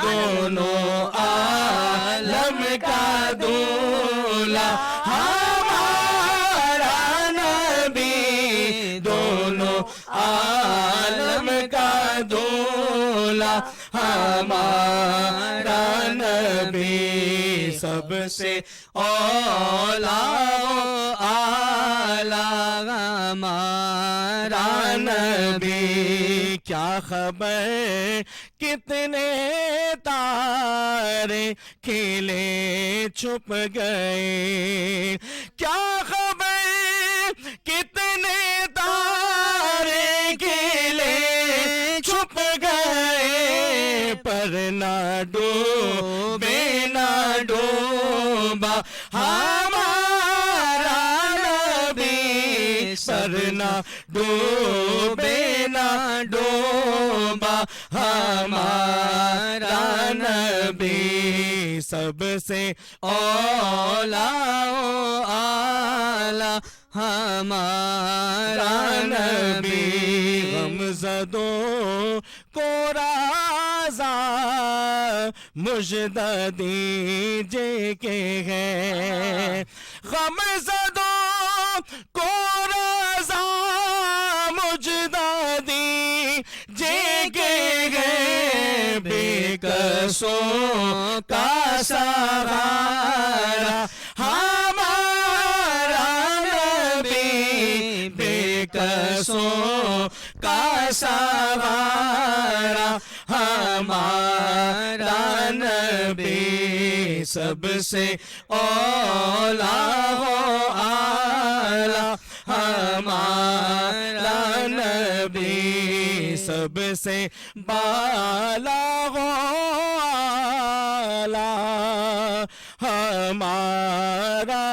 دونوں عالم کا دولا ہمارا نبی دونوں عالم کا دولا ہمارا نبی سب سے اولا ہمارا نبی کیا خبر کتنے تارے کھلے چھپ گئے کیا خبر کتنے تارے کھلے چھپ گئے پر نہ ڈوبے نہ ڈوبا ہمارا نبی پر نہ ڈوبے نہ ڈوبا ہمارا نبی سب سے اولا اعلی ہمارا نبی غمزدوں کو رازا مجدہ دیجے کے ہے غمزدوں کو رازا مجدہ دیجے کے ہے بے کسوں کا سہارا ہمارا نبی بے کسوں کا سہارا ہمارا نبی سب سے اولا ہو اعلی ہمارا نبی سب سے بالا ہو اعلی ہمارا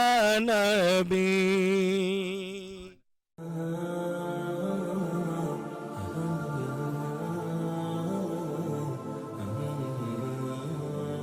نبی